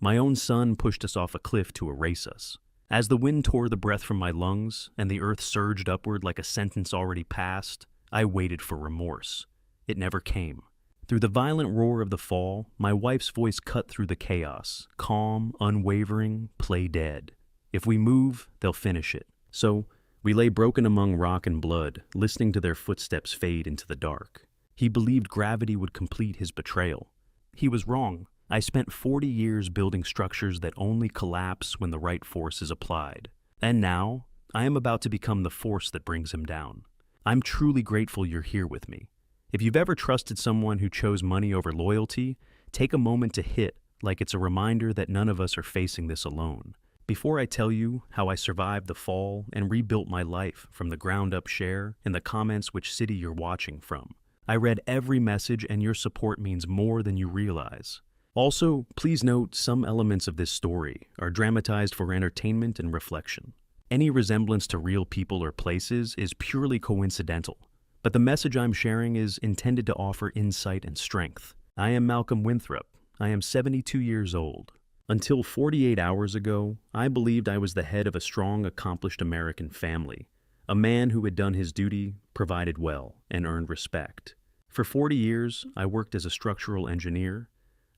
My own sun pushed us off a cliff to erase us. As the wind tore the breath from my lungs and the earth surged upward like a sentence already passed, I waited for remorse. It never came. Through the violent roar of the fall, my wife's voice cut through the chaos, calm, unwavering, play dead. If we move, they'll finish it. So, we lay broken among rock and blood, listening to their footsteps fade into the dark. He believed gravity would complete his betrayal. He was wrong. I spent 40 years building structures that only collapse when the right force is applied. And now, I am about to become the force that brings him down. I'm truly grateful you're here with me. If you've ever trusted someone who chose money over loyalty, take a moment to hit like it's a reminder that none of us are facing this alone. Before I tell you how I survived the fall and rebuilt my life from the ground up, share in the comments which city you're watching from. I read every message and your support means more than you realize. Also, please note some elements of this story are dramatized for entertainment and reflection. Any resemblance to real people or places is purely coincidental, but the message I'm sharing is intended to offer insight and strength. I am Malcolm Winthrop. I am 72 years old. Until 48 hours ago, I believed I was the head of a strong, accomplished American family, a man who had done his duty, provided well, and earned respect. For 40 years, I worked as a structural engineer.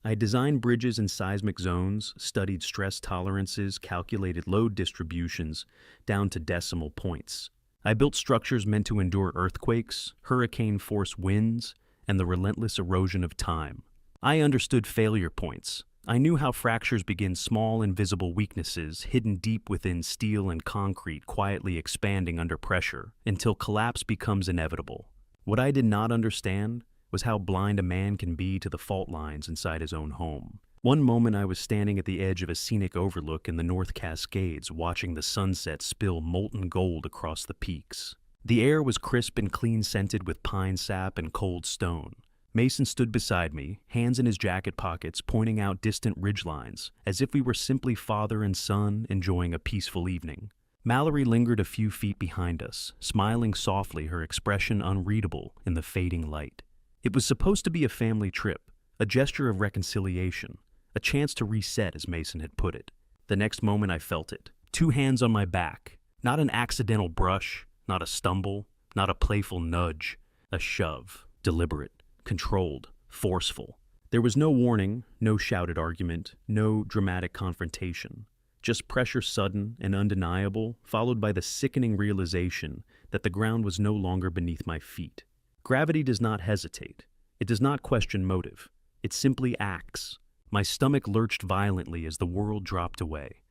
I designed bridges in seismic zones, studied stress tolerances, calculated load distributions down to decimal points. I built structures meant to endure earthquakes, hurricane-force winds, and the relentless erosion of time. I understood failure points. I knew how fractures begin small, invisible weaknesses hidden deep within steel and concrete, quietly expanding under pressure until collapse becomes inevitable. What I did not understand was how blind a man can be to the fault lines inside his own home. One moment I was standing at the edge of a scenic overlook in the North Cascades, watching the sunset spill molten gold across the peaks. The air was crisp and clean-scented with pine sap and cold stone. Mason stood beside me, hands in his jacket pockets, pointing out distant ridgelines, as if we were simply father and son enjoying a peaceful evening. Mallory lingered a few feet behind us, smiling softly, her expression unreadable in the fading light. It was supposed to be a family trip, a gesture of reconciliation, a chance to reset, as Mason had put it. The next moment I felt it. 2 hands on my back. Not an accidental brush, not a stumble, not a playful nudge. A shove, deliberate, controlled, forceful. There was no warning, no shouted argument, no dramatic confrontation. Just pressure sudden and undeniable, followed by the sickening realization that the ground was no longer beneath my feet. Gravity does not hesitate. It does not question motive. It simply acts. My stomach lurched violently as the world dropped away.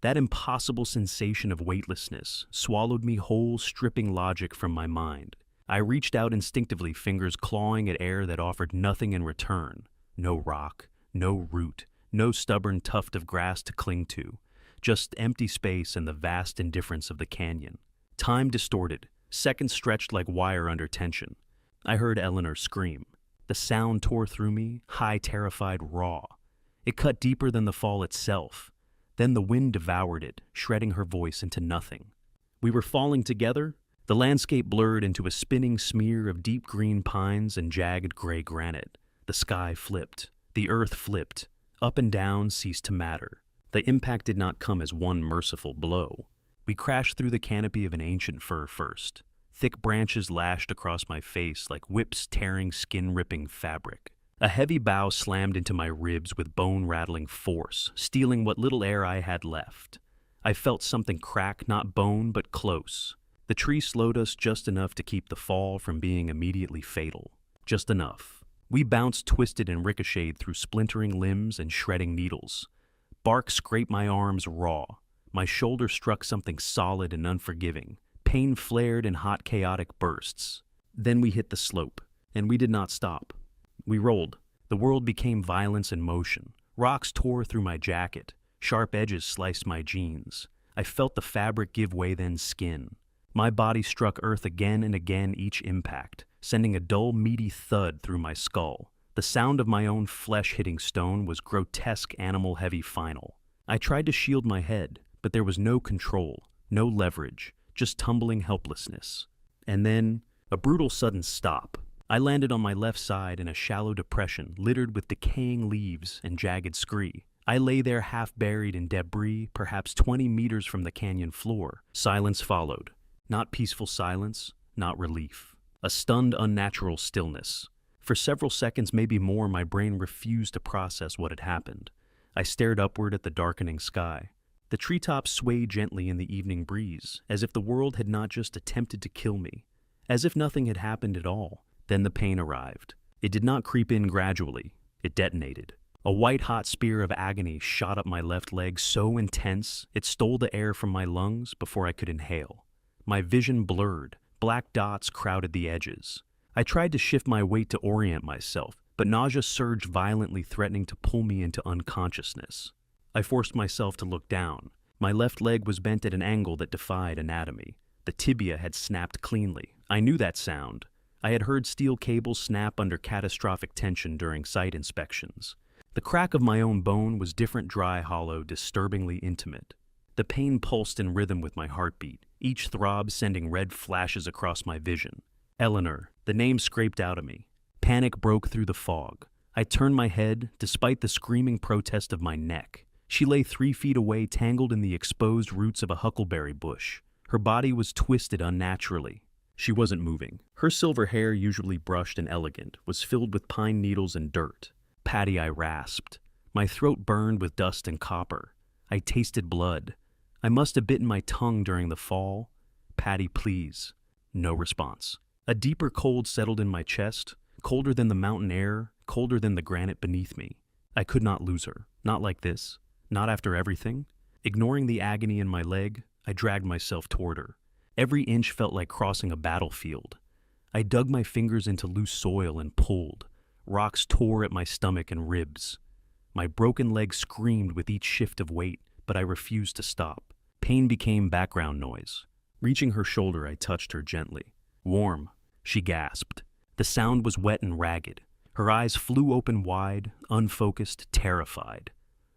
That impossible sensation of weightlessness swallowed me whole, stripping logic from my mind. I reached out instinctively, fingers clawing at air that offered nothing in return. No rock, no root, no stubborn tuft of grass to cling to. Just empty space and the vast indifference of the canyon. Time distorted. Seconds stretched like wire under tension. I heard Eleanor scream. The sound tore through me, high, terrified, raw. It cut deeper than the fall itself. Then the wind devoured it, shredding her voice into nothing. We were falling together. The landscape blurred into a spinning smear of deep green pines and jagged gray granite. The sky flipped. The earth flipped. Up and down ceased to matter. The impact did not come as one merciful blow. We crashed through the canopy of an ancient fir first. Thick branches lashed across my face like whips tearing skin-ripping fabric. A heavy bough slammed into my ribs with bone-rattling force, stealing what little air I had left. I felt something crack, not bone, but close. The tree slowed us just enough to keep the fall from being immediately fatal. Just enough. We bounced, twisted, and ricocheted through splintering limbs and shredding needles. Bark scraped my arms raw. My shoulder struck something solid and unforgiving. Pain flared in hot, chaotic bursts. Then we hit the slope, and we did not stop. We rolled. The world became violence in motion. Rocks tore through my jacket. Sharp edges sliced my jeans. I felt the fabric give way, then skin. My body struck earth again and again, each impact, sending a dull, meaty thud through my skull. The sound of my own flesh hitting stone was grotesque, animal-heavy final. I tried to shield my head, but there was no control, no leverage, just tumbling helplessness. And then, a brutal sudden stop. I landed on my left side in a shallow depression littered with decaying leaves and jagged scree. I lay there half buried in debris, perhaps 20 meters from the canyon floor. Silence followed. Not peaceful silence, not relief. A stunned, unnatural stillness. For several seconds, maybe more, my brain refused to process what had happened. I stared upward at the darkening sky. The treetops swayed gently in the evening breeze, as if the world had not just attempted to kill me, as if nothing had happened at all. Then the pain arrived. It did not creep in gradually. It detonated. A white-hot spear of agony shot up my left leg so intense it stole the air from my lungs before I could inhale. My vision blurred. Black dots crowded the edges. I tried to shift my weight to orient myself, but nausea surged violently, threatening to pull me into unconsciousness. I forced myself to look down. My left leg was bent at an angle that defied anatomy. The tibia had snapped cleanly. I knew that sound. I had heard steel cables snap under catastrophic tension during site inspections. The crack of my own bone was different, dry, hollow, disturbingly intimate. The pain pulsed in rhythm with my heartbeat, each throb sending red flashes across my vision. Eleanor, the name scraped out of me. Panic broke through the fog. I turned my head, despite the screaming protest of my neck. She lay 3 feet away, tangled in the exposed roots of a huckleberry bush. Her body was twisted unnaturally. She wasn't moving. Her silver hair, usually brushed and elegant, was filled with pine needles and dirt. Patty, I rasped. My throat burned with dust and copper. I tasted blood. I must have bitten my tongue during the fall. Patty, please. No response. A deeper cold settled in my chest, colder than the mountain air, colder than the granite beneath me. I could not lose her. Not like this. Not after everything. Ignoring the agony in my leg, I dragged myself toward her. Every inch felt like crossing a battlefield. I dug my fingers into loose soil and pulled. Rocks tore at my stomach and ribs. My broken leg screamed with each shift of weight, but I refused to stop. Pain became background noise. Reaching her shoulder, I touched her gently. Warm, she gasped. The sound was wet and ragged. Her eyes flew open wide, unfocused, terrified.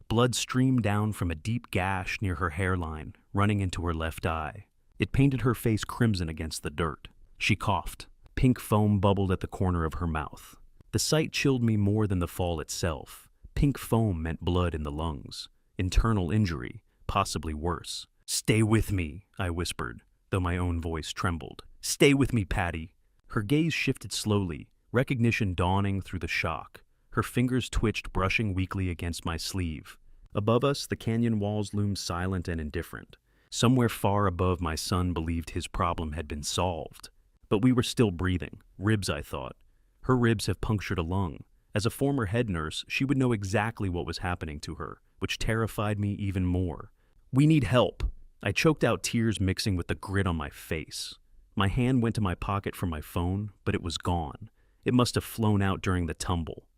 Blood streamed down from a deep gash near her hairline, running into her left eye. It painted her face crimson against the dirt. She coughed. Pink foam bubbled at the corner of her mouth. The sight chilled me more than the fall itself. Pink foam meant blood in the lungs. Internal injury, possibly worse. "Stay with me," I whispered, though my own voice trembled. "Stay with me, Patty." Her gaze shifted slowly, recognition dawning through the shock. Her fingers twitched, brushing weakly against my sleeve. Above us, the canyon walls loomed silent and indifferent. Somewhere far above, my son believed his problem had been solved. But we were still breathing. Ribs, I thought. Her ribs have punctured a lung. As a former head nurse, she would know exactly what was happening to her, which terrified me even more. "We need help." I choked out tears mixing with the grit on my face. My hand went to my pocket for my phone, but it was gone. It must have flown out during the tumble.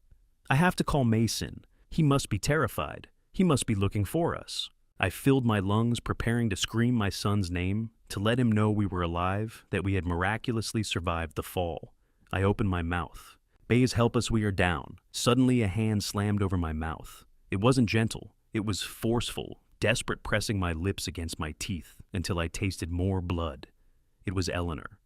"I have to call Mason. He must be terrified. He must be looking for us." I filled my lungs, preparing to scream my son's name, to let him know we were alive, that we had miraculously survived the fall. I opened my mouth. "Bays, help us, we are down." Suddenly a hand slammed over my mouth. It wasn't gentle. It was forceful, desperate, pressing my lips against my teeth until I tasted more blood. It was Eleanor.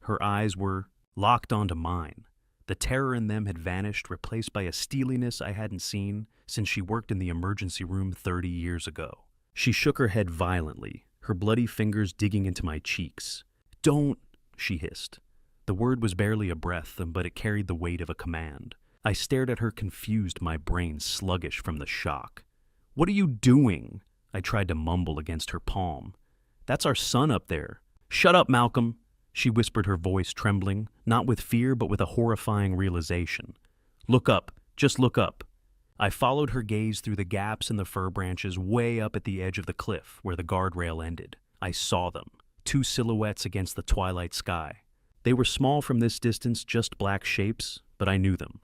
Her eyes were locked onto mine. The terror in them had vanished, replaced by a steeliness I hadn't seen since she worked in the emergency room 30 years ago. She shook her head violently, her bloody fingers digging into my cheeks. "Don't," she hissed. The word was barely a breath, but it carried the weight of a command. I stared at her confused, my brain sluggish from the shock. "What are you doing?" I tried to mumble against her palm. "That's our son up there." "Shut up, Malcolm," she whispered, her voice trembling, not with fear but with a horrifying realization. "Look up. Just look up." I followed her gaze through the gaps in the fir branches way up at the edge of the cliff where the guardrail ended. I saw them, 2 silhouettes against the twilight sky. They were small from this distance, just black shapes, but I knew them.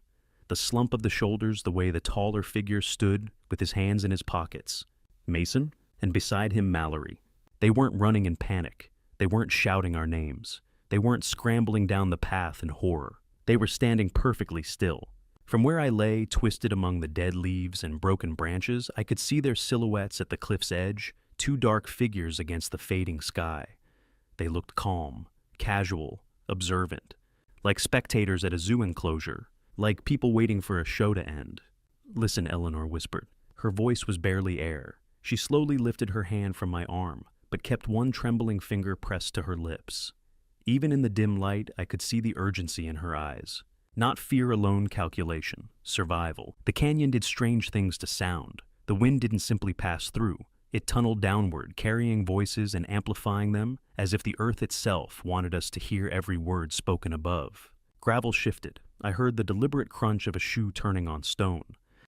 The slump of the shoulders, the way the taller figure stood with his hands in his pockets. Mason, and beside him Mallory. They weren't running in panic. They weren't shouting our names. They weren't scrambling down the path in horror. They were standing perfectly still. From where I lay, twisted among the dead leaves and broken branches, I could see their silhouettes at the cliff's edge, 2 dark figures against the fading sky. They looked calm, casual, observant, like spectators at a zoo enclosure, like people waiting for a show to end. "Listen," Eleanor whispered. Her voice was barely air. She slowly lifted her hand from my arm, but kept one trembling finger pressed to her lips. Even in the dim light, I could see the urgency in her eyes. Not fear alone, calculation, survival. The canyon did strange things to sound. The wind didn't simply pass through. It tunneled downward, carrying voices and amplifying them, as if the earth itself wanted us to hear every word spoken above. Gravel shifted. I heard the deliberate crunch of a shoe turning on stone.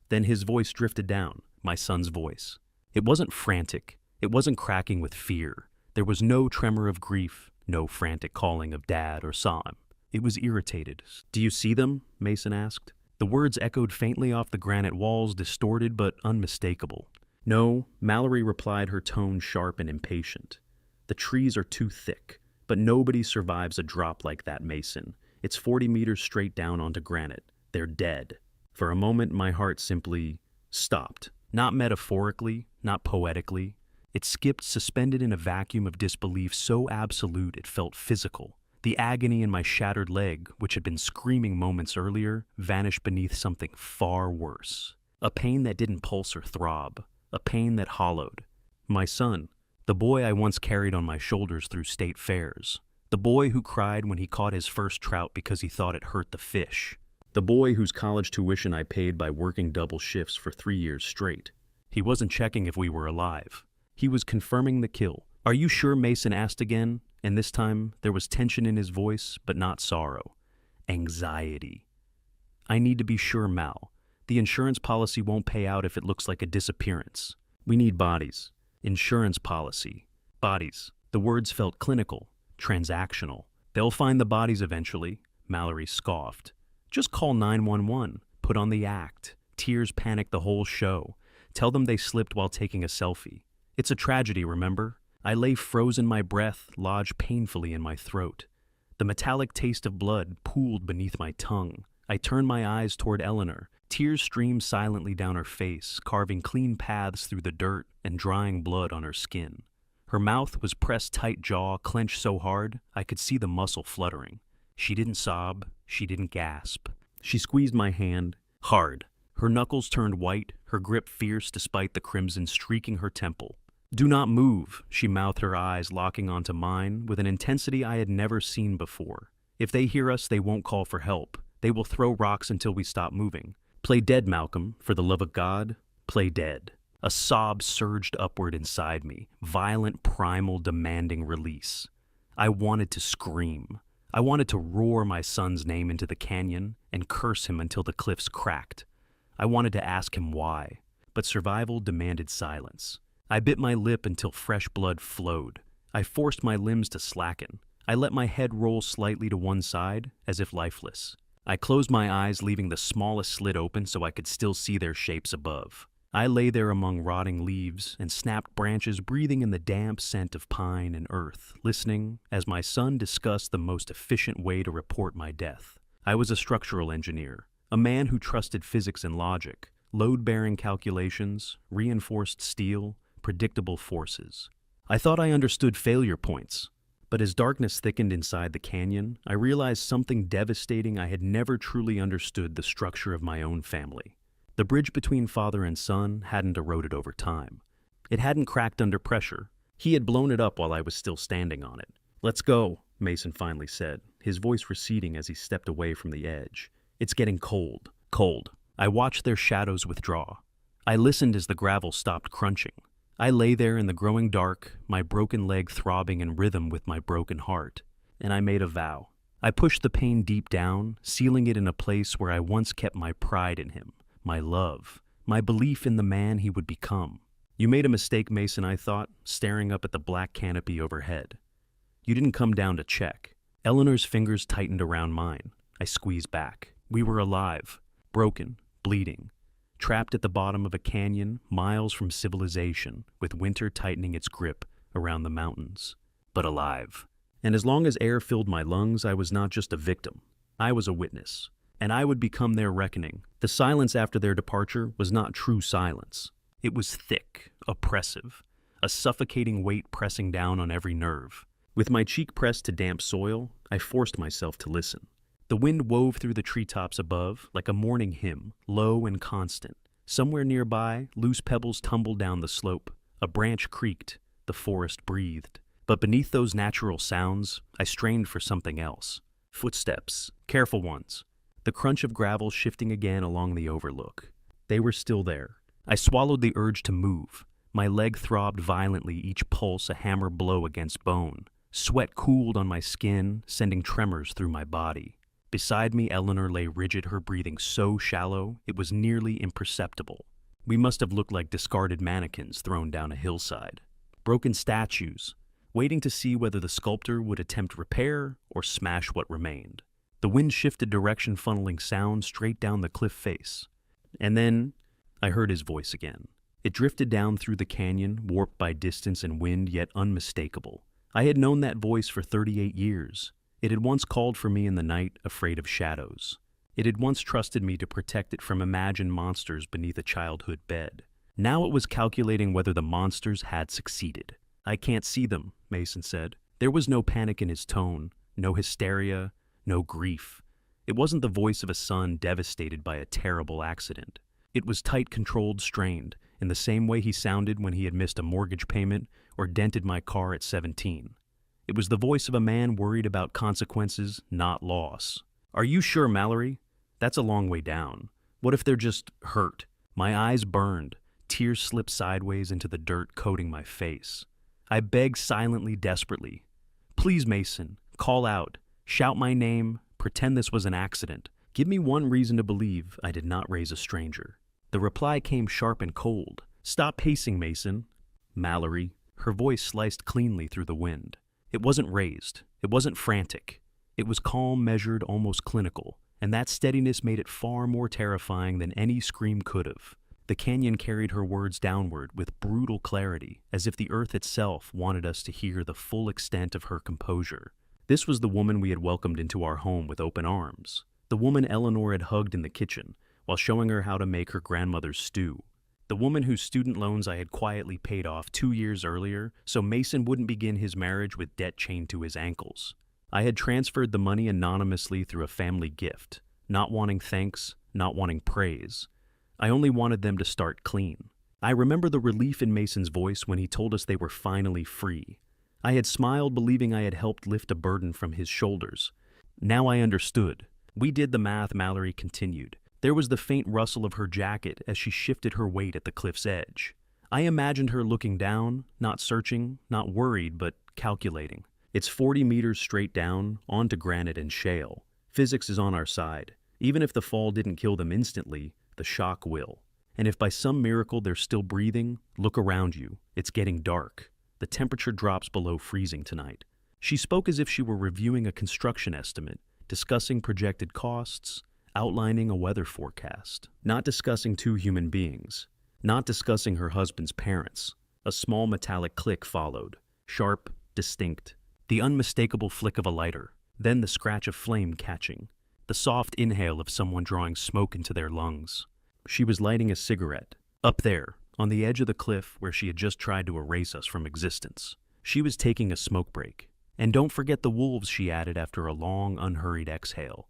Then his voice drifted down, my son's voice. It wasn't frantic. It wasn't cracking with fear. There was no tremor of grief, no frantic calling of Dad or Sam. It was irritated. "Do you see them?" Mason asked. The words echoed faintly off the granite walls, distorted but unmistakable. "No," Mallory replied, her tone sharp and impatient. "The trees are too thick, but nobody survives a drop like that, Mason. It's 40 meters straight down onto granite. They're dead." For a moment, my heart simply stopped. Not metaphorically, not poetically. It skipped, suspended in a vacuum of disbelief so absolute it felt physical. The agony in my shattered leg, which had been screaming moments earlier, vanished beneath something far worse. A pain that didn't pulse or throb. A pain that hollowed. My son, the boy I once carried on my shoulders through state fairs. The boy who cried when he caught his first trout because he thought it hurt the fish. The boy whose college tuition I paid by working double shifts for 3 years straight. He wasn't checking if we were alive. He was confirming the kill. "Are you sure?" Mason asked again, and this time there was tension in his voice, but not sorrow. Anxiety. "I need to be sure, Mal. The insurance policy won't pay out if it looks like a disappearance. We need bodies. Insurance policy. Bodies." The words felt clinical, transactional. "They'll find the bodies eventually," Mallory scoffed. "Just call 911, put on the act. Tears panicked the whole show. Tell them they slipped while taking a selfie. It's a tragedy, remember?" I lay frozen, my breath lodged painfully in my throat. The metallic taste of blood pooled beneath my tongue. I turned my eyes toward Eleanor. Tears streamed silently down her face, carving clean paths through the dirt and drying blood on her skin. Her mouth was pressed tight, jaw clenched so hard I could see the muscle fluttering. She didn't sob. She didn't gasp. She squeezed my hand hard. Her knuckles turned white, her grip fierce despite the crimson streaking her temple. "Do not move," she mouthed, her eyes locking onto mine with an intensity I had never seen before. "If they hear us, they won't call for help. They will throw rocks until we stop moving. Play dead, Malcolm, for the love of God, play dead." A sob surged upward inside me, violent, primal, demanding release. I wanted to scream. I wanted to roar my son's name into the canyon and curse him until the cliffs cracked. I wanted to ask him why, but survival demanded silence. I bit my lip until fresh blood flowed. I forced my limbs to slacken. I let my head roll slightly to one side, as if lifeless. I closed my eyes, leaving the smallest slit open so I could still see their shapes above. I lay there among rotting leaves and snapped branches, breathing in the damp scent of pine and earth, listening as my son discussed the most efficient way to report my death. I was a structural engineer, a man who trusted physics and logic, load-bearing calculations, reinforced steel, predictable forces. I thought I understood failure points, but as darkness thickened inside the canyon, I realized something devastating. I had never truly understood the structure of my own family. The bridge between father and son hadn't eroded over time. It hadn't cracked under pressure. He had blown it up while I was still standing on it. "Let's go," Mason finally said, his voice receding as he stepped away from the edge. "It's getting cold, cold." I watched their shadows withdraw. I listened as the gravel stopped crunching. I lay there in the growing dark, my broken leg throbbing in rhythm with my broken heart, and I made a vow. I pushed the pain deep down, sealing it in a place where I once kept my pride in him, my love, my belief in the man he would become. "You made a mistake, Mason," I thought, staring up at the black canopy overhead. "You didn't come down to check." Eleanor's fingers tightened around mine. I squeezed back. We were alive, broken, bleeding, trapped at the bottom of a canyon, miles from civilization, with winter tightening its grip around the mountains. But alive. And as long as air filled my lungs, I was not just a victim. I was a witness. And I would become their reckoning. The silence after their departure was not true silence. It was thick, oppressive, a suffocating weight pressing down on every nerve. With my cheek pressed to damp soil, I forced myself to listen. The wind wove through the treetops above like a morning hymn, low and constant, Somewhere nearby, loose pebbles tumbled down the slope. A branch creaked. The forest breathed. But beneath those natural sounds, I strained for something else. Footsteps, careful ones. The crunch of gravel shifting again along the overlook. They were still there. I swallowed the urge to move. My leg throbbed violently, each pulse a hammer blow against bone. Sweat cooled on my skin, sending tremors through my body. Beside me, Eleanor lay rigid, her breathing so shallow it was nearly imperceptible. We must have looked like discarded mannequins thrown down a hillside. Broken statues, waiting to see whether the sculptor would attempt repair or smash what remained. The wind shifted direction, funneling sound straight down the cliff face. And then I heard his voice again. It drifted down through the canyon, warped by distance and wind, yet unmistakable. I had known that voice for 38 years. It had once called for me in the night, afraid of shadows. It had once trusted me to protect it from imagined monsters beneath a childhood bed. Now it was calculating whether the monsters had succeeded. "I can't see them," Mason said. There was no panic in his tone, no hysteria, no grief. It wasn't the voice of a son devastated by a terrible accident. It was tight, controlled, strained, in the same way he sounded when he had missed a mortgage payment or dented my car at 17. It was the voice of a man worried about consequences, not loss. "Are you sure, Mallory? That's a long way down. What if they're just hurt?" My eyes burned. Tears slipped sideways into the dirt coating my face. I begged silently, desperately. "Please, Mason, call out. Shout my name. Pretend this was an accident. Give me one reason to believe I did not raise a stranger." The reply came sharp and cold. "Stop pacing, Mason." "Mallory." Her voice sliced cleanly through the wind. It wasn't raised. It wasn't frantic. It was calm, measured, almost clinical, and that steadiness made it far more terrifying than any scream could have. The canyon carried her words downward with brutal clarity, as if the earth itself wanted us to hear the full extent of her composure. This was the woman we had welcomed into our home with open arms. The woman Eleanor had hugged in the kitchen, while showing her how to make her grandmother's stew. The woman whose student loans I had quietly paid off 2 years earlier, so Mason wouldn't begin his marriage with debt chained to his ankles. I had transferred the money anonymously through a family gift, not wanting thanks, not wanting praise. I only wanted them to start clean. I remember the relief in Mason's voice when he told us they were finally free. I had smiled, believing I had helped lift a burden from his shoulders. Now I understood. "We did the math," Mallory continued. There was the faint rustle of her jacket as she shifted her weight at the cliff's edge. I imagined her looking down, not searching, not worried, but calculating. It's 40 meters straight down, onto granite and shale. Physics is on our side. Even if the fall didn't kill them instantly, the shock will. And if by some miracle they're still breathing, look around you. It's getting dark. The temperature drops below freezing tonight. She spoke as if she were reviewing a construction estimate, discussing projected costs, outlining a weather forecast, not discussing two human beings, not discussing her husband's parents. A small metallic click followed, sharp, distinct, the unmistakable flick of a lighter, then the scratch of flame catching, the soft inhale of someone drawing smoke into their lungs. She was lighting a cigarette, up there, on the edge of the cliff where she had just tried to erase us from existence. She was taking a smoke break. "And don't forget the wolves," she added after a long, unhurried exhale.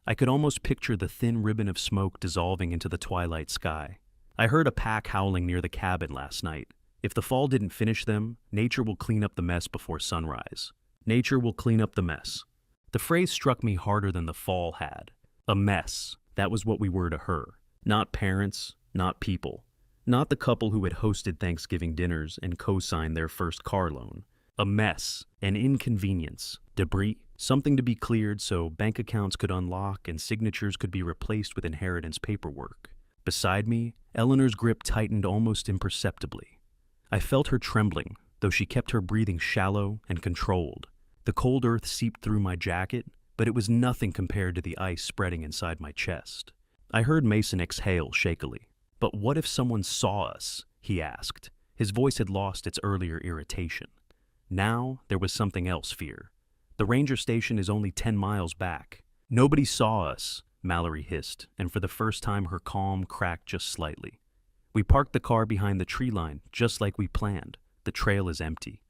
I could almost picture the thin ribbon of smoke dissolving into the twilight sky. "I heard a pack howling near the cabin last night. If the fall didn't finish them, nature will clean up the mess before sunrise. Nature will clean up the mess." The phrase struck me harder than the fall had. A mess. That was what we were to her. Not parents, not people. Not the couple who had hosted Thanksgiving dinners and co-signed their first car loan. A mess, an inconvenience, debris, something to be cleared so bank accounts could unlock and signatures could be replaced with inheritance paperwork. Beside me, Eleanor's grip tightened almost imperceptibly. I felt her trembling, though she kept her breathing shallow and controlled. The cold earth seeped through my jacket, but it was nothing compared to the ice spreading inside my chest. I heard Mason exhale shakily. "But what if someone saw us?" he asked. His voice had lost its earlier irritation. Now there was something else, fear. "The ranger station is only 10 miles back." "Nobody saw us," Mallory hissed, and for the first time her calm cracked just slightly. "We parked the car behind the tree line, just like we planned. The trail is empty."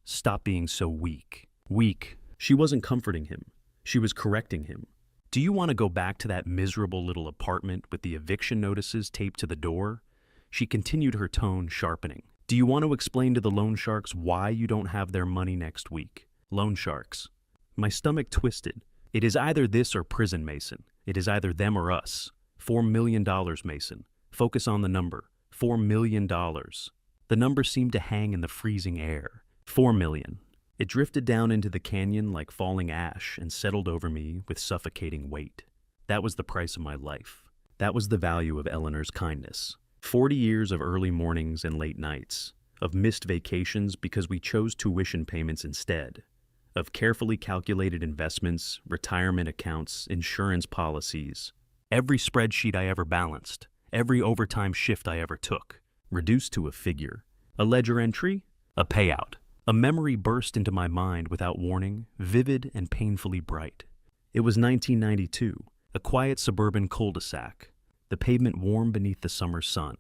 "Stop being so weak." Weak. She wasn't comforting him. She was correcting him. Do you want to go back to that miserable little apartment with the eviction notices taped to the door? She continued, her tone sharpening. Do you want to explain to the loan sharks why you don't have their money next week? Loan sharks. My stomach twisted. It is either this or prison, Mason. It is either them or us. $4 million, Mason. Focus on the number. $4 million. The number seemed to hang in the freezing air. 4 million. It drifted down into the canyon like falling ash and settled over me with suffocating weight. That was the price of my life. That was the value of Eleanor's kindness. 40 years of early mornings and late nights, of missed vacations because we chose tuition payments instead, of carefully calculated investments, retirement accounts, insurance policies. Every spreadsheet I ever balanced, every overtime shift I ever took, reduced to a figure. A ledger entry, a payout. A memory burst into my mind without warning, vivid and painfully bright. It was 1992, a quiet suburban cul-de-sac, the pavement warm beneath the summer sun.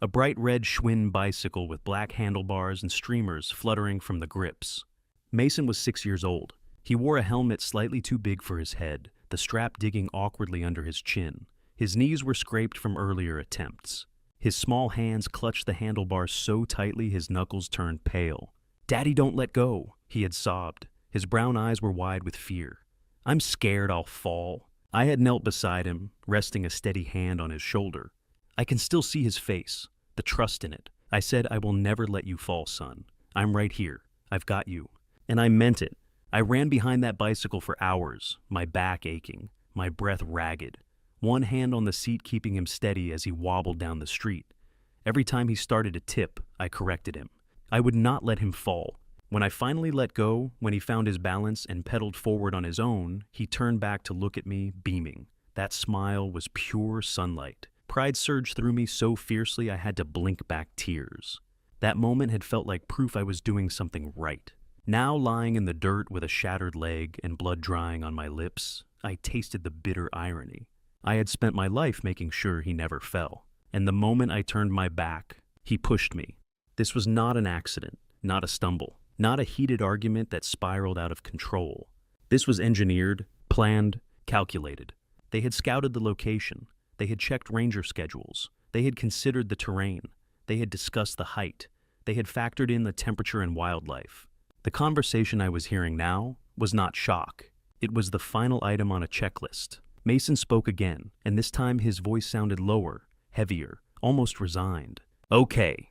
A bright red Schwinn bicycle with black handlebars and streamers fluttering from the grips. Mason was 6 years old. He wore a helmet slightly too big for his head, the strap digging awkwardly under his chin. His knees were scraped from earlier attempts. His small hands clutched the handlebars so tightly his knuckles turned pale. "Daddy, don't let go," he had sobbed. His brown eyes were wide with fear. "I'm scared I'll fall." I had knelt beside him, resting a steady hand on his shoulder. I can still see his face, the trust in it. I said, "I will never let you fall, son. I'm right here. I've got you." And I meant it. I ran behind that bicycle for hours, my back aching, my breath ragged, one hand on the seat keeping him steady as he wobbled down the street. Every time he started to tip, I corrected him. I would not let him fall. When I finally let go, when he found his balance and pedaled forward on his own, he turned back to look at me, beaming. That smile was pure sunlight. Pride surged through me so fiercely I had to blink back tears. That moment had felt like proof I was doing something right. Now, lying in the dirt with a shattered leg and blood drying on my lips, I tasted the bitter irony. I had spent my life making sure he never fell. And the moment I turned my back, he pushed me. This was not an accident, not a stumble, not a heated argument that spiraled out of control. This was engineered, planned, calculated. They had scouted the location. They had checked ranger schedules. They had considered the terrain. They had discussed the height. They had factored in the temperature and wildlife. The conversation I was hearing now was not shock. It was the final item on a checklist. Mason spoke again, and this time his voice sounded lower, heavier, almost resigned. Okay,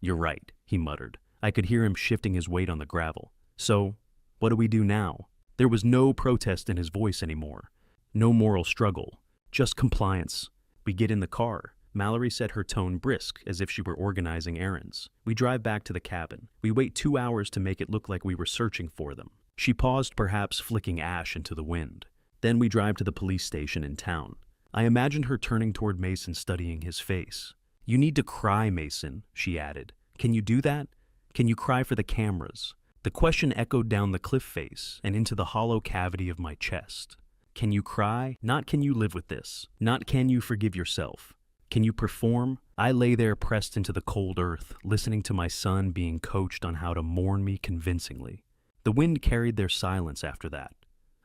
you're right," he muttered. I could hear him shifting his weight on the gravel. "So, what do we do now?" There was no protest in his voice anymore. No moral struggle. Just compliance. We get in the car. Mallory set her tone brisk, as if she were organizing errands. We drive back to the cabin. We wait 2 hours to make it look like we were searching for them. She paused, perhaps flicking ash into the wind. Then we drive to the police station in town. I imagined her turning toward Mason, studying his face. "You need to cry, Mason," she added. "Can you do that? Can you cry for the cameras?" The question echoed down the cliff face and into the hollow cavity of my chest. Can you cry? Not can you live with this. Not can you forgive yourself. Can you perform? I lay there pressed into the cold earth, listening to my son being coached on how to mourn me convincingly. The wind carried their silence after that.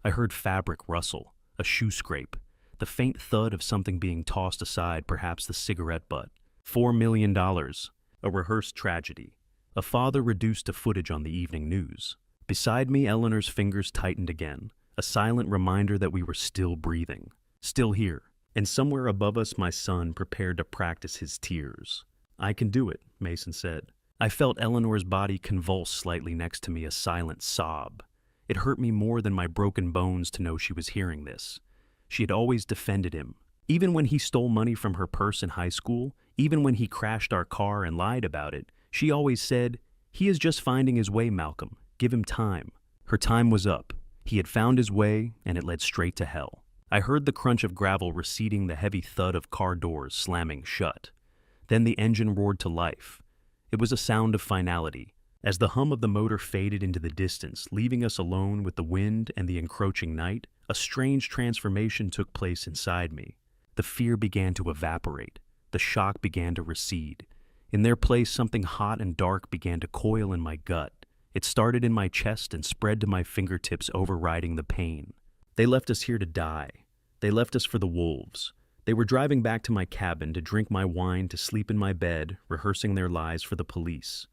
I heard fabric rustle, a shoe scrape, the faint thud of something being tossed aside, perhaps the cigarette butt. $4 million, a rehearsed tragedy. A father reduced to footage on the evening news. Beside me, Eleanor's fingers tightened again, a silent reminder that we were still breathing, still here. And somewhere above us, my son prepared to practice his tears. "I can do it," Mason said. I felt Eleanor's body convulse slightly next to me, a silent sob. It hurt me more than my broken bones to know she was hearing this. She had always defended him. Even when he stole money from her purse in high school, even when he crashed our car and lied about it, she always said, "He is just finding his way, Malcolm. Give him time." Her time was up. He had found his way, and it led straight to hell. I heard the crunch of gravel receding, the heavy thud of car doors slamming shut. Then the engine roared to life. It was a sound of finality. As the hum of the motor faded into the distance, leaving us alone with the wind and the encroaching night, a strange transformation took place inside me. The fear began to evaporate. The shock began to recede. In their place, something hot and dark began to coil in my gut. It started in my chest and spread to my fingertips, overriding the pain. They left us here to die. They left us for the wolves. They were driving back to my cabin to drink my wine, to sleep in my bed, rehearsing their lies for the police.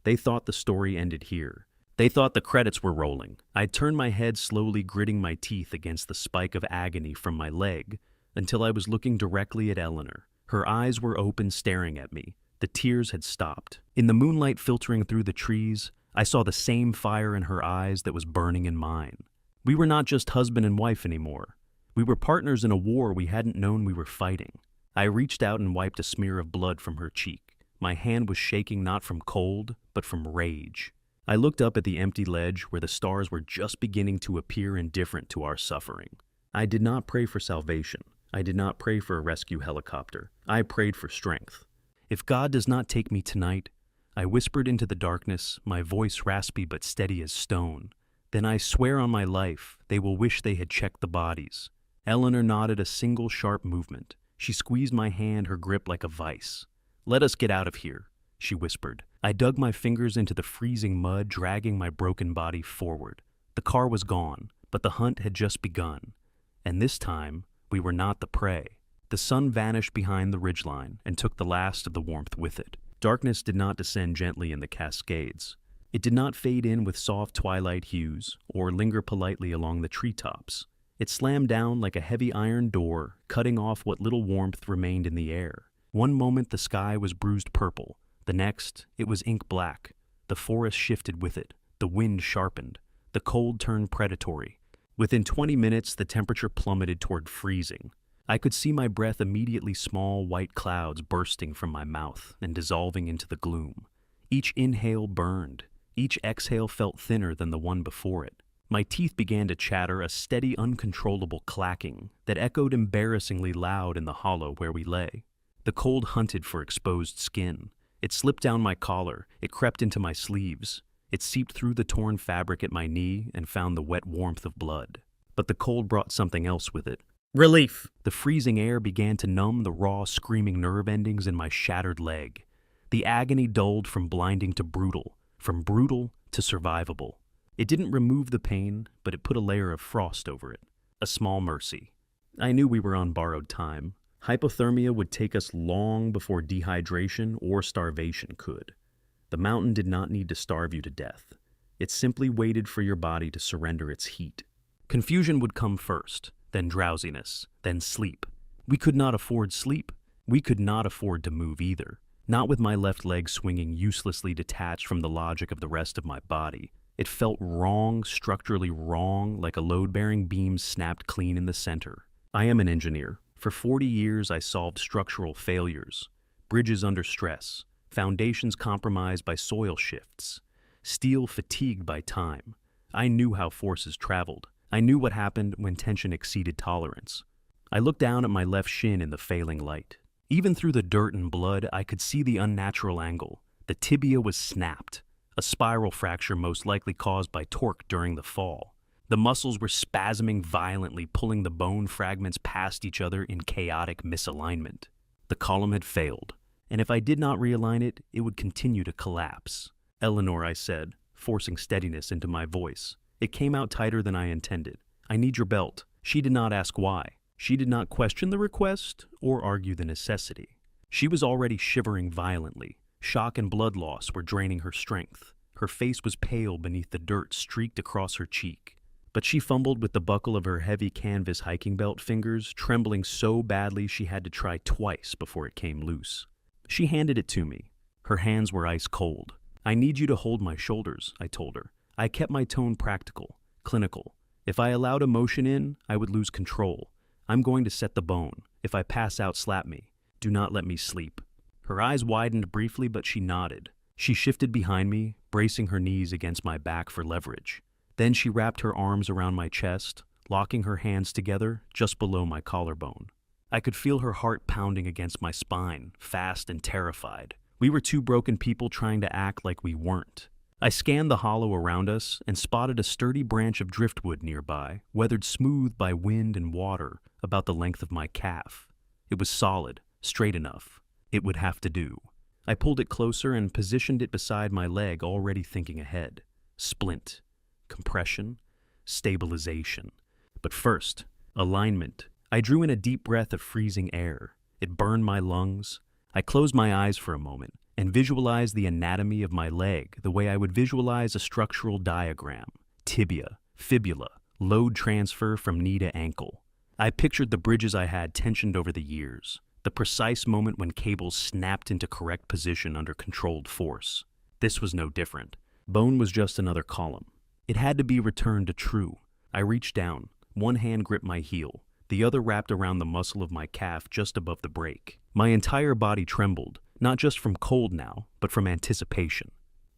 They thought the story ended here. They thought the credits were rolling. I'd turned my head, slowly gritting my teeth against the spike of agony from my leg, until I was looking directly at Eleanor. Her eyes were open, staring at me. The tears had stopped. In the moonlight filtering through the trees, I saw the same fire in her eyes that was burning in mine. We were not just husband and wife anymore. We were partners in a war we hadn't known we were fighting. I reached out and wiped a smear of blood from her cheek. My hand was shaking, not from cold, but from rage. I looked up at the empty ledge where the stars were just beginning to appear indifferent to our suffering. I did not pray for salvation. I did not pray for a rescue helicopter. I prayed for strength. If God does not take me tonight, I whispered into the darkness, my voice raspy but steady as stone, then I swear on my life they will wish they had checked the bodies. Eleanor nodded, a single sharp movement. She squeezed my hand, her grip like a vice. "Let us get out of here," she whispered. I dug my fingers into the freezing mud, dragging my broken body forward. The car was gone, but the hunt had just begun. And this time, we were not the prey. The sun vanished behind the ridgeline and took the last of the warmth with it. Darkness did not descend gently in the Cascades. It did not fade in with soft twilight hues or linger politely along the treetops. It slammed down like a heavy iron door, cutting off what little warmth remained in the air. One moment the sky was bruised purple. The next, it was ink black. The forest shifted with it. The wind sharpened. The cold turned predatory. Within 20 minutes, the temperature plummeted toward freezing. I could see my breath, immediately small white clouds bursting from my mouth and dissolving into the gloom. Each inhale burned. Each exhale felt thinner than the one before it. My teeth began to chatter, a steady, uncontrollable clacking that echoed embarrassingly loud in the hollow where we lay. The cold hunted for exposed skin. It slipped down my collar. It crept into my sleeves. It seeped through the torn fabric at my knee and found the wet warmth of blood. But the cold brought something else with it. Relief! The freezing air began to numb the raw, screaming nerve endings in my shattered leg. The agony dulled from blinding to brutal, from brutal to survivable. It didn't remove the pain, but it put a layer of frost over it. A small mercy. I knew we were on borrowed time. Hypothermia would take us long before dehydration or starvation could. The mountain did not need to starve you to death. It simply waited for your body to surrender its heat. Confusion would come first, then drowsiness, then sleep. We could not afford sleep. We could not afford to move either. Not with my left leg swinging uselessly detached from the logic of the rest of my body. It felt wrong, structurally wrong, like a load-bearing beam snapped clean in the center. I am an engineer. For 40 years, I solved structural failures, bridges under stress, foundations compromised by soil shifts, steel fatigued by time. I knew how forces traveled. I knew what happened when tension exceeded tolerance. I looked down at my left shin in the failing light. Even through the dirt and blood, I could see the unnatural angle. The tibia was snapped, a spiral fracture most likely caused by torque during the fall. The muscles were spasming violently, pulling the bone fragments past each other in chaotic misalignment. The column had failed, and if I did not realign it, it would continue to collapse. "Eleanor," I said, forcing steadiness into my voice. It came out tighter than I intended. "I need your belt." She did not ask why. She did not question the request or argue the necessity. She was already shivering violently. Shock and blood loss were draining her strength. Her face was pale beneath the dirt streaked across her cheek. But she fumbled with the buckle of her heavy canvas hiking belt fingers, trembling so badly she had to try twice before it came loose. She handed it to me. Her hands were ice cold. "I need you to hold my shoulders," I told her. I kept my tone practical, clinical. If I allowed emotion in, I would lose control. "I'm going to set the bone. If I pass out, slap me. Do not let me sleep." Her eyes widened briefly, but she nodded. She shifted behind me, bracing her knees against my back for leverage. Then she wrapped her arms around my chest, locking her hands together just below my collarbone. I could feel her heart pounding against my spine, fast and terrified. We were two broken people trying to act like we weren't. I scanned the hollow around us and spotted a sturdy branch of driftwood nearby, weathered smooth by wind and water, about the length of my calf. It was solid, straight enough. It would have to do. I pulled it closer and positioned it beside my leg, already thinking ahead. Splint. Compression, stabilization. But first, alignment. I drew in a deep breath of freezing air. It burned my lungs. I closed my eyes for a moment and visualized the anatomy of my leg the way I would visualize a structural diagram. Tibia, fibula, load transfer from knee to ankle. I pictured the bridges I had tensioned over the years, the precise moment when cables snapped into correct position under controlled force. This was no different. Bone was just another column. It had to be returned to true. I reached down. One hand gripped my heel. The other wrapped around the muscle of my calf just above the break. My entire body trembled, not just from cold now, but from anticipation.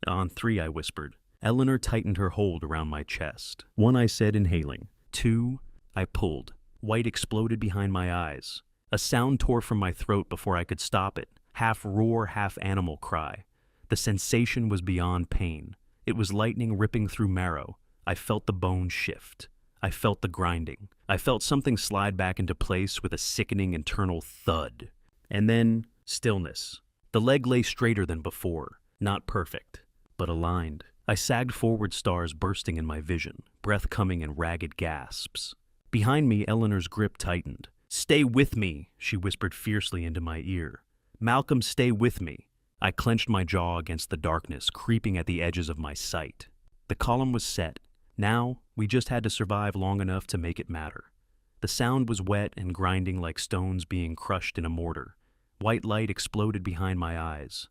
On 3, I whispered. Eleanor tightened her hold around my chest. 1, I said, inhaling. 2, I pulled. White exploded behind my eyes. A sound tore from my throat before I could stop it. Half roar, half animal cry. The sensation was beyond pain. It was lightning ripping through marrow. I felt the bone shift. I felt the grinding. I felt something slide back into place with a sickening internal thud. And then, stillness. The leg lay straighter than before. Not perfect, but aligned. I sagged forward, stars bursting in my vision, breath coming in ragged gasps. Behind me, Eleanor's grip tightened. "Stay with me," she whispered fiercely into my ear. "Malcolm, stay with me." I clenched my jaw against the darkness, creeping at the edges of my sight. The column was set. Now, we just had to survive long enough to make it matter. The sound was wet and grinding like stones being crushed in a mortar. White light exploded behind my eyes.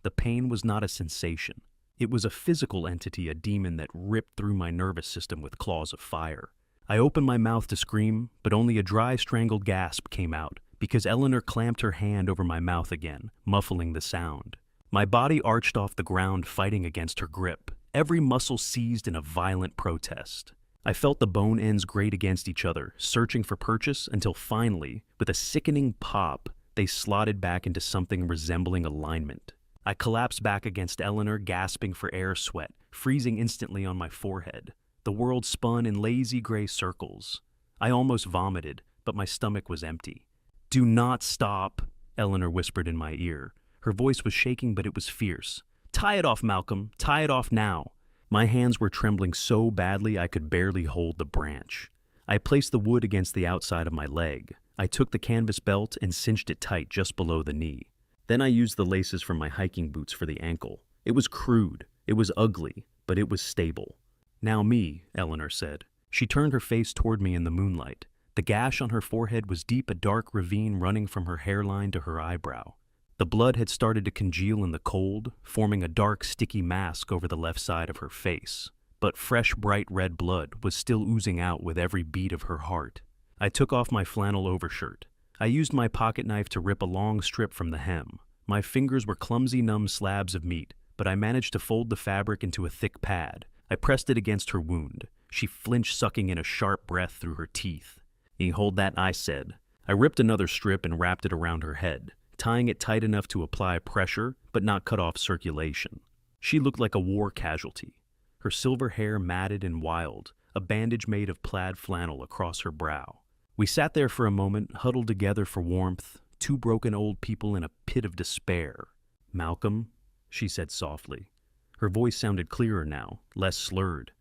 The pain was not a sensation. It was a physical entity, a demon that ripped through my nervous system with claws of fire. I opened my mouth to scream, but only a dry, strangled gasp came out, because Eleanor clamped her hand over my mouth again, muffling the sound. My body arched off the ground, fighting against her grip, every muscle seized in a violent protest. I felt the bone ends grate against each other, searching for purchase, until finally, with a sickening pop, they slotted back into something resembling alignment. I collapsed back against Eleanor, gasping for air, sweat freezing instantly on my forehead. The world spun in lazy gray circles. I almost vomited, but my stomach was empty. "Do not stop," Eleanor whispered in my ear. Her voice was shaking, but it was fierce. "Tie it off, Malcolm. Tie it off now." My hands were trembling so badly I could barely hold the branch. I placed the wood against the outside of my leg. I took the canvas belt and cinched it tight just below the knee. Then I used the laces from my hiking boots for the ankle. It was crude. It was ugly, but it was stable. "Now me," Eleanor said. She turned her face toward me in the moonlight. The gash on her forehead was deep, a dark ravine running from her hairline to her eyebrow. The blood had started to congeal in the cold, forming a dark, sticky mask over the left side of her face. But fresh, bright red blood was still oozing out with every beat of her heart. I took off my flannel overshirt. I used my pocket knife to rip a long strip from the hem. My fingers were clumsy, numb slabs of meat, but I managed to fold the fabric into a thick pad. I pressed it against her wound. She flinched, sucking in a sharp breath through her teeth. "You hold that," I said. I ripped another strip and wrapped it around her head, tying it tight enough to apply pressure, but not cut off circulation. She looked like a war casualty. Her silver hair matted and wild, a bandage made of plaid flannel across her brow. We sat there for a moment, huddled together for warmth, two broken old people in a pit of despair. "Malcolm," she said softly. Her voice sounded clearer now, less slurred.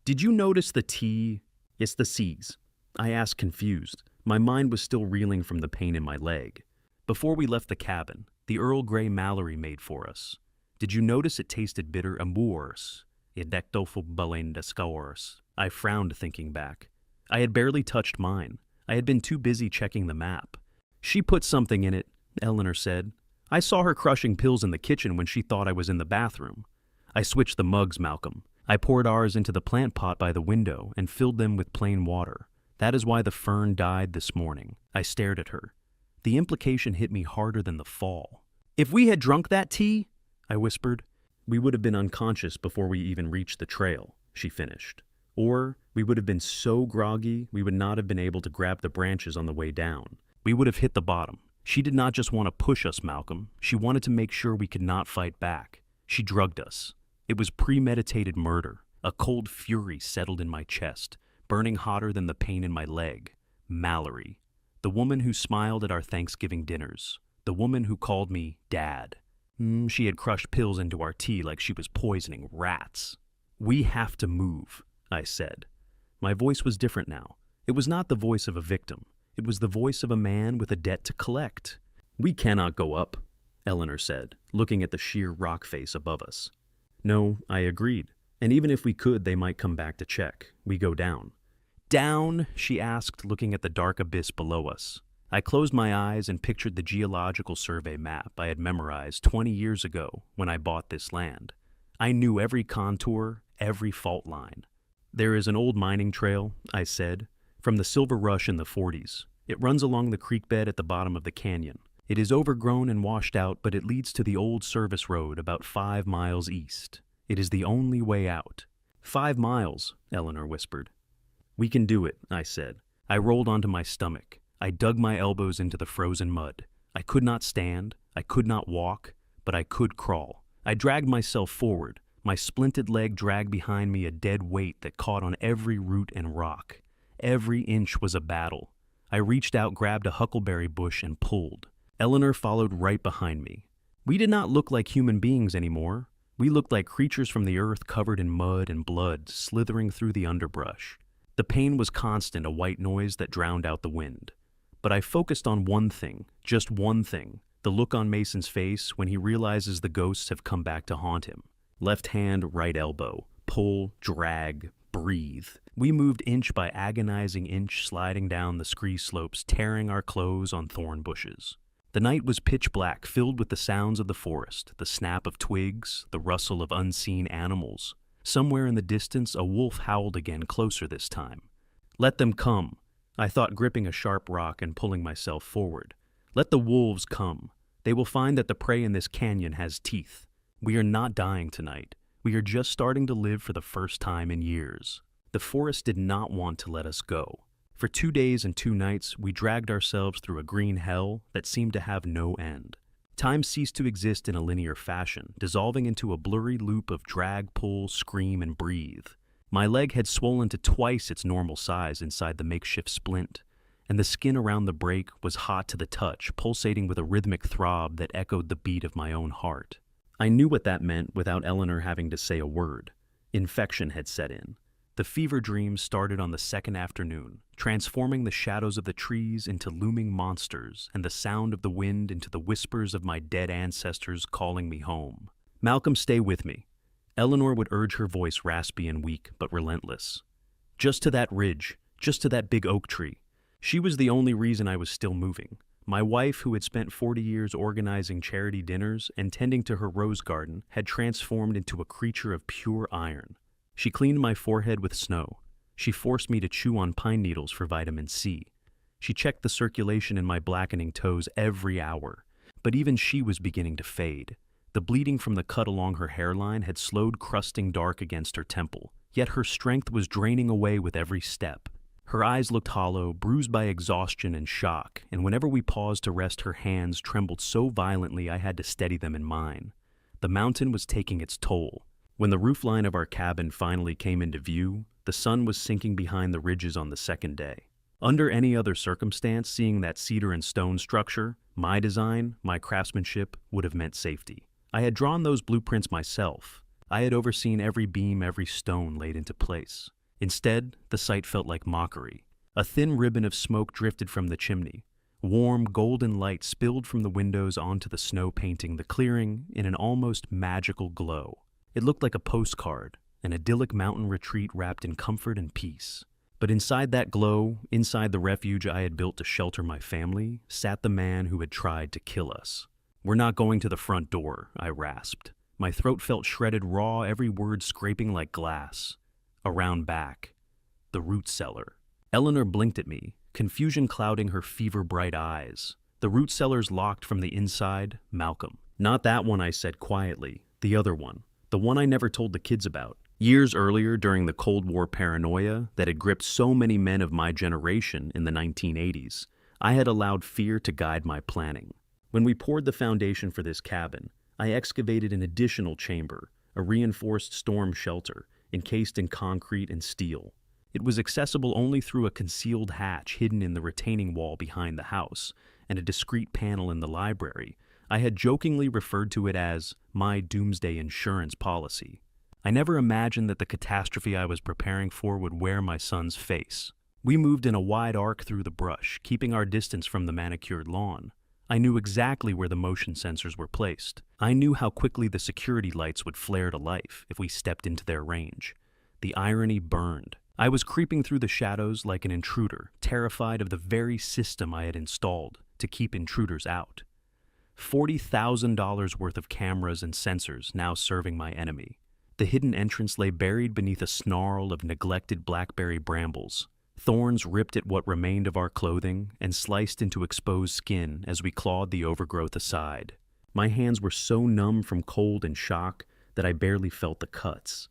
"Did you notice the T? It's the C's." I asked, confused. My mind was still reeling from the pain in my leg. "Before we left the cabin, the Earl Grey Mallory made for us. Did you notice it tasted bitter? Amours. I frowned, thinking back. I had barely touched mine. I had been too busy checking the map. "She put something in it," Eleanor said. "I saw her crushing pills in the kitchen when she thought I was in the bathroom." I switched the mugs, Malcolm. I poured ours into the plant pot by the window and filled them with plain water. "That is why the fern died this morning." I stared at her. The implication hit me harder than the fall. "If we had drunk that tea," I whispered, "we would have been unconscious before we even reached the trail," she finished. "Or we would have been so groggy we would not have been able to grab the branches on the way down. We would have hit the bottom. She did not just want to push us, Malcolm. She wanted to make sure we could not fight back. She drugged us. It was premeditated murder. A cold fury settled in my chest, burning hotter than the pain in my leg. Mallory. The woman who smiled at our Thanksgiving dinners. The woman who called me Dad. She had crushed pills into our tea like she was poisoning rats. "We have to move," I said. My voice was different now. It was not the voice of a victim. It was the voice of a man with a debt to collect. "We cannot go up," Eleanor said, looking at the sheer rock face above us. No, I agreed. And even if we could, they might come back to check. We go down. "Down?" she asked, looking at the dark abyss below us. I closed my eyes and pictured the geological survey map I had memorized 20 years ago when I bought this land. I knew every contour, every fault line. "There is an old mining trail," I said, "from the silver rush in the 40s. It runs along the creek bed at the bottom of the canyon. It is overgrown and washed out, but it leads to the old service road about 5 miles east. It is the only way out." 5 miles, Eleanor whispered. "We can do it," I said. I rolled onto my stomach. I dug my elbows into the frozen mud. I could not stand, I could not walk, but I could crawl. I dragged myself forward. My splinted leg dragged behind me a dead weight that caught on every root and rock. Every inch was a battle. I reached out, grabbed a huckleberry bush, and pulled. Eleanor followed right behind me. We did not look like human beings anymore. We looked like creatures from the earth covered in mud and blood, slithering through the underbrush. The pain was constant, a white noise that drowned out the wind. But I focused on one thing, just one thing, the look on Mason's face when he realizes the ghosts have come back to haunt him. Left hand, right elbow, pull, drag, breathe. We moved inch by agonizing inch, sliding down the scree slopes, tearing our clothes on thorn bushes. The night was pitch black, filled with the sounds of the forest, the snap of twigs, the rustle of unseen animals. Somewhere in the distance, a wolf howled again, closer this time. "Let them come," I thought, gripping a sharp rock and pulling myself forward. "Let the wolves come. They will find that the prey in this canyon has teeth. We are not dying tonight. We are just starting to live for the first time in years." The forest did not want to let us go. For 2 days and 2 nights, we dragged ourselves through a green hell that seemed to have no end. Time ceased to exist in a linear fashion, dissolving into a blurry loop of drag, pull, scream, and breathe. My leg had swollen to twice its normal size inside the makeshift splint, and the skin around the break was hot to the touch, pulsating with a rhythmic throb that echoed the beat of my own heart. I knew what that meant without Eleanor having to say a word. Infection had set in. The fever dreams started on the second afternoon, transforming the shadows of the trees into looming monsters and the sound of the wind into the whispers of my dead ancestors calling me home. "Malcolm, stay with me." Eleanor would urge, her voice raspy and weak, but relentless. "Just to that ridge, just to that big oak tree." She was the only reason I was still moving. My wife, who had spent 40 years organizing charity dinners and tending to her rose garden, had transformed into a creature of pure iron. She cleaned my forehead with snow. She forced me to chew on pine needles for vitamin C. She checked the circulation in my blackening toes every hour, but even she was beginning to fade. The bleeding from the cut along her hairline had slowed, crusting dark against her temple, yet her strength was draining away with every step. Her eyes looked hollow, bruised by exhaustion and shock, and whenever we paused to rest, her hands trembled so violently I had to steady them in mine. The mountain was taking its toll. When the roofline of our cabin finally came into view, the sun was sinking behind the ridges on the second day. Under any other circumstance, seeing that cedar and stone structure, my design, my craftsmanship, would have meant safety. I had drawn those blueprints myself. I had overseen every beam, every stone laid into place. Instead, the sight felt like mockery. A thin ribbon of smoke drifted from the chimney. Warm, golden light spilled from the windows onto the snow, painting the clearing in an almost magical glow. It looked like a postcard, an idyllic mountain retreat wrapped in comfort and peace. But inside that glow, inside the refuge I had built to shelter my family, sat the man who had tried to kill us. "We're not going to the front door," I rasped. My throat felt shredded raw, every word scraping like glass. "Around back. The root cellar." Eleanor blinked at me, confusion clouding her fever-bright eyes. "The root cellar's locked from the inside, Malcolm." "Not that one," I said quietly. "The other one. The one I never told the kids about. Years earlier, during the Cold War paranoia that had gripped so many men of my generation in the 1980s, I had allowed fear to guide my planning. When we poured the foundation for this cabin, I excavated an additional chamber, a reinforced storm shelter, encased in concrete and steel. It was accessible only through a concealed hatch hidden in the retaining wall behind the house, and a discreet panel in the library. I had jokingly referred to it as my doomsday insurance policy. I never imagined that the catastrophe I was preparing for would wear my son's face. We moved in a wide arc through the brush, keeping our distance from the manicured lawn. I knew exactly where the motion sensors were placed. I knew how quickly the security lights would flare to life if we stepped into their range. The irony burned. I was creeping through the shadows like an intruder, terrified of the very system I had installed to keep intruders out. $40,000 worth of cameras and sensors now serving my enemy. The hidden entrance lay buried beneath a snarl of neglected blackberry brambles. Thorns ripped at what remained of our clothing and sliced into exposed skin as we clawed the overgrowth aside. My hands were so numb from cold and shock that I barely felt the cuts.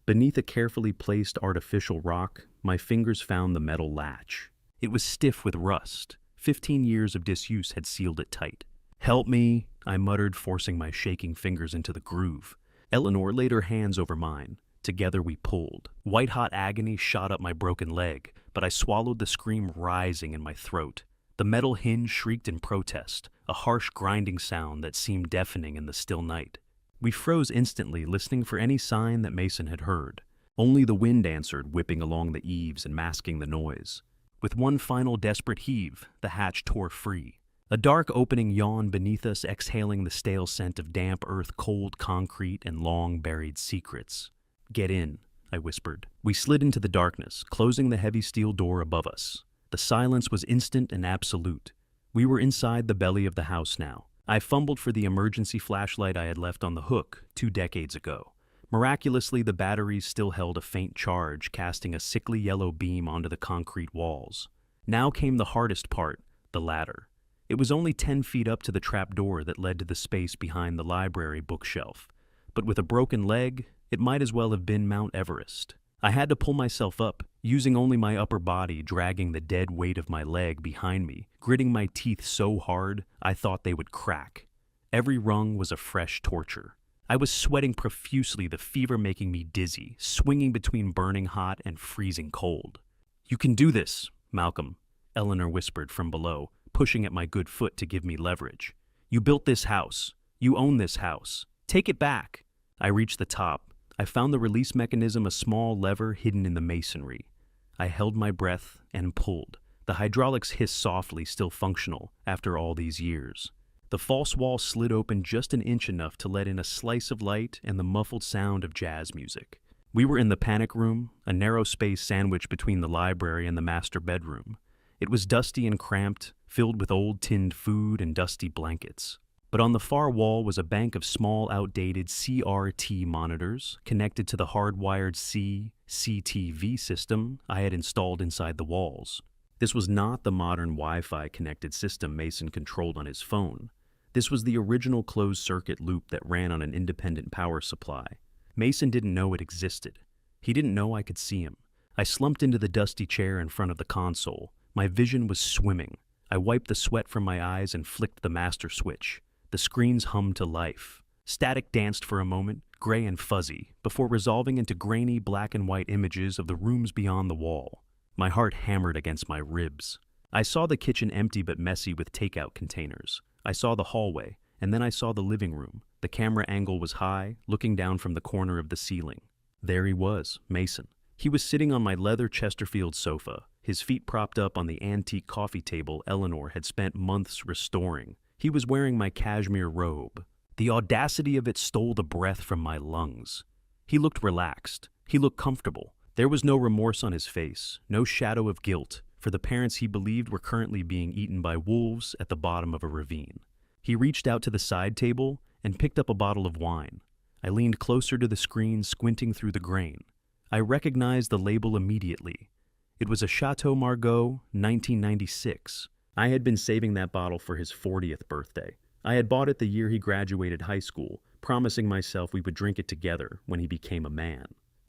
Beneath a carefully placed artificial rock, my fingers found the metal latch. It was stiff with rust. 15 years of disuse had sealed it tight. "Help me," I muttered, forcing my shaking fingers into the groove. Eleanor laid her hands over mine. Together we pulled. White-hot agony shot up my broken leg, but I swallowed the scream rising in my throat. The metal hinge shrieked in protest, a harsh grinding sound that seemed deafening in the still night. We froze instantly, listening for any sign that Mason had heard. Only the wind answered, whipping along the eaves and masking the noise. With one final desperate heave, the hatch tore free. A dark opening yawned beneath us, exhaling the stale scent of damp earth, cold concrete, and long-buried secrets. "Get in," I whispered. We slid into the darkness, closing the heavy steel door above us. The silence was instant and absolute. We were inside the belly of the house now. I fumbled for the emergency flashlight I had left on the hook 2 decades ago. Miraculously, the batteries still held a faint charge, casting a sickly yellow beam onto the concrete walls. Now came the hardest part, the ladder. It was only 10 feet up to the trapdoor that led to the space behind the library bookshelf. But with a broken leg, it might as well have been Mount Everest. I had to pull myself up, using only my upper body, dragging the dead weight of my leg behind me, gritting my teeth so hard I thought they would crack. Every rung was a fresh torture. I was sweating profusely, the fever making me dizzy, swinging between burning hot and freezing cold. "You can do this, Malcolm," Eleanor whispered from below, pushing at my good foot to give me leverage. "You built this house. You own this house. Take it back." I reached the top. I found the release mechanism, a small lever hidden in the masonry. I held my breath and pulled. The hydraulics hissed softly, still functional after all these years. The false wall slid open just an inch, enough to let in a slice of light and the muffled sound of jazz music. We were in the panic room, a narrow space sandwiched between the library and the master bedroom. It was dusty and cramped, filled with old tinned food and dusty blankets. But on the far wall was a bank of small, outdated CRT monitors connected to the hardwired CCTV system I had installed inside the walls. This was not the modern Wi-Fi connected system Mason controlled on his phone. This was the original closed-circuit loop that ran on an independent power supply. Mason didn't know it existed. He didn't know I could see him. I slumped into the dusty chair in front of the console. My vision was swimming. I wiped the sweat from my eyes and flicked the master switch. The screens hummed to life. Static danced for a moment, gray and fuzzy, before resolving into grainy black and white images of the rooms beyond the wall. My heart hammered against my ribs. I saw the kitchen empty but messy with takeout containers. I saw the hallway, and then I saw the living room. The camera angle was high, looking down from the corner of the ceiling. There he was, Mason. He was sitting on my leather Chesterfield sofa, his feet propped up on the antique coffee table Eleanor had spent months restoring. He was wearing my cashmere robe. The audacity of it stole the breath from my lungs. He looked relaxed. He looked comfortable. There was no remorse on his face, no shadow of guilt for the parents he believed were currently being eaten by wolves at the bottom of a ravine. He reached out to the side table and picked up a bottle of wine. I leaned closer to the screen, squinting through the grain. I recognized the label immediately. It was a Chateau Margaux, 1996. I had been saving that bottle for his 40th birthday. I had bought it the year he graduated high school, promising myself we would drink it together when he became a man.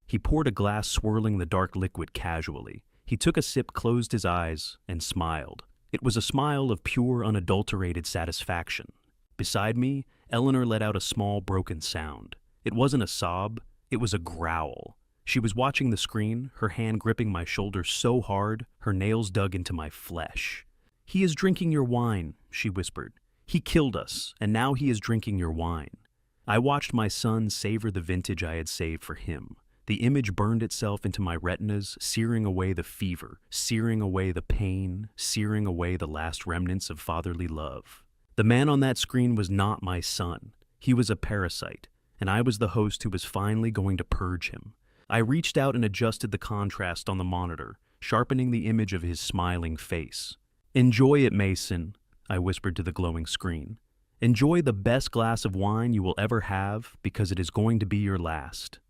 He poured a glass, swirling the dark liquid casually. He took a sip, closed his eyes, and smiled. It was a smile of pure, unadulterated satisfaction. Beside me, Eleanor let out a small, broken sound. It wasn't a sob, it was a growl. She was watching the screen, her hand gripping my shoulder so hard, her nails dug into my flesh. "He is drinking your wine," she whispered. "He killed us, and now he is drinking your wine." I watched my son savor the vintage I had saved for him. The image burned itself into my retinas, searing away the fever, searing away the pain, searing away the last remnants of fatherly love. The man on that screen was not my son. He was a parasite, and I was the host who was finally going to purge him. I reached out and adjusted the contrast on the monitor, sharpening the image of his smiling face. "Enjoy it, Mason," I whispered to the glowing screen. "Enjoy the best glass of wine you will ever have, because it is going to be your last."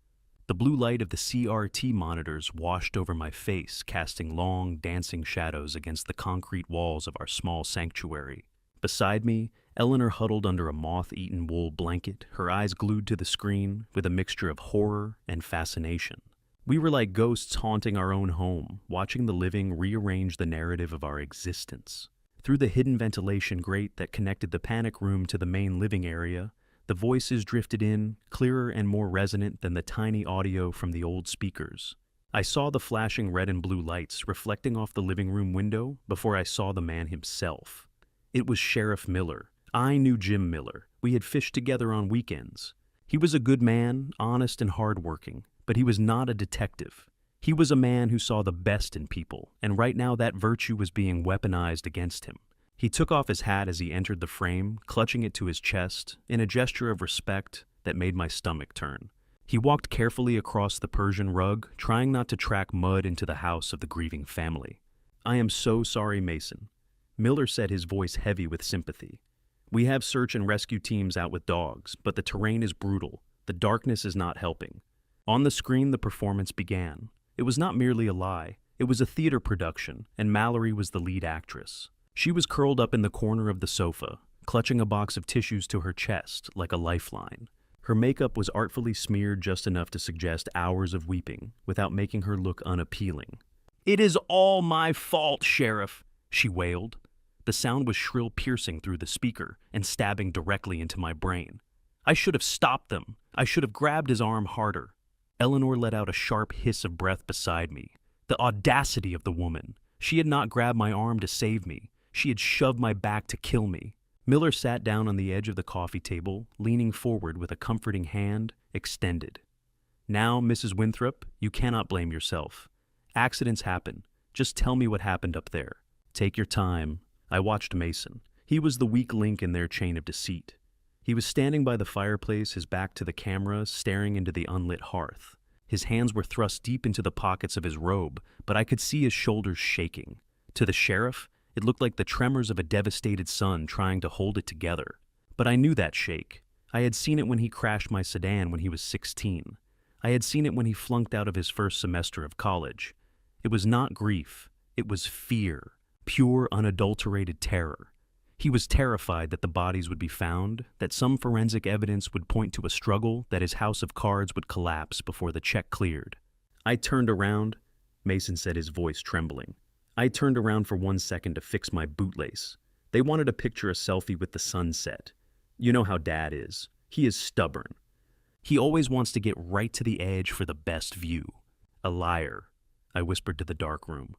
The blue light of the CRT monitors washed over my face, casting long, dancing shadows against the concrete walls of our small sanctuary. Beside me, Eleanor huddled under a moth-eaten wool blanket, her eyes glued to the screen, with a mixture of horror and fascination. We were like ghosts haunting our own home, watching the living rearrange the narrative of our existence. Through the hidden ventilation grate that connected the panic room to the main living area, the voices drifted in, clearer and more resonant than the tiny audio from the old speakers. I saw the flashing red and blue lights reflecting off the living room window before I saw the man himself. It was Sheriff Miller. I knew Jim Miller. We had fished together on weekends. He was a good man, honest and hardworking, but he was not a detective. He was a man who saw the best in people, and right now that virtue was being weaponized against him. He took off his hat as he entered the frame, clutching it to his chest, in a gesture of respect that made my stomach turn. He walked carefully across the Persian rug, trying not to track mud into the house of the grieving family. "I am so sorry, Mason." Miller said, his voice heavy with sympathy. "We have search and rescue teams out with dogs, but the terrain is brutal. The darkness is not helping." On the screen, the performance began. It was not merely a lie. It was a theater production, and Mallory was the lead actress. She was curled up in the corner of the sofa, clutching a box of tissues to her chest like a lifeline. Her makeup was artfully smeared just enough to suggest hours of weeping, without making her look unappealing. "It is all my fault, Sheriff," she wailed. The sound was shrill, piercing through the speaker and stabbing directly into my brain. "I should have stopped them. I should have grabbed his arm harder." Eleanor let out a sharp hiss of breath beside me. The audacity of the woman. She had not grabbed my arm to save me. She had shoved my back to kill me. Miller sat down on the edge of the coffee table, leaning forward with a comforting hand extended. "Now, Mrs. Winthrop, you cannot blame yourself. Accidents happen. Just tell me what happened up there. Take your time." I watched Mason. He was the weak link in their chain of deceit. He was standing by the fireplace, his back to the camera, staring into the unlit hearth. His hands were thrust deep into the pockets of his robe, but I could see his shoulders shaking. To the sheriff, it looked like the tremors of a devastated son trying to hold it together. But I knew that shake. I had seen it when he crashed my sedan when he was 16. I had seen it when he flunked out of his first semester of college. It was not grief. It was fear. Pure, unadulterated terror. He was terrified that the bodies would be found, that some forensic evidence would point to a struggle, that his house of cards would collapse before the check cleared. I turned around, Mason said, his voice trembling. I turned around for 1 second to fix my bootlace. They wanted to picture a selfie with the sunset. You know how Dad is. He is stubborn. He always wants to get right to the edge for the best view. A liar, I whispered to the dark room.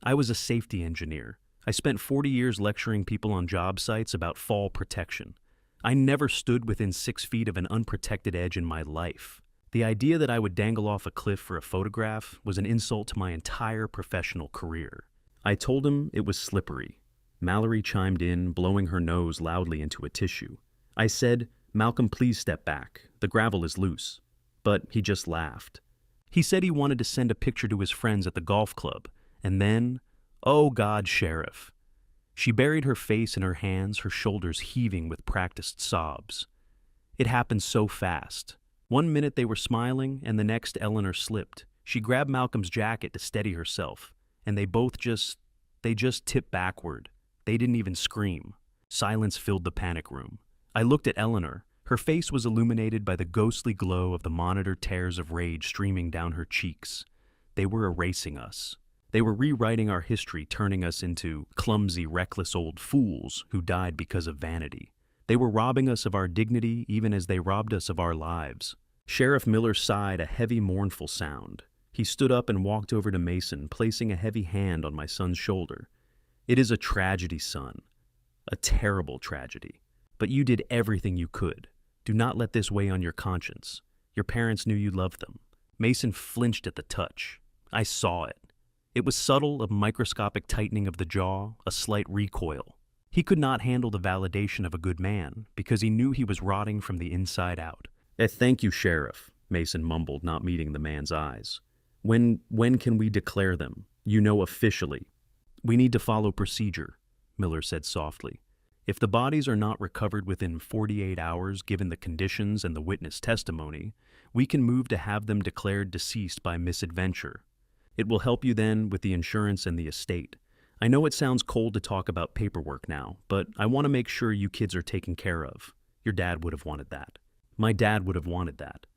I was a safety engineer. I spent 40 years lecturing people on job sites about fall protection. I never stood within 6 feet of an unprotected edge in my life. The idea that I would dangle off a cliff for a photograph was an insult to my entire professional career. I told him it was slippery. Mallory chimed in, blowing her nose loudly into a tissue. I said, "Malcolm, please step back. The gravel is loose." But he just laughed. He said he wanted to send a picture to his friends at the golf club, and then, "Oh God, Sheriff." She buried her face in her hands, her shoulders heaving with practiced sobs. It happened so fast. 1 minute they were smiling, and the next Eleanor slipped. She grabbed Malcolm's jacket to steady herself, and they just tipped backward. They didn't even scream. Silence filled the panic room. I looked at Eleanor. Her face was illuminated by the ghostly glow of the monitor tears of rage streaming down her cheeks. They were erasing us. They were rewriting our history, turning us into clumsy, reckless old fools who died because of vanity. They were robbing us of our dignity even as they robbed us of our lives. Sheriff Miller sighed a heavy, mournful sound. He stood up and walked over to Mason, placing a heavy hand on my son's shoulder. "It is a tragedy, son. A terrible tragedy. But you did everything you could. Do not let this weigh on your conscience. Your parents knew you loved them. Mason flinched at the touch. I saw it. It was subtle, a microscopic tightening of the jaw, a slight recoil. He could not handle the validation of a good man because he knew he was rotting from the inside out. Thank you, Sheriff," Mason mumbled, not meeting the man's eyes. When can we declare them? You know, officially." "We need to follow procedure," Miller said softly. "If the bodies are not recovered within 48 hours given the conditions and the witness testimony, we can move to have them declared deceased by misadventure. It will help you then with the insurance and the estate. I know it sounds cold to talk about paperwork now, but I want to make sure you kids are taken care of. Your dad would have wanted that. My dad would have wanted that."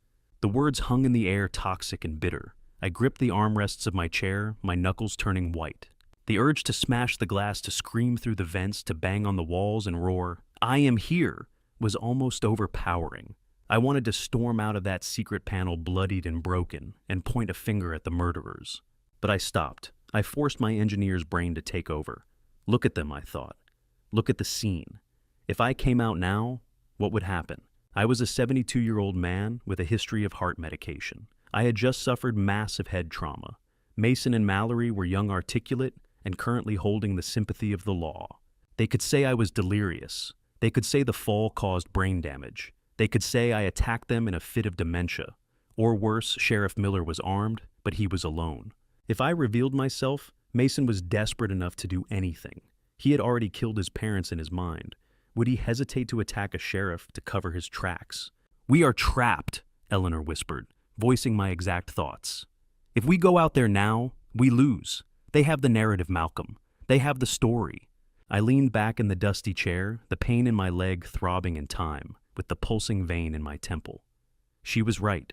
The words hung in the air, toxic and bitter. I gripped the armrests of my chair, my knuckles turning white. The urge to smash the glass, to scream through the vents, to bang on the walls and roar, "I am here," was almost overpowering. I wanted to storm out of that secret panel bloodied and broken and point a finger at the murderers. But I stopped. I forced my engineer's brain to take over. Look at them, I thought. Look at the scene. If I came out now, what would happen? I was a 72-year-old man with a history of heart medication. I had just suffered massive head trauma. Mason and Mallory were young, articulate, and currently holding the sympathy of the law. They could say I was delirious. They could say the fall caused brain damage. They could say I attacked them in a fit of dementia. Or worse, Sheriff Miller was armed, but he was alone. If I revealed myself, Mason was desperate enough to do anything. He had already killed his parents in his mind. Would he hesitate to attack a sheriff to cover his tracks? "We are trapped," Eleanor whispered, voicing my exact thoughts. "If we go out there now, we lose. They have the narrative, Malcolm. They have the story." I leaned back in the dusty chair, the pain in my leg throbbing in time, with the pulsing vein in my temple. She was right.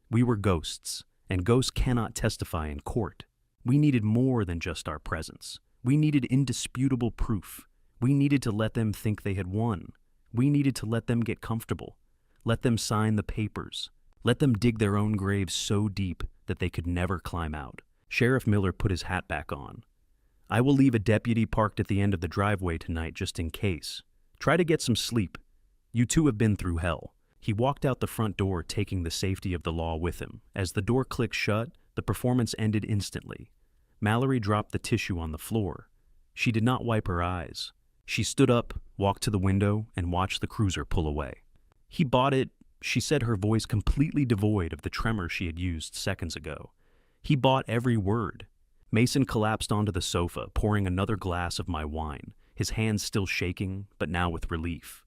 We were ghosts, and ghosts cannot testify in court. We needed more than just our presence. We needed indisputable proof. We needed to let them think they had won. We needed to let them get comfortable. Let them sign the papers. Let them dig their own graves so deep that they could never climb out. Sheriff Miller put his hat back on. "I will leave a deputy parked at the end of the driveway tonight just in case. Try to get some sleep. You two have been through hell." He walked out the front door, taking the safety of the law with him. As the door clicked shut, the performance ended instantly. Mallory dropped the tissue on the floor. She did not wipe her eyes. She stood up, walked to the window, and watched the cruiser pull away. "He bought it," she said, her voice completely devoid of the tremor she had used seconds ago. "He bought every word." Mason collapsed onto the sofa, pouring another glass of my wine, his hands still shaking, but now with relief.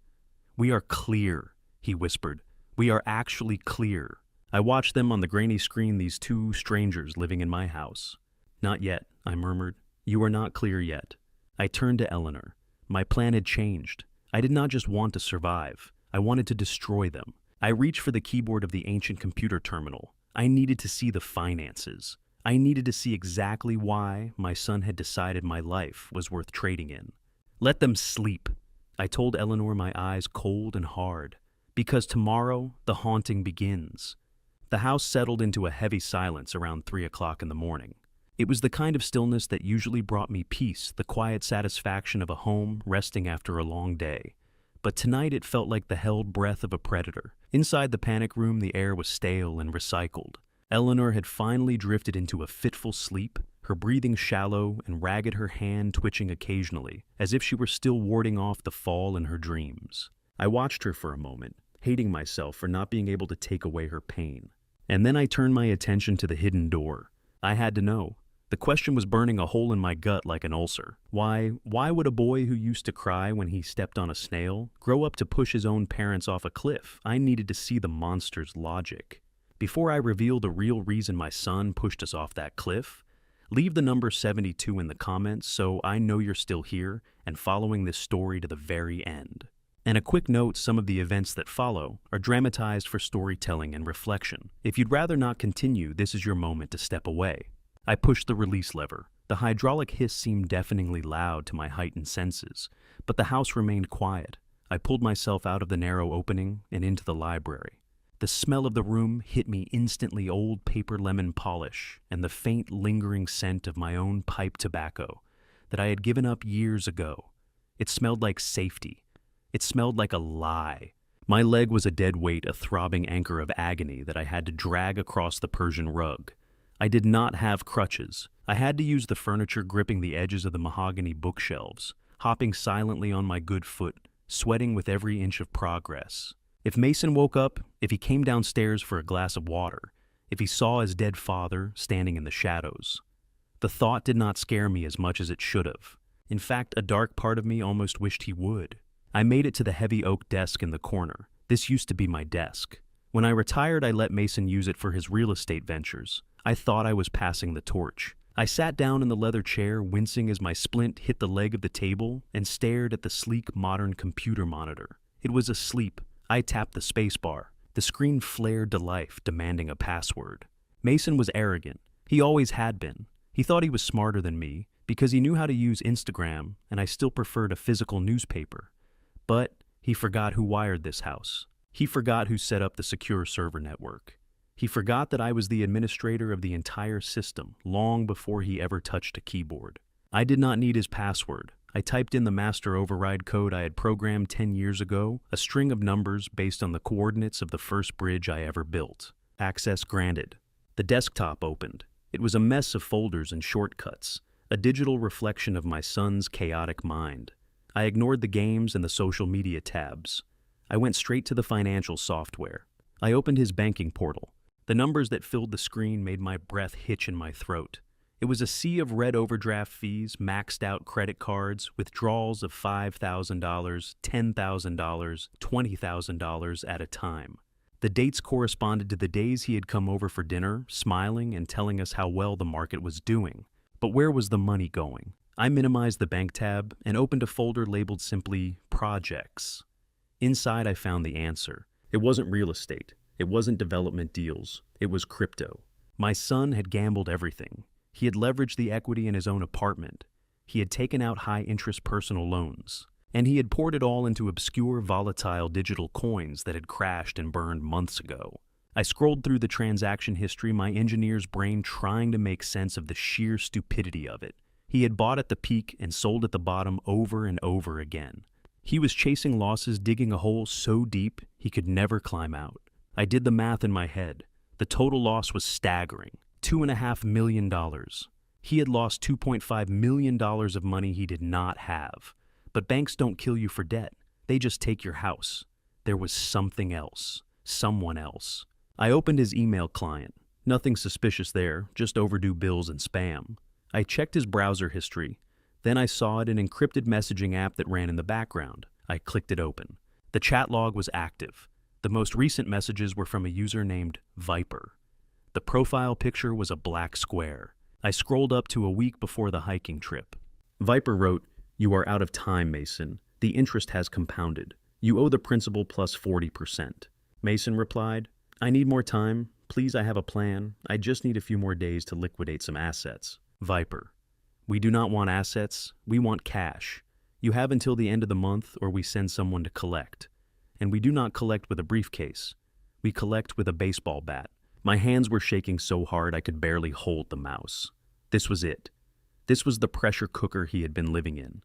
"We are clear," he whispered. "We are actually clear. I watched them on the grainy screen, these two strangers living in my house." "Not yet," I murmured. "You are not clear yet." I turned to Eleanor. My plan had changed. I did not just want to survive. I wanted to destroy them. I reached for the keyboard of the ancient computer terminal. I needed to see the finances. I needed to see exactly why my son had decided my life was worth trading in. "Let them sleep," I told Eleanor, my eyes cold and hard. "Because tomorrow, the haunting begins." The house settled into a heavy silence around 3 o'clock in the morning. It was the kind of stillness that usually brought me peace, the quiet satisfaction of a home resting after a long day. But tonight it felt like the held breath of a predator. Inside the panic room, the air was stale and recycled. Eleanor had finally drifted into a fitful sleep, her breathing shallow and ragged, her hand twitching occasionally, as if she were still warding off the fall in her dreams. I watched her for a moment, hating myself for not being able to take away her pain. And then I turned my attention to the hidden door. I had to know. The question was burning a hole in my gut like an ulcer. Why would a boy who used to cry when he stepped on a snail grow up to push his own parents off a cliff? I needed to see the monster's logic. Before I reveal the real reason my son pushed us off that cliff, leave the number 72 in the comments so I know you're still here and following this story to the very end. And a quick note, some of the events that follow are dramatized for storytelling and reflection. If you'd rather not continue, this is your moment to step away. I pushed the release lever. The hydraulic hiss seemed deafeningly loud to my heightened senses, but the house remained quiet. I pulled myself out of the narrow opening and into the library. The smell of the room hit me instantly, old paper lemon polish and the faint lingering scent of my own pipe tobacco that I had given up years ago. It smelled like safety. It smelled like a lie. My leg was a dead weight, a throbbing anchor of agony that I had to drag across the Persian rug. I did not have crutches. I had to use the furniture gripping the edges of the mahogany bookshelves, hopping silently on my good foot, sweating with every inch of progress. If Mason woke up, if he came downstairs for a glass of water, if he saw his dead father standing in the shadows, the thought did not scare me as much as it should have. In fact, a dark part of me almost wished he would. I made it to the heavy oak desk in the corner. This used to be my desk. When I retired, I let Mason use it for his real estate ventures. I thought I was passing the torch. I sat down in the leather chair, wincing as my splint hit the leg of the table, and stared at the sleek, modern computer monitor. It was asleep. I tapped the space bar. The screen flared to life, demanding a password. Mason was arrogant. He always had been. He thought he was smarter than me because he knew how to use Instagram, and I still preferred a physical newspaper. But he forgot who wired this house. He forgot who set up the secure server network. He forgot that I was the administrator of the entire system long before he ever touched a keyboard. I did not need his password. I typed in the master override code I had programmed 10 years ago, a string of numbers based on the coordinates of the first bridge I ever built. Access granted. The desktop opened. It was a mess of folders and shortcuts, a digital reflection of my son's chaotic mind. I ignored the games and the social media tabs. I went straight to the financial software. I opened his banking portal. The numbers that filled the screen made my breath hitch in my throat. It was a sea of red overdraft fees, maxed out credit cards, withdrawals of $5,000, $10,000, $20,000 at a time. The dates corresponded to the days he had come over for dinner, smiling and telling us how well the market was doing. But where was the money going? I minimized the bank tab and opened a folder labeled simply Projects. Inside, I found the answer. It wasn't real estate. It wasn't development deals. It was crypto. My son had gambled everything. He had leveraged the equity in his own apartment. He had taken out high-interest personal loans. And he had poured it all into obscure, volatile digital coins that had crashed and burned months ago. I scrolled through the transaction history, my engineer's brain trying to make sense of the sheer stupidity of it. He had bought at the peak and sold at the bottom over and over again. He was chasing losses, digging a hole so deep he could never climb out. I did the math in my head. The total loss was staggering. $2.5 million. He had lost $2.5 million of money he did not have. But banks don't kill you for debt. They just take your house. There was something else. Someone else. I opened his email client. Nothing suspicious there, just overdue bills and spam. I checked his browser history. Then I saw it in an encrypted messaging app that ran in the background. I clicked it open. The chat log was active. The most recent messages were from a user named Viper. The profile picture was a black square. I scrolled up to a week before the hiking trip. Viper wrote, "You are out of time, Mason. The interest has compounded. You owe the principal plus 40%. Mason replied, "I need more time. Please, I have a plan. I just need a few more days to liquidate some assets." Viper, "We do not want assets. We want cash. You have until the end of the month or we send someone to collect. And we do not collect with a briefcase. We collect with a baseball bat." My hands were shaking so hard I could barely hold the mouse. This was it. This was the pressure cooker he had been living in.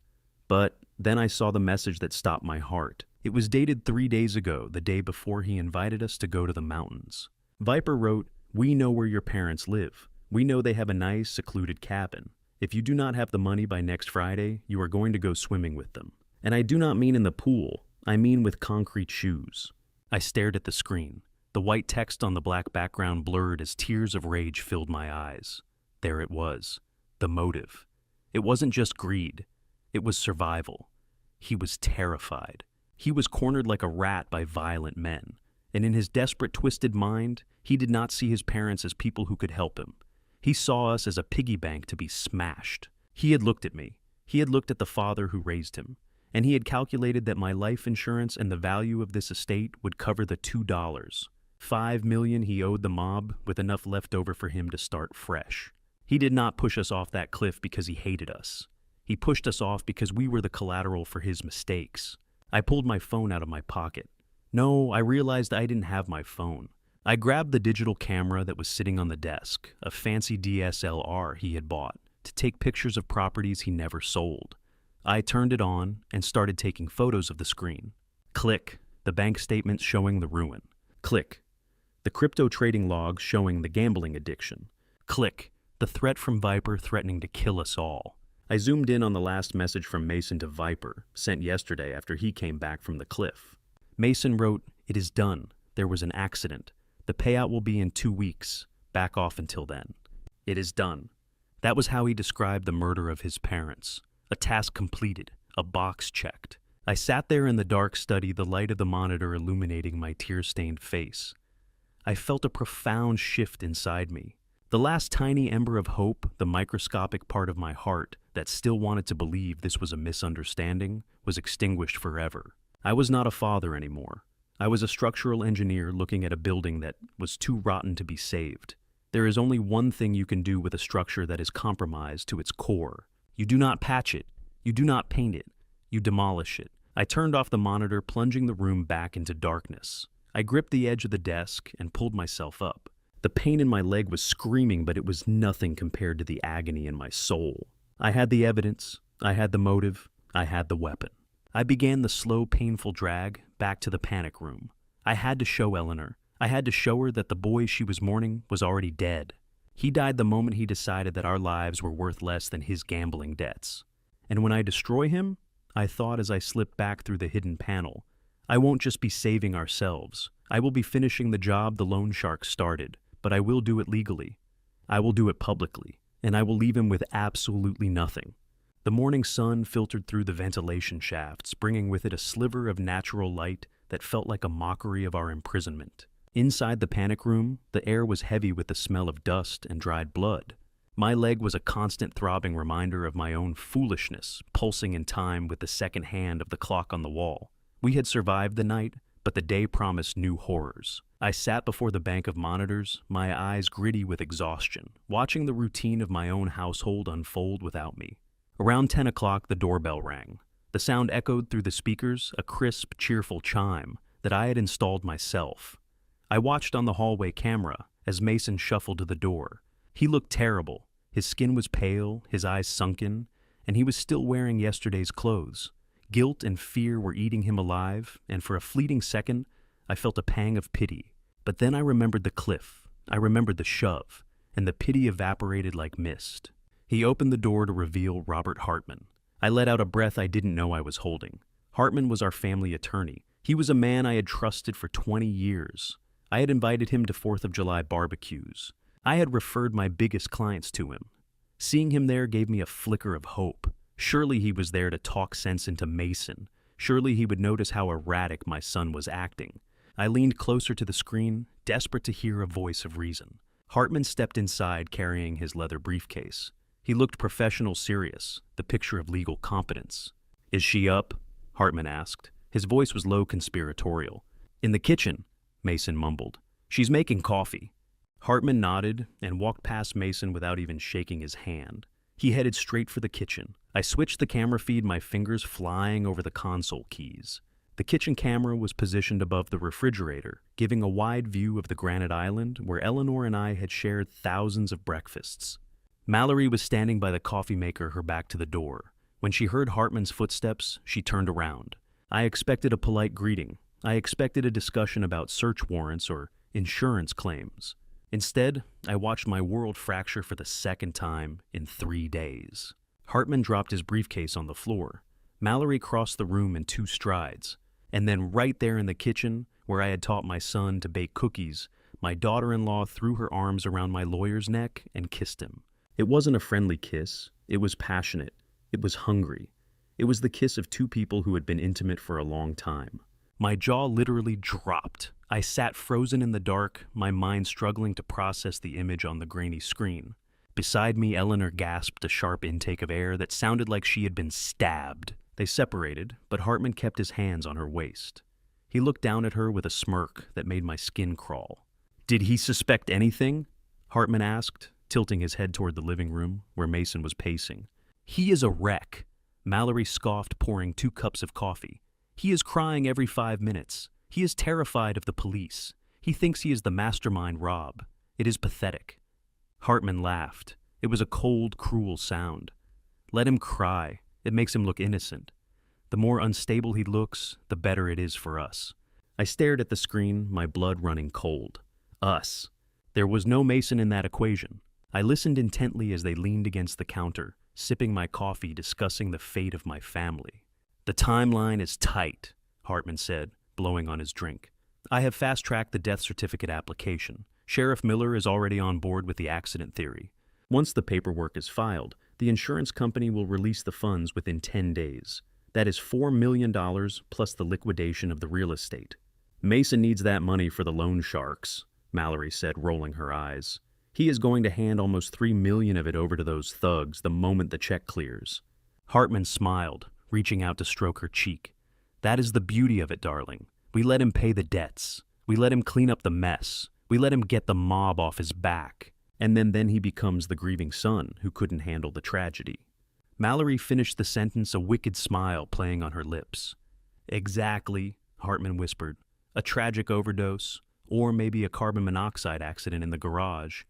But then I saw the message that stopped my heart. It was dated 3 days ago, the day before he invited us to go to the mountains. Viper wrote, "We know where your parents live. We know they have a nice, secluded cabin. If you do not have the money by next Friday, you are going to go swimming with them. And I do not mean in the pool. I mean with concrete shoes." I stared at the screen. The white text on the black background blurred as tears of rage filled my eyes. There it was. The motive. It wasn't just greed. It was survival. He was terrified. He was cornered like a rat by violent men. And in his desperate, twisted mind, he did not see his parents as people who could help him. He saw us as a piggy bank to be smashed. He had looked at me. He had looked at the father who raised him. And he had calculated that my life insurance and the value of this estate would cover the $2. $5 million he owed the mob, with enough left over for him to start fresh. He did not push us off that cliff because he hated us. He pushed us off because we were the collateral for his mistakes. I pulled my phone out of my pocket. No, I realized I didn't have my phone. I grabbed the digital camera that was sitting on the desk, a fancy DSLR he had bought, to take pictures of properties he never sold. I turned it on and started taking photos of the screen. Click. The bank statements showing the ruin. Click. The crypto trading logs showing the gambling addiction. Click. The threat from Viper threatening to kill us all. I zoomed in on the last message from Mason to Viper, sent yesterday after he came back from the cliff. Mason wrote, "It is done. There was an accident. The payout will be in 2 weeks. Back off until then." It is done. That was how he described the murder of his parents. A task completed, a box checked. I sat there in the dark study, the light of the monitor illuminating my tear-stained face. I felt a profound shift inside me. The last tiny ember of hope, the microscopic part of my heart that still wanted to believe this was a misunderstanding, was extinguished forever. I was not a father anymore. I was a structural engineer looking at a building that was too rotten to be saved. There is only one thing you can do with a structure that is compromised to its core. You do not patch it. You do not paint it. You demolish it. I turned off the monitor, plunging the room back into darkness. I gripped the edge of the desk and pulled myself up. The pain in my leg was screaming, but it was nothing compared to the agony in my soul. I had the evidence. I had the motive. I had the weapon. I began the slow, painful drag back to the panic room. I had to show Eleanor. I had to show her that the boy she was mourning was already dead. He died the moment he decided that our lives were worth less than his gambling debts. And when I destroy him, I thought as I slipped back through the hidden panel, I won't just be saving ourselves. I will be finishing the job the loan shark started, but I will do it legally. I will do it publicly, and I will leave him with absolutely nothing. The morning sun filtered through the ventilation shafts, bringing with it a sliver of natural light that felt like a mockery of our imprisonment. Inside the panic room, the air was heavy with the smell of dust and dried blood. My leg was a constant throbbing reminder of my own foolishness, pulsing in time with the second hand of the clock on the wall. We had survived the night, but the day promised new horrors. I sat before the bank of monitors, my eyes gritty with exhaustion, watching the routine of my own household unfold without me. Around 10 o'clock, the doorbell rang. The sound echoed through the speakers, a crisp, cheerful chime that I had installed myself. I watched on the hallway camera as Mason shuffled to the door. He looked terrible. His skin was pale, his eyes sunken, and he was still wearing yesterday's clothes. Guilt and fear were eating him alive, and for a fleeting second, I felt a pang of pity. But then I remembered the cliff. I remembered the shove, and the pity evaporated like mist. He opened the door to reveal Robert Hartman. I let out a breath I didn't know I was holding. Hartman was our family attorney. He was a man I had trusted for 20 years. I had invited him to 4th of July barbecues. I had referred my biggest clients to him. Seeing him there gave me a flicker of hope. Surely he was there to talk sense into Mason. Surely he would notice how erratic my son was acting. I leaned closer to the screen, desperate to hear a voice of reason. Hartman stepped inside carrying his leather briefcase. He looked professional serious, the picture of legal competence. "Is she up?" Hartman asked. His voice was low conspiratorial. "In the kitchen," Mason mumbled. "She's making coffee." Hartman nodded and walked past Mason without even shaking his hand. He headed straight for the kitchen. I switched the camera feed, my fingers flying over the console keys. The kitchen camera was positioned above the refrigerator, giving a wide view of the granite island where Eleanor and I had shared thousands of breakfasts. Mallory was standing by the coffee maker, her back to the door. When she heard Hartman's footsteps, she turned around. I expected a polite greeting. I expected a discussion about search warrants or insurance claims. Instead, I watched my world fracture for the second time in 3 days. Hartman dropped his briefcase on the floor. Mallory crossed the room in 2 strides. And then right there in the kitchen, where I had taught my son to bake cookies, my daughter-in-law threw her arms around my lawyer's neck and kissed him. It wasn't a friendly kiss. It was passionate. It was hungry. It was the kiss of 2 people who had been intimate for a long time. My jaw literally dropped. I sat frozen in the dark, my mind struggling to process the image on the grainy screen. Beside me, Eleanor gasped a sharp intake of air that sounded like she had been stabbed. They separated, but Hartman kept his hands on her waist. He looked down at her with a smirk that made my skin crawl. "Did he suspect anything?" Hartman asked, tilting his head toward the living room, where Mason was pacing. "He is a wreck," Mallory scoffed, pouring 2 cups of coffee. "He is crying every 5 minutes. He is terrified of the police. He thinks he is the mastermind Rob. It is pathetic." Hartman laughed. It was a cold, cruel sound. "Let him cry. It makes him look innocent. The more unstable he looks, the better it is for us. I stared at the screen, my blood running cold. Us. There was no Mason in that equation. I listened intently as they leaned against the counter, sipping my coffee, discussing the fate of my family. The timeline is tight, Hartman said, blowing on his drink. I have fast-tracked the death certificate application. Sheriff Miller is already on board with the accident theory. Once the paperwork is filed, the insurance company will release the funds within 10 days. That is $4 million plus the liquidation of the real estate. Mason needs that money for the loan sharks, Mallory said, rolling her eyes. He is going to hand almost $3 million of it over to those thugs the moment the check clears. Hartman smiled, reaching out to stroke her cheek. That is the beauty of it, darling. We let him pay the debts. We let him clean up the mess. We let him get the mob off his back. And then he becomes the grieving son who couldn't handle the tragedy. Mallory finished the sentence, a wicked smile playing on her lips. Exactly, Hartman whispered. A tragic overdose, or maybe a carbon monoxide accident in the garage.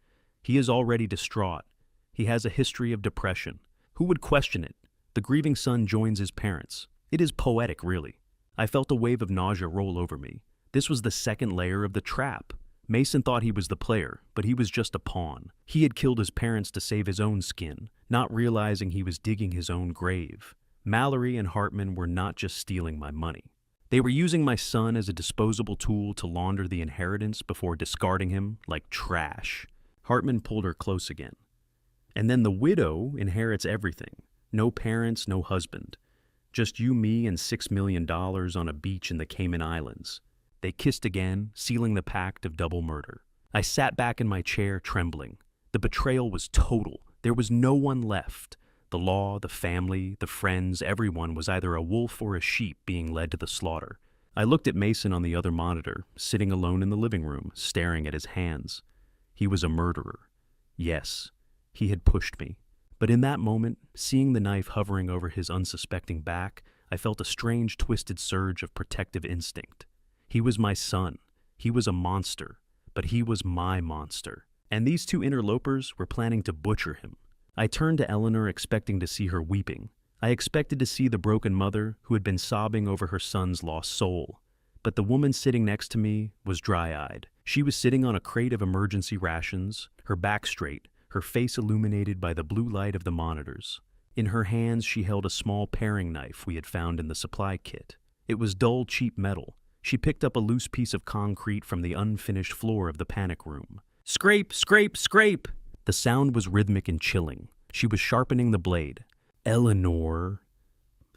He is already distraught. He has a history of depression. Who would question it? The grieving son joins his parents. It is poetic, really. I felt a wave of nausea roll over me. This was the second layer of the trap. Mason thought he was the player, but he was just a pawn. He had killed his parents to save his own skin, not realizing he was digging his own grave. Mallory and Hartman were not just stealing my money. They were using my son as a disposable tool to launder the inheritance before discarding him like trash. Hartman pulled her close again. And then the widow inherits everything. No parents, no husband. Just you, me, and $6 million on a beach in the Cayman Islands. They kissed again, sealing the pact of double murder. I sat back in my chair, trembling. The betrayal was total. There was no one left. The law, the family, the friends, everyone was either a wolf or a sheep being led to the slaughter. I looked at Mason on the other monitor, sitting alone in the living room, staring at his hands. He was a murderer. Yes, he had pushed me. But in that moment, seeing the knife hovering over his unsuspecting back, I felt a strange, twisted surge of protective instinct. He was my son. He was a monster. But he was my monster. And these two interlopers were planning to butcher him. I turned to Eleanor, expecting to see her weeping. I expected to see the broken mother who had been sobbing over her son's lost soul. But the woman sitting next to me was dry-eyed. She was sitting on a crate of emergency rations, her back straight, her face illuminated by the blue light of the monitors. In her hands, she held a small paring knife we had found in the supply kit. It was dull, cheap metal. She picked up a loose piece of concrete from the unfinished floor of the panic room. Scrape, scrape, scrape! The sound was rhythmic and chilling. She was sharpening the blade. Eleanor.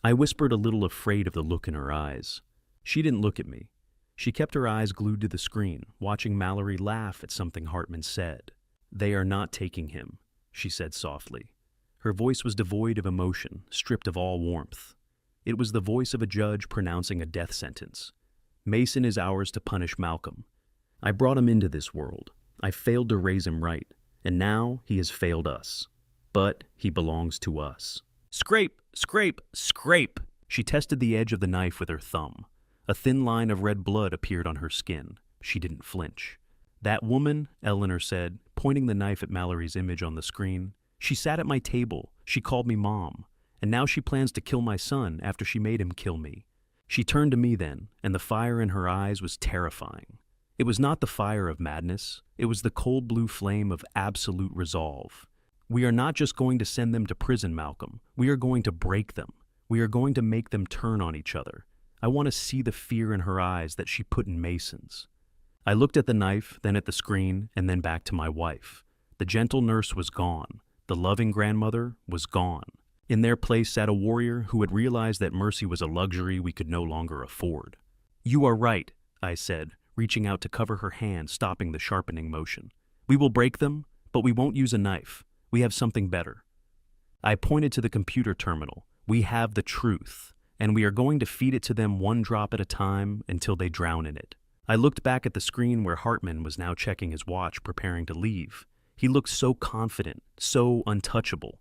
I whispered, a little afraid of the look in her eyes. She didn't look at me. She kept her eyes glued to the screen, watching Mallory laugh at something Hartman said. They are not taking him, she said softly. Her voice was devoid of emotion, stripped of all warmth. It was the voice of a judge pronouncing a death sentence. Mason is ours to punish Malcolm. I brought him into this world. I failed to raise him right, and now he has failed us. But he belongs to us. Scrape, scrape, scrape! She tested the edge of the knife with her thumb. A thin line of red blood appeared on her skin. She didn't flinch. That woman, Eleanor said, pointing the knife at Mallory's image on the screen, she sat at my table. She called me Mom. And now she plans to kill my son after she made him kill me. She turned to me then, and the fire in her eyes was terrifying. It was not the fire of madness. It was the cold blue flame of absolute resolve. We are not just going to send them to prison, Malcolm. We are going to break them. We are going to make them turn on each other. I want to see the fear in her eyes that she put in Mason's. I looked at the knife, then at the screen, and then back to my wife. The gentle nurse was gone. The loving grandmother was gone. In their place sat a warrior who had realized that mercy was a luxury we could no longer afford. You are right, I said, reaching out to cover her hand, stopping the sharpening motion. We will break them, but we won't use a knife. We have something better. I pointed to the computer terminal. We have the truth, and we are going to feed it to them one drop at a time until they drown in it. I looked back at the screen where Hartman was now checking his watch, preparing to leave. He looked so confident, so untouchable.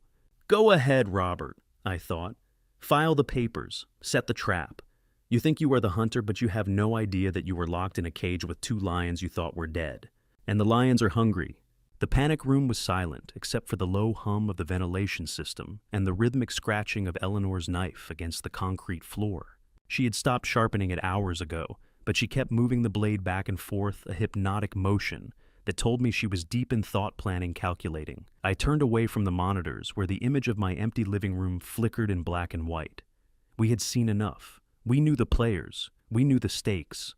Go ahead, Robert, I thought. File the papers. Set the trap. You think you are the hunter, but you have no idea that you were locked in a cage with two lions you thought were dead. And the lions are hungry. The panic room was silent, except for the low hum of the ventilation system and the rhythmic scratching of Eleanor's knife against the concrete floor. She had stopped sharpening it hours ago, but she kept moving the blade back and forth, a hypnotic motion that told me she was deep in thought planning, calculating. I turned away from the monitors where the image of my empty living room flickered in black and white. We had seen enough. We knew the players. We knew the stakes.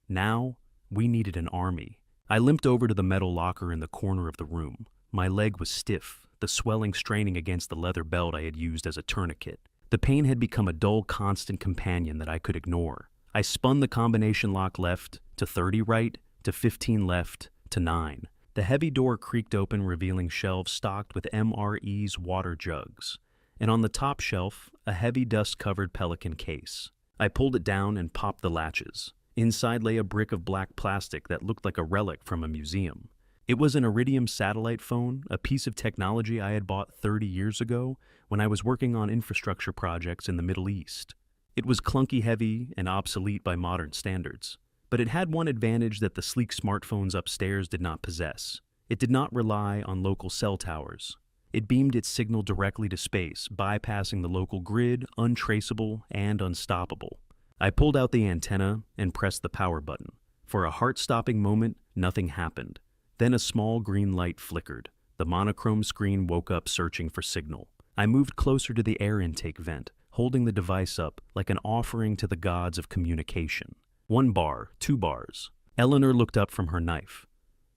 Now, we needed an army. I limped over to the metal locker in the corner of the room. My leg was stiff, the swelling straining against the leather belt I had used as a tourniquet. The pain had become a dull, constant companion that I could ignore. I spun the combination lock left, to 30 right, to 15 left, to 9. The heavy door creaked open, revealing shelves stocked with MRE's water jugs, and on the top shelf, a heavy dust-covered Pelican case. I pulled it down and popped the latches. Inside lay a brick of black plastic that looked like a relic from a museum. It was an Iridium satellite phone, a piece of technology I had bought 30 years ago when I was working on infrastructure projects in the Middle East. It was clunky, heavy, and obsolete by modern standards. But it had one advantage that the sleek smartphones upstairs did not possess. It did not rely on local cell towers. It beamed its signal directly to space, bypassing the local grid, untraceable and unstoppable. I pulled out the antenna and pressed the power button. For a heart-stopping moment, nothing happened. Then a small green light flickered. The monochrome screen woke up, searching for signal. I moved closer to the air intake vent, holding the device up like an offering to the gods of communication. 1 bar, 2 bars. Eleanor looked up from her knife.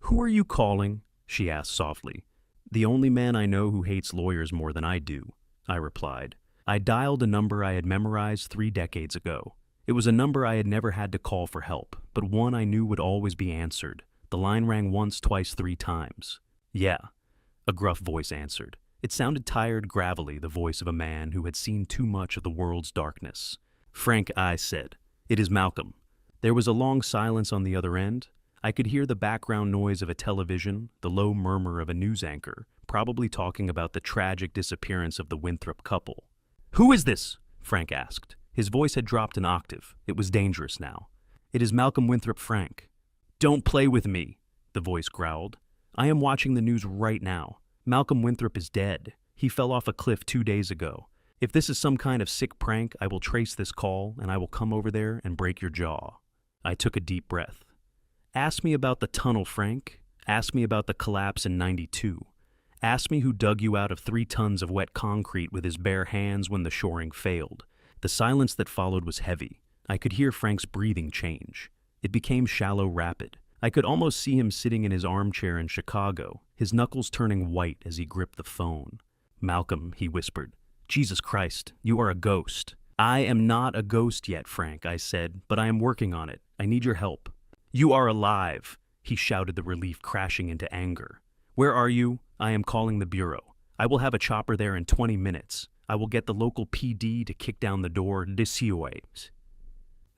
"Who are you calling?" she asked softly. "The only man I know who hates lawyers more than I do," I replied. I dialed a number I had memorized 3 decades ago. It was a number I had never had to call for help, but one I knew would always be answered. The line rang once, twice, 3 times. "Yeah," a gruff voice answered. It sounded tired, gravelly, the voice of a man who had seen too much of the world's darkness. "Frank," I said. "It is Malcolm." There was a long silence on the other end. I could hear the background noise of a television, the low murmur of a news anchor, probably talking about the tragic disappearance of the Winthrop couple. "Who is this?" Frank asked. His voice had dropped an octave. It was dangerous now. "It is Malcolm Winthrop, Frank." "Don't play with me," the voice growled. "I am watching the news right now. Malcolm Winthrop is dead. He fell off a cliff 2 days ago. If this is some kind of sick prank, I will trace this call and I will come over there and break your jaw." I took a deep breath. "Ask me about the tunnel, Frank. Ask me about the collapse in '92. Ask me who dug you out of 3 tons of wet concrete with his bare hands when the shoring failed." The silence that followed was heavy. I could hear Frank's breathing change. It became shallow, rapid. I could almost see him sitting in his armchair in Chicago, his knuckles turning white as he gripped the phone. "Malcolm," he whispered. "Jesus Christ, you are a ghost." "I am not a ghost yet, Frank," I said, "but I am working on it. I need your help." "You are alive," he shouted, the relief crashing into anger. "Where are you?" "I am calling the bureau. I will have a chopper there in 20 minutes. I will get the local PD to kick down the door this way."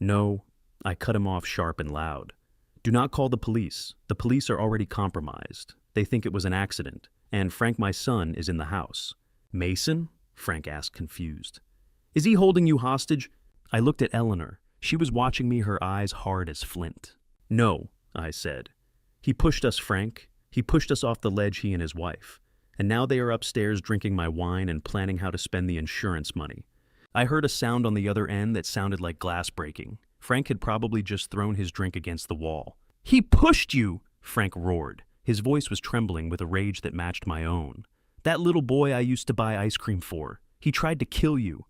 "No," I cut him off sharp and loud. "Do not call the police. The police are already compromised. They think it was an accident, and Frank, my son, is in the house." "Mason?" Frank asked, confused. "Is he holding you hostage?" I looked at Eleanor. She was watching me, her eyes hard as flint. "No," I said. "He pushed us, Frank. He pushed us off the ledge, he and his wife. And now they are upstairs drinking my wine and planning how to spend the insurance money." I heard a sound on the other end that sounded like glass breaking. Frank had probably just thrown his drink against the wall. "He pushed you!" Frank roared. His voice was trembling with a rage that matched my own. "That little boy I used to buy ice cream for. He tried to kill you."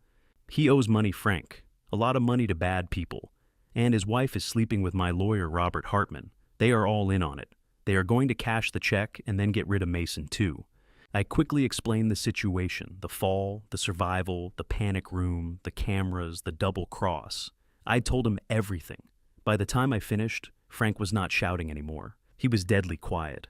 "He owes money, Frank. A lot of money to bad people. And his wife is sleeping with my lawyer, Robert Hartman. They are all in on it. They are going to cash the check and then get rid of Mason, too." I quickly explained the situation, the fall, the survival, the panic room, the cameras, the double cross. I told him everything. By the time I finished, Frank was not shouting anymore. He was deadly quiet.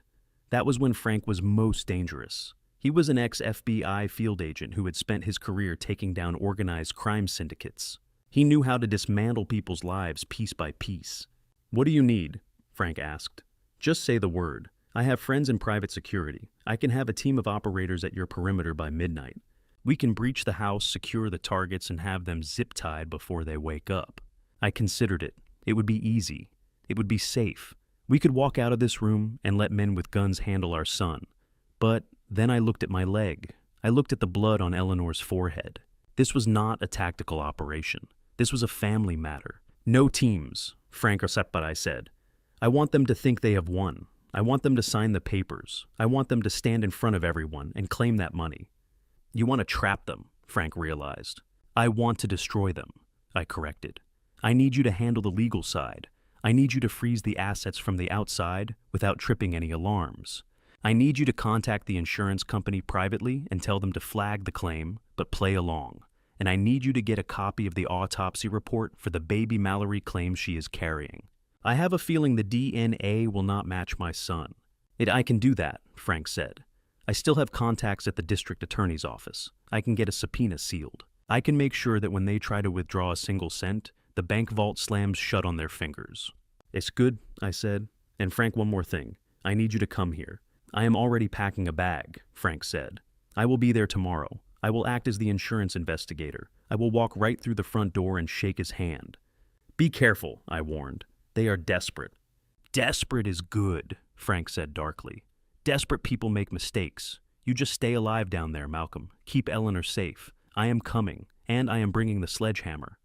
That was when Frank was most dangerous. He was an ex-FBI field agent who had spent his career taking down organized crime syndicates. He knew how to dismantle people's lives piece by piece. "What do you need?" Frank asked. "Just say the word. I have friends in private security. I can have a team of operators at your perimeter by midnight. We can breach the house, secure the targets, and have them zip-tied before they wake up." I considered it. It would be easy. It would be safe. We could walk out of this room and let men with guns handle our son. But then I looked at my leg. I looked at the blood on Eleanor's forehead. This was not a tactical operation. This was a family matter. No teams, Frank Oseppa, I said. I want them to think they have won. I want them to sign the papers. I want them to stand in front of everyone and claim that money. You want to trap them, Frank realized. I want to destroy them, I corrected. I need you to handle the legal side. I need you to freeze the assets from the outside without tripping any alarms. I need you to contact the insurance company privately and tell them to flag the claim, but play along. And I need you to get a copy of the autopsy report for the baby Mallory claims she is carrying. I have a feeling the DNA will not match my son. I can do that, Frank said. I still have contacts at the district attorney's office. I can get a subpoena sealed. I can make sure that when they try to withdraw a single cent, the bank vault slams shut on their fingers. It's good, I said. And Frank, one more thing. I need you to come here. I am already packing a bag, Frank said. I will be there tomorrow. I will act as the insurance investigator. I will walk right through the front door and shake his hand. Be careful, I warned. They are desperate. Desperate is good, Frank said darkly. Desperate people make mistakes. You just stay alive down there, Malcolm. Keep Eleanor safe. I am coming, and I am bringing the sledgehammer.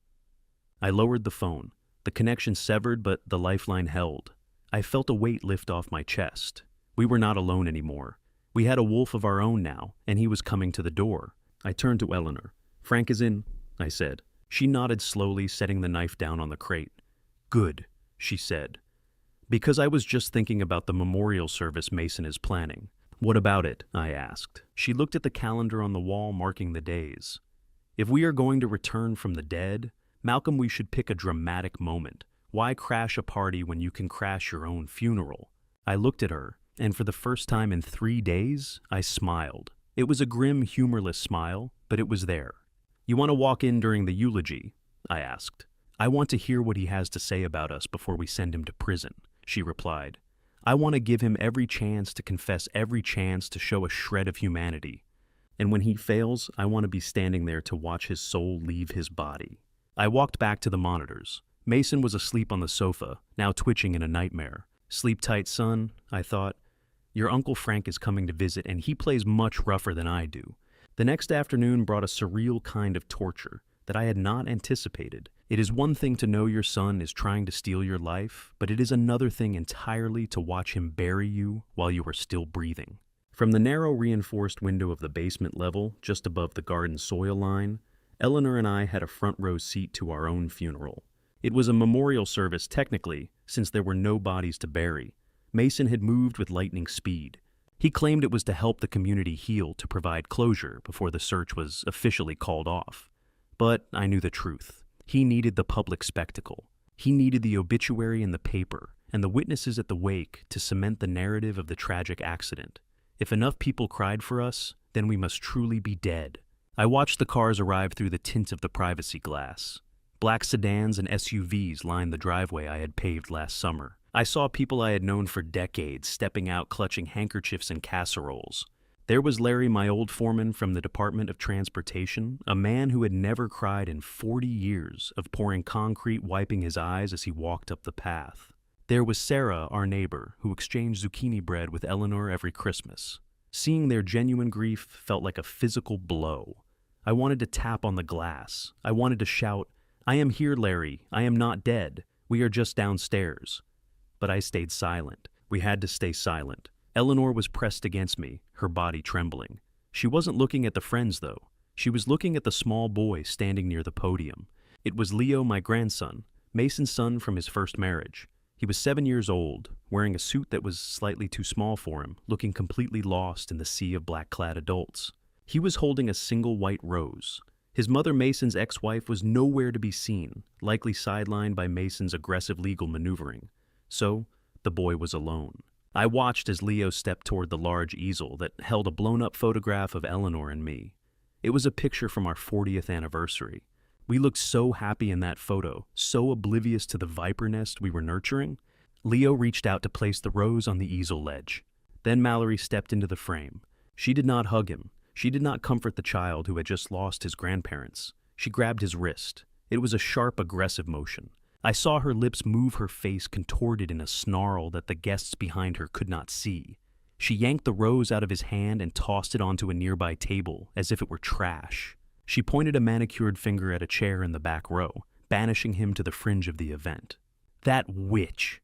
I lowered the phone. The connection severed, but the lifeline held. I felt a weight lift off my chest. We were not alone anymore. We had a wolf of our own now, and he was coming to the door. I turned to Eleanor. Frank is in, I said. She nodded slowly, setting the knife down on the crate. Good, she said. Because I was just thinking about the memorial service Mason is planning. What about it? I asked. She looked at the calendar on the wall marking the days. If we are going to return from the dead, Malcolm, we should pick a dramatic moment. Why crash a party when you can crash your own funeral? I looked at her, and for the first time in 3 days, I smiled. It was a grim, humorless smile, but it was there. You want to walk in during the eulogy? I asked. I want to hear what he has to say about us before we send him to prison, she replied. I want to give him every chance to confess, every chance to show a shred of humanity. And when he fails, I want to be standing there to watch his soul leave his body. I walked back to the monitors. Mason was asleep on the sofa, now twitching in a nightmare. Sleep tight, son, I thought. Your Uncle Frank is coming to visit, and he plays much rougher than I do. The next afternoon brought a surreal kind of torture that I had not anticipated. It is one thing to know your son is trying to steal your life, but it is another thing entirely to watch him bury you while you are still breathing. From the narrow reinforced window of the basement level, just above the garden soil line, Eleanor and I had a front row seat to our own funeral. It was a memorial service technically, since there were no bodies to bury. Mason had moved with lightning speed. He claimed it was to help the community heal, to provide closure before the search was officially called off. But I knew the truth. He needed the public spectacle. He needed the obituary in the paper and the witnesses at the wake to cement the narrative of the tragic accident. If enough people cried for us, then we must truly be dead. I watched the cars arrive through the tint of the privacy glass. Black sedans and SUVs lined the driveway I had paved last summer. I saw people I had known for decades stepping out clutching handkerchiefs and casseroles. There was Larry, my old foreman from the Department of Transportation, a man who had never cried in 40 years of pouring concrete, wiping his eyes as he walked up the path. There was Sarah, our neighbor, who exchanged zucchini bread with Eleanor every Christmas. Seeing their genuine grief felt like a physical blow. I wanted to tap on the glass. I wanted to shout, "I am here, Larry. I am not dead. We are just downstairs." But I stayed silent. We had to stay silent. Eleanor was pressed against me, her body trembling. She wasn't looking at the friends, though. She was looking at the small boy standing near the podium. It was Leo, my grandson, Mason's son from his first marriage. He was 7 years old, wearing a suit that was slightly too small for him, looking completely lost in the sea of black-clad adults. He was holding a single white rose. His mother, Mason's ex-wife, was nowhere to be seen, likely sidelined by Mason's aggressive legal maneuvering. So, the boy was alone. I watched as Leo stepped toward the large easel that held a blown-up photograph of Eleanor and me. It was a picture from our 40th anniversary. We looked so happy in that photo, so oblivious to the viper nest we were nurturing. Leo reached out to place the rose on the easel ledge. Then Mallory stepped into the frame. She did not hug him. She did not comfort the child who had just lost his grandparents. She grabbed his wrist. It was a sharp, aggressive motion. I saw her lips move, her face contorted in a snarl that the guests behind her could not see. She yanked the rose out of his hand and tossed it onto a nearby table as if it were trash. She pointed a manicured finger at a chair in the back row, banishing him to the fringe of the event. That witch!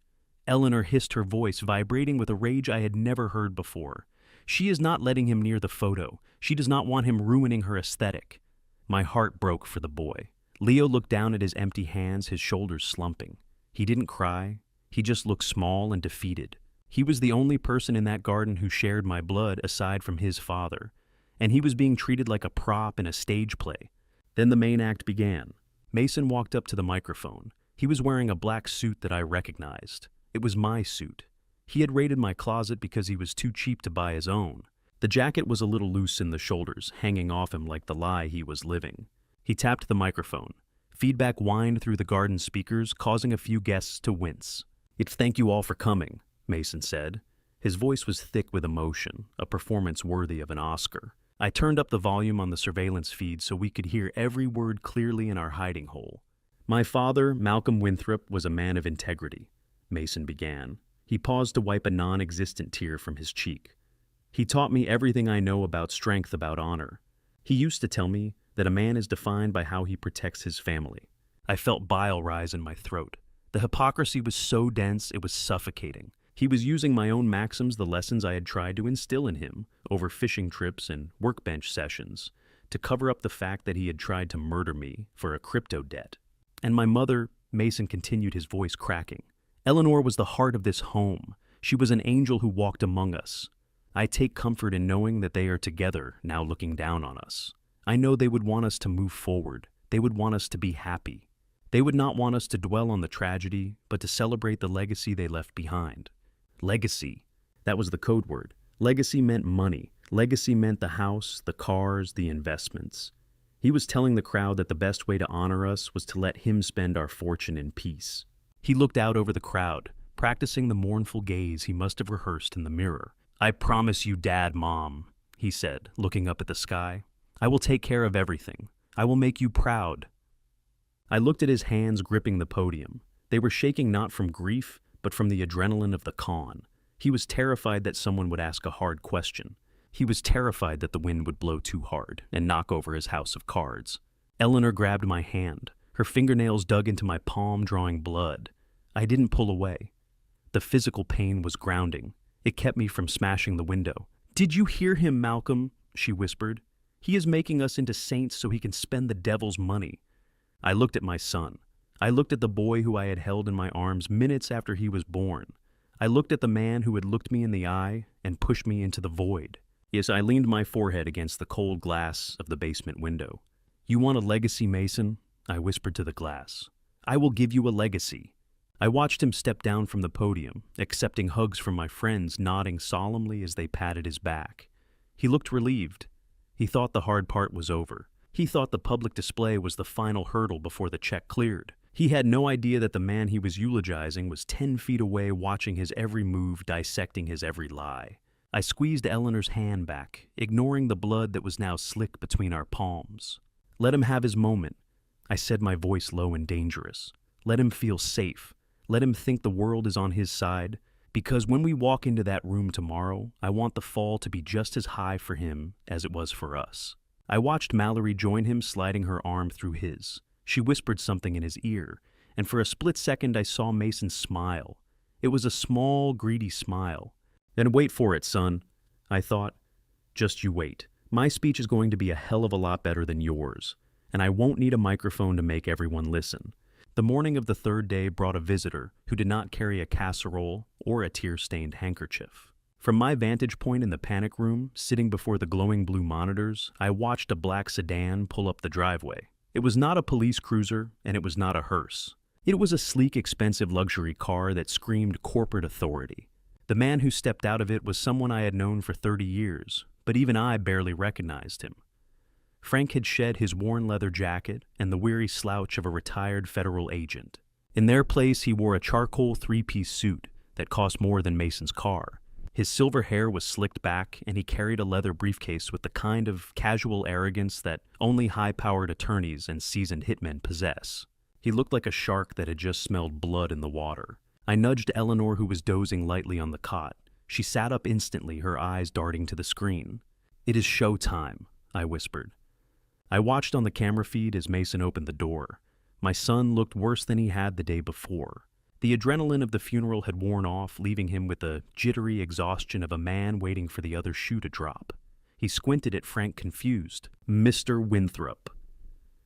Eleanor hissed, her voice vibrating with a rage I had never heard before. She is not letting him near the photo. She does not want him ruining her aesthetic. My heart broke for the boy. Leo looked down at his empty hands, his shoulders slumping. He didn't cry. He just looked small and defeated. He was the only person in that garden who shared my blood aside from his father, and he was being treated like a prop in a stage play. Then the main act began. Mason walked up to the microphone. He was wearing a black suit that I recognized. It was my suit. He had raided my closet because he was too cheap to buy his own. The jacket was a little loose in the shoulders, hanging off him like the lie he was living. He tapped the microphone. Feedback whined through the garden speakers, causing a few guests to wince. "It's thank you all for coming," Mason said. His voice was thick with emotion, a performance worthy of an Oscar. I turned up the volume on the surveillance feed so we could hear every word clearly in our hiding hole. "My father, Malcolm Winthrop, was a man of integrity," Mason began. He paused to wipe a non-existent tear from his cheek. "He taught me everything I know about strength, about honor. He used to tell me that a man is defined by how he protects his family." I felt bile rise in my throat. The hypocrisy was so dense it was suffocating. He was using my own maxims, the lessons I had tried to instill in him over fishing trips and workbench sessions, to cover up the fact that he had tried to murder me for a crypto debt. "And my mother," Mason continued, his voice cracking. "Eleanor was the heart of this home. She was an angel who walked among us. I take comfort in knowing that they are together now looking down on us. I know they would want us to move forward. They would want us to be happy. They would not want us to dwell on the tragedy, but to celebrate the legacy they left behind." Legacy. That was the code word. Legacy meant money. Legacy meant the house, the cars, the investments. He was telling the crowd that the best way to honor us was to let him spend our fortune in peace. He looked out over the crowd, practicing the mournful gaze he must have rehearsed in the mirror. "I promise you, Dad, Mom," he said, looking up at the sky. "I will take care of everything. I will make you proud." I looked at his hands gripping the podium. They were shaking not from grief, but from the adrenaline of the con. He was terrified that someone would ask a hard question. He was terrified that the wind would blow too hard and knock over his house of cards. Eleanor grabbed my hand. Her fingernails dug into my palm, drawing blood. I didn't pull away. The physical pain was grounding. It kept me from smashing the window. "Did you hear him, Malcolm?" she whispered. "He is making us into saints so he can spend the devil's money." I looked at my son. I looked at the boy who I had held in my arms minutes after he was born. I looked at the man who had looked me in the eye and pushed me into the void. Yes, I leaned my forehead against the cold glass of the basement window. "You want a legacy, Mason?" I whispered to the glass. "I will give you a legacy." I watched him step down from the podium, accepting hugs from my friends, nodding solemnly as they patted his back. He looked relieved. He thought the hard part was over. He thought the public display was the final hurdle before the check cleared. He had no idea that the man he was eulogizing was 10 feet away, watching his every move, dissecting his every lie. I squeezed Eleanor's hand back, ignoring the blood that was now slick between our palms. "Let him have his moment," I said, my voice low and dangerous. "Let him feel safe. Let him think the world is on his side, because when we walk into that room tomorrow, I want the fall to be just as high for him as it was for us." I watched Mallory join him, sliding her arm through his. She whispered something in his ear, and for a split second I saw Mason smile. It was a small, greedy smile. "Then wait for it, son," I thought. "Just you wait. My speech is going to be a hell of a lot better than yours, and I won't need a microphone to make everyone listen." The morning of the third day brought a visitor who did not carry a casserole or a tear-stained handkerchief. From my vantage point in the panic room, sitting before the glowing blue monitors, I watched a black sedan pull up the driveway. It was not a police cruiser, and it was not a hearse. It was a sleek, expensive luxury car that screamed corporate authority. The man who stepped out of it was someone I had known for 30 years, but even I barely recognized him. Frank had shed his worn leather jacket and the weary slouch of a retired federal agent. In their place, he wore a charcoal three-piece suit that cost more than Mason's car. His silver hair was slicked back, and he carried a leather briefcase with the kind of casual arrogance that only high-powered attorneys and seasoned hitmen possess. He looked like a shark that had just smelled blood in the water. I nudged Eleanor, who was dozing lightly on the cot. She sat up instantly, her eyes darting to the screen. "It is show time," I whispered. I watched on the camera feed as Mason opened the door. My son looked worse than he had the day before. The adrenaline of the funeral had worn off, leaving him with the jittery exhaustion of a man waiting for the other shoe to drop. He squinted at Frank, confused. "Mr. Winthrop."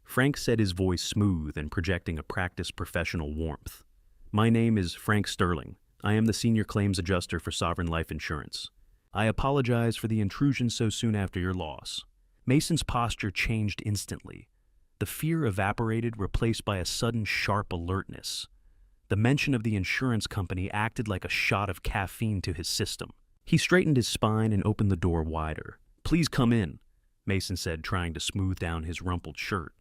Frank said, his voice smooth and projecting a practiced professional warmth. "My name is Frank Sterling. I am the senior claims adjuster for Sovereign Life Insurance. I apologize for the intrusion so soon after your loss." Mason's posture changed instantly. The fear evaporated, replaced by a sudden sharp alertness. The mention of the insurance company acted like a shot of caffeine to his system. He straightened his spine and opened the door wider. "Please come in," Mason said, trying to smooth down his rumpled shirt.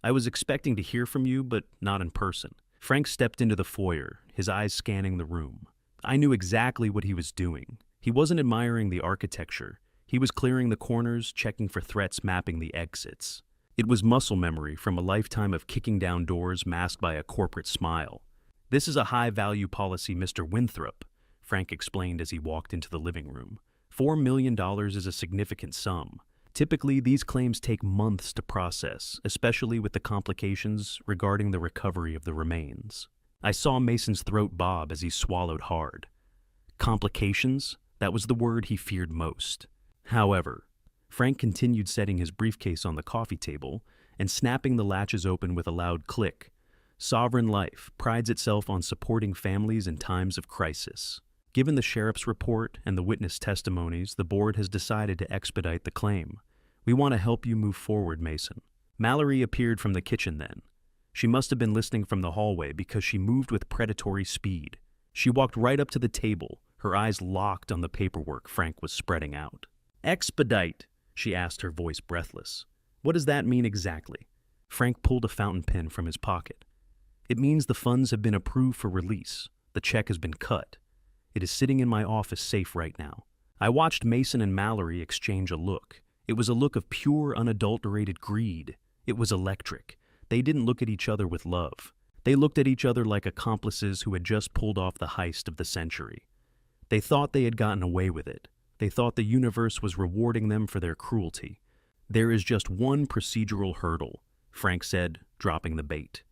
"I was expecting to hear from you, but not in person." Frank stepped into the foyer, his eyes scanning the room. I knew exactly what he was doing. He wasn't admiring the architecture. He was clearing the corners, checking for threats, mapping the exits. It was muscle memory from a lifetime of kicking down doors masked by a corporate smile. "This is a high-value policy, Mr. Winthrop," Frank explained as he walked into the living room. $4 million is a significant sum. Typically, these claims take months to process, especially with the complications regarding the recovery of the remains. I saw Mason's throat bob as he swallowed hard. Complications? That was the word he feared most. However, Frank continued setting his briefcase on the coffee table and snapping the latches open with a loud click. Sovereign Life prides itself on supporting families in times of crisis. Given the sheriff's report and the witness testimonies, the board has decided to expedite the claim. We want to help you move forward, Mason. Mallory appeared from the kitchen then. She must have been listening from the hallway because she moved with predatory speed. She walked right up to the table, her eyes locked on the paperwork Frank was spreading out. "Expedite," she asked, her voice breathless. "What does that mean exactly?" Frank pulled a fountain pen from his pocket. "It means the funds have been approved for release. The check has been cut. It is sitting in my office safe right now." I watched Mason and Mallory exchange a look. It was a look of pure, unadulterated greed. It was electric. They didn't look at each other with love. They looked at each other like accomplices who had just pulled off the heist of the century. They thought they had gotten away with it. They thought the universe was rewarding them for their cruelty. "There is just one procedural hurdle," Frank said, dropping the bait.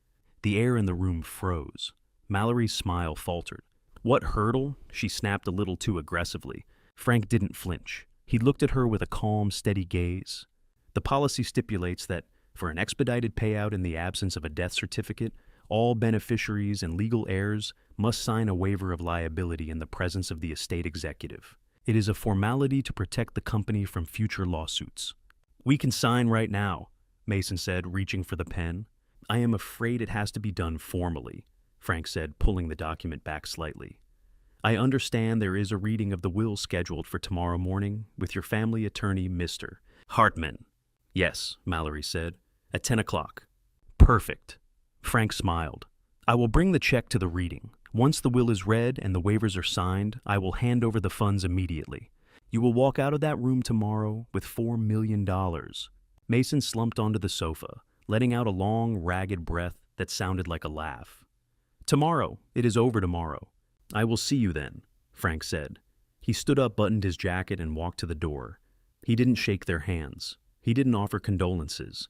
The air in the room froze. Mallory's smile faltered. "What hurdle?" she snapped a little too aggressively. Frank didn't flinch. He looked at her with a calm, steady gaze. "The policy stipulates that, for an expedited payout in the absence of a death certificate, all beneficiaries and legal heirs must sign a waiver of liability in the presence of the estate executive. It is a formality to protect the company from future lawsuits." "We can sign right now," Mason said, reaching for the pen. "I am afraid it has to be done formally," Frank said, pulling the document back slightly. "I understand there is a reading of the will scheduled for tomorrow morning with your family attorney, Mr. Hartman." "Yes," Mallory said, "at 10 o'clock. "Perfect." Frank smiled. "I will bring the check to the reading. Once the will is read and the waivers are signed, I will hand over the funds immediately. You will walk out of that room tomorrow with $4 million. Mason slumped onto the sofa, letting out a long, ragged breath that sounded like a laugh. "Tomorrow. It is over tomorrow. I will see you then," Frank said. He stood up, buttoned his jacket, and walked to the door. He didn't shake their hands. He didn't offer condolences.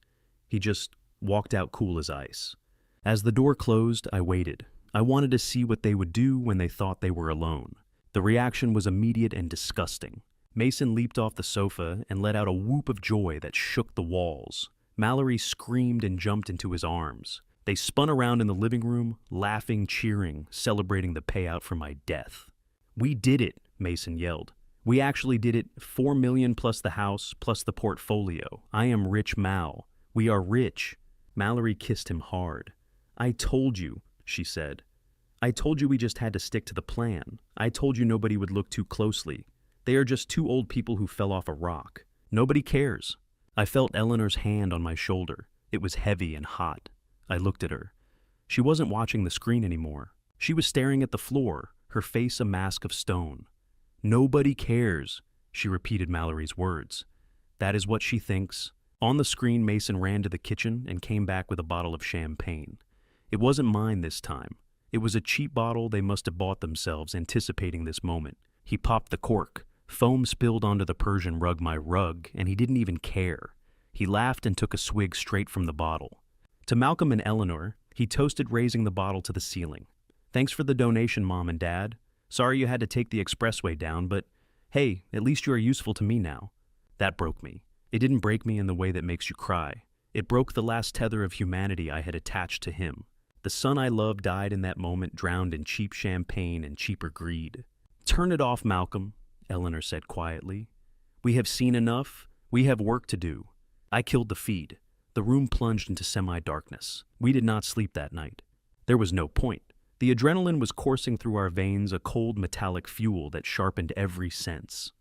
He just walked out cool as ice. As the door closed, I waited. I wanted to see what they would do when they thought they were alone. The reaction was immediate and disgusting. Mason leaped off the sofa and let out a whoop of joy that shook the walls. Mallory screamed and jumped into his arms. They spun around in the living room, laughing, cheering, celebrating the payout for my death. "We did it," Mason yelled. "We actually did it. 4 million plus the house, plus the portfolio. I am rich Mal. We are rich." Mallory kissed him hard. "I told you," she said. "I told you we just had to stick to the plan. I told you nobody would look too closely. They are just two old people who fell off a rock. Nobody cares." I felt Eleanor's hand on my shoulder. It was heavy and hot. I looked at her. She wasn't watching the screen anymore. She was staring at the floor, her face a mask of stone. "Nobody cares," she repeated Mallory's words. "That is what she thinks." On the screen, Mason ran to the kitchen and came back with a bottle of champagne. It wasn't mine this time. It was a cheap bottle they must have bought themselves, anticipating this moment. He popped the cork. Foam spilled onto the Persian rug, my rug, and he didn't even care. He laughed and took a swig straight from the bottle. To Malcolm and Eleanor, he toasted, raising the bottle to the ceiling. Thanks for the donation, Mom and Dad. Sorry you had to take the expressway down, but hey, at least you are useful to me now. That broke me. It didn't break me in the way that makes you cry. It broke the last tether of humanity I had attached to him. The son I loved died in that moment, drowned in cheap champagne and cheaper greed. Turn it off, Malcolm, Eleanor said quietly. We have seen enough. We have work to do. I killed the feed. The room plunged into semi-darkness. We did not sleep that night. There was no point. The adrenaline was coursing through our veins, a cold metallic fuel that sharpened every sense.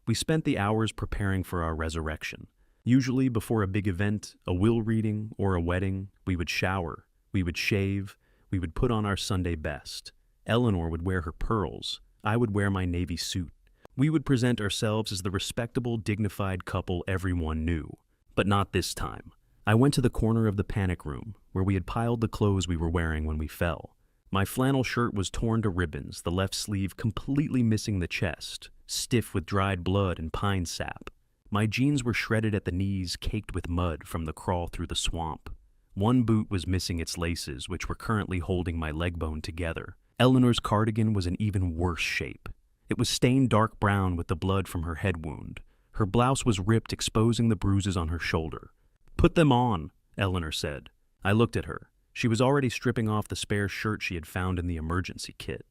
We spent the hours preparing for our resurrection. Usually before a big event, a will reading, or a wedding, we would shower, we would shave, we would put on our Sunday best. Eleanor would wear her pearls. I would wear my navy suit. We would present ourselves as the respectable, dignified couple everyone knew. But not this time. I went to the corner of the panic room, where we had piled the clothes we were wearing when we fell. My flannel shirt was torn to ribbons, the left sleeve completely missing the chest, stiff with dried blood and pine sap. My jeans were shredded at the knees, caked with mud from the crawl through the swamp. One boot was missing its laces, which were currently holding my leg bone together. Eleanor's cardigan was in even worse shape. It was stained dark brown with the blood from her head wound. Her blouse was ripped, exposing the bruises on her shoulder. "Put them on," Eleanor said. I looked at her. She was already stripping off the spare shirt she had found in the emergency kit.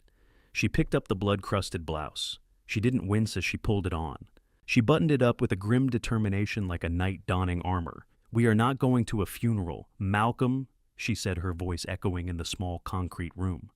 She picked up the blood-crusted blouse. She didn't wince as she pulled it on. She buttoned it up with a grim determination like a knight donning armor. "We are not going to a funeral, Malcolm," she said, her voice echoing in the small concrete room.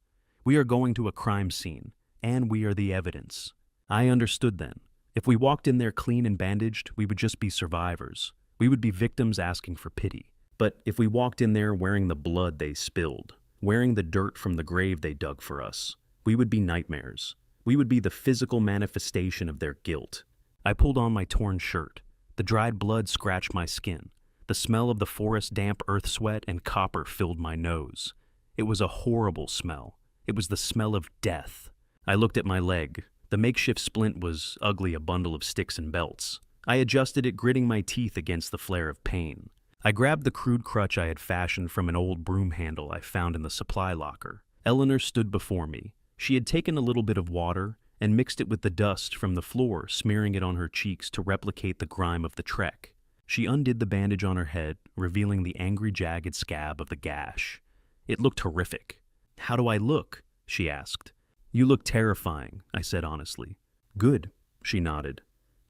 "We are going to a crime scene, and we are the evidence." I understood then. If we walked in there clean and bandaged, we would just be survivors. We would be victims asking for pity. But if we walked in there wearing the blood they spilled, wearing the dirt from the grave they dug for us, we would be nightmares. We would be the physical manifestation of their guilt. I pulled on my torn shirt. The dried blood scratched my skin. The smell of the forest damp earth sweat and copper filled my nose. It was a horrible smell. It was the smell of death. I looked at my leg. The makeshift splint was ugly, a bundle of sticks and belts. I adjusted it, gritting my teeth against the flare of pain. I grabbed the crude crutch I had fashioned from an old broom handle I found in the supply locker. Eleanor stood before me. She had taken a little bit of water and mixed it with the dust from the floor, smearing it on her cheeks to replicate the grime of the trek. She undid the bandage on her head, revealing the angry, jagged scab of the gash. It looked horrific. "How do I look?" she asked. "You look terrifying," I said honestly. "Good," she nodded.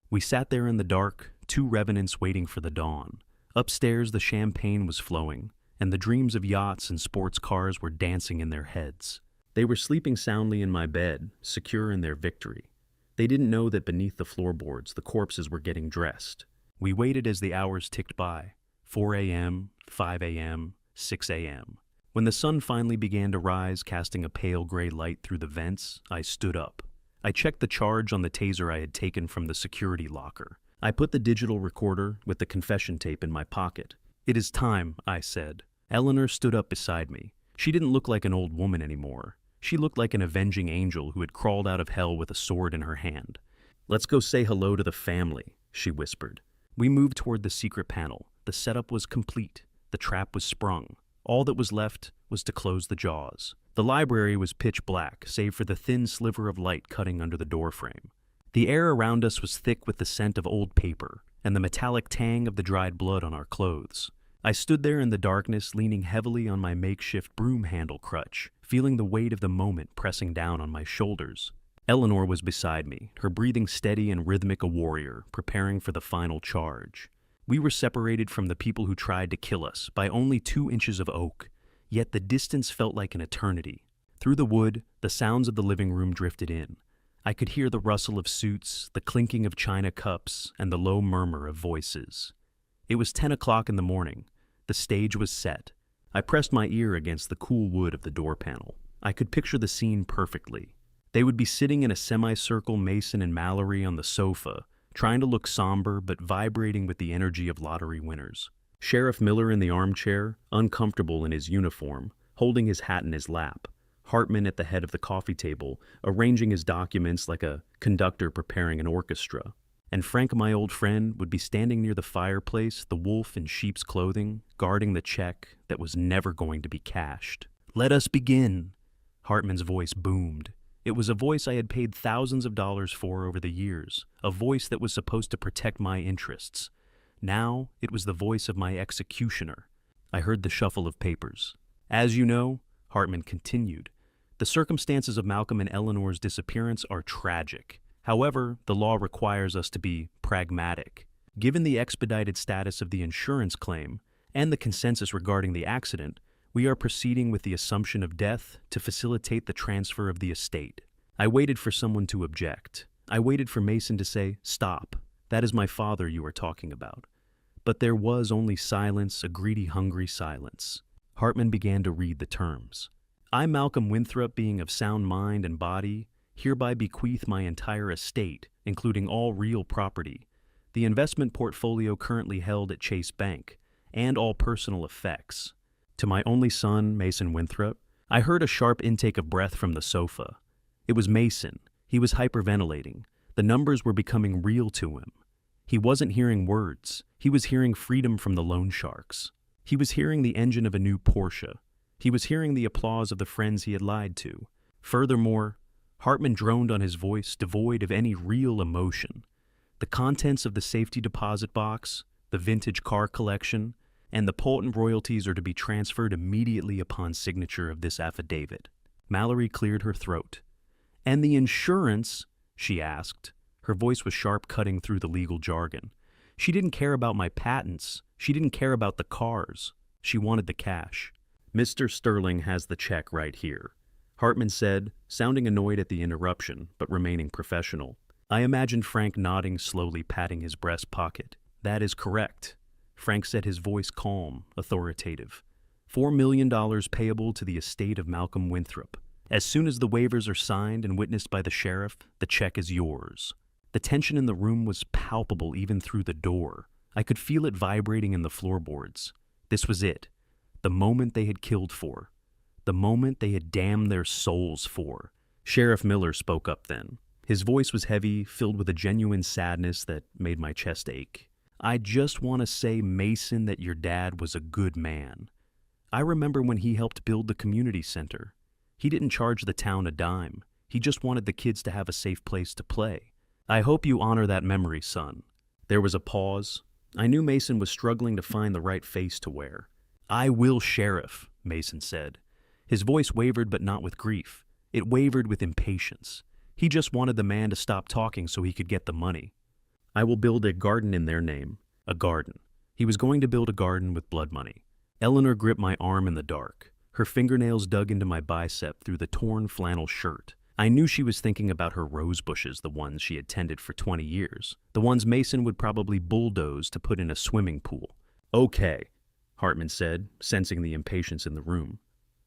We sat there in the dark, two revenants waiting for the dawn. Upstairs, the champagne was flowing, and the dreams of yachts and sports cars were dancing in their heads. They were sleeping soundly in my bed, secure in their victory. They didn't know that beneath the floorboards, the corpses were getting dressed. We waited as the hours ticked by. 4 a.m., 5 a.m., 6 a.m. When the sun finally began to rise, casting a pale gray light through the vents, I stood up. I checked the charge on the taser I had taken from the security locker. I put the digital recorder with the confession tape in my pocket. "It is time," I said. Eleanor stood up beside me. She didn't look like an old woman anymore. She looked like an avenging angel who had crawled out of hell with a sword in her hand. "Let's go say hello to the family," she whispered. We moved toward the secret panel. The setup was complete. The trap was sprung. All that was left was to close the jaws. The library was pitch black, save for the thin sliver of light cutting under the doorframe. The air around us was thick with the scent of old paper and the metallic tang of the dried blood on our clothes. I stood there in the darkness, leaning heavily on my makeshift broom handle crutch, feeling the weight of the moment pressing down on my shoulders. Eleanor was beside me, her breathing steady and rhythmic, a warrior, preparing for the final charge. We were separated from the people who tried to kill us by only 2 inches of oak, yet the distance felt like an eternity. Through the wood, the sounds of the living room drifted in. I could hear the rustle of suits, the clinking of china cups, and the low murmur of voices. It was 10 o'clock in the morning. The stage was set. I pressed my ear against the cool wood of the door panel. I could picture the scene perfectly. They would be sitting in a semicircle, Mason and Mallory on the sofa, trying to look somber but vibrating with the energy of lottery winners. Sheriff Miller in the armchair, uncomfortable in his uniform, holding his hat in his lap. Hartman at the head of the coffee table, arranging his documents like a conductor preparing an orchestra. And Frank, my old friend, would be standing near the fireplace, the wolf in sheep's clothing, guarding the check that was never going to be cashed. "Let us begin." Hartman's voice boomed. It was a voice I had paid thousands of dollars for over the years, a voice that was supposed to protect my interests. Now it was the voice of my executioner. I heard the shuffle of papers. As you know, Hartman continued, the circumstances of Malcolm and Eleanor's disappearance are tragic. However, the law requires us to be pragmatic. Given the expedited status of the insurance claim and the consensus regarding the accident, we are proceeding with the assumption of death to facilitate the transfer of the estate. I waited for someone to object. I waited for Mason to say, "Stop. That is my father you are talking about." But there was only silence, a greedy, hungry silence. Hartman began to read the terms. I, Malcolm Winthrop, being of sound mind and body, hereby bequeath my entire estate, including all real property, the investment portfolio currently held at Chase Bank, and all personal effects, to my only son, Mason Winthrop. I heard a sharp intake of breath from the sofa. It was Mason. He was hyperventilating. The numbers were becoming real to him. He wasn't hearing words. He was hearing freedom from the loan sharks. He was hearing the engine of a new Porsche. He was hearing the applause of the friends he had lied to. Furthermore, Hartman droned on his voice, devoid of any real emotion. The contents of the safety deposit box, the vintage car collection, and the potent royalties are to be transferred immediately upon signature of this affidavit. Mallory cleared her throat. And the insurance, she asked. Her voice was sharp, cutting through the legal jargon. She didn't care about my patents. She didn't care about the cars. She wanted the cash. Mr. Sterling has the check right here, Hartman said, sounding annoyed at the interruption, but remaining professional. I imagined Frank nodding slowly, patting his breast pocket. That is correct. Frank said, his voice calm, authoritative. $4 million payable to the estate of Malcolm Winthrop. As soon as the waivers are signed and witnessed by the sheriff, the check is yours. The tension in the room was palpable even through the door. I could feel it vibrating in the floorboards. This was it. The moment they had killed for. The moment they had damned their souls for. Sheriff Miller spoke up then. His voice was heavy, filled with a genuine sadness that made my chest ache. I just want to say, Mason, that your dad was a good man. I remember when he helped build the community center. He didn't charge the town a dime. He just wanted the kids to have a safe place to play. I hope you honor that memory, son. There was a pause. I knew Mason was struggling to find the right face to wear. I will, Sheriff, Mason said. His voice wavered, but not with grief. It wavered with impatience. He just wanted the man to stop talking so he could get the money. I will build a garden in their name. A garden. He was going to build a garden with blood money. Eleanor gripped my arm in the dark. Her fingernails dug into my bicep through the torn flannel shirt. I knew she was thinking about her rose bushes, the ones she had tended for 20 years. The ones Mason would probably bulldoze to put in a swimming pool. Okay, Hartman said, sensing the impatience in the room.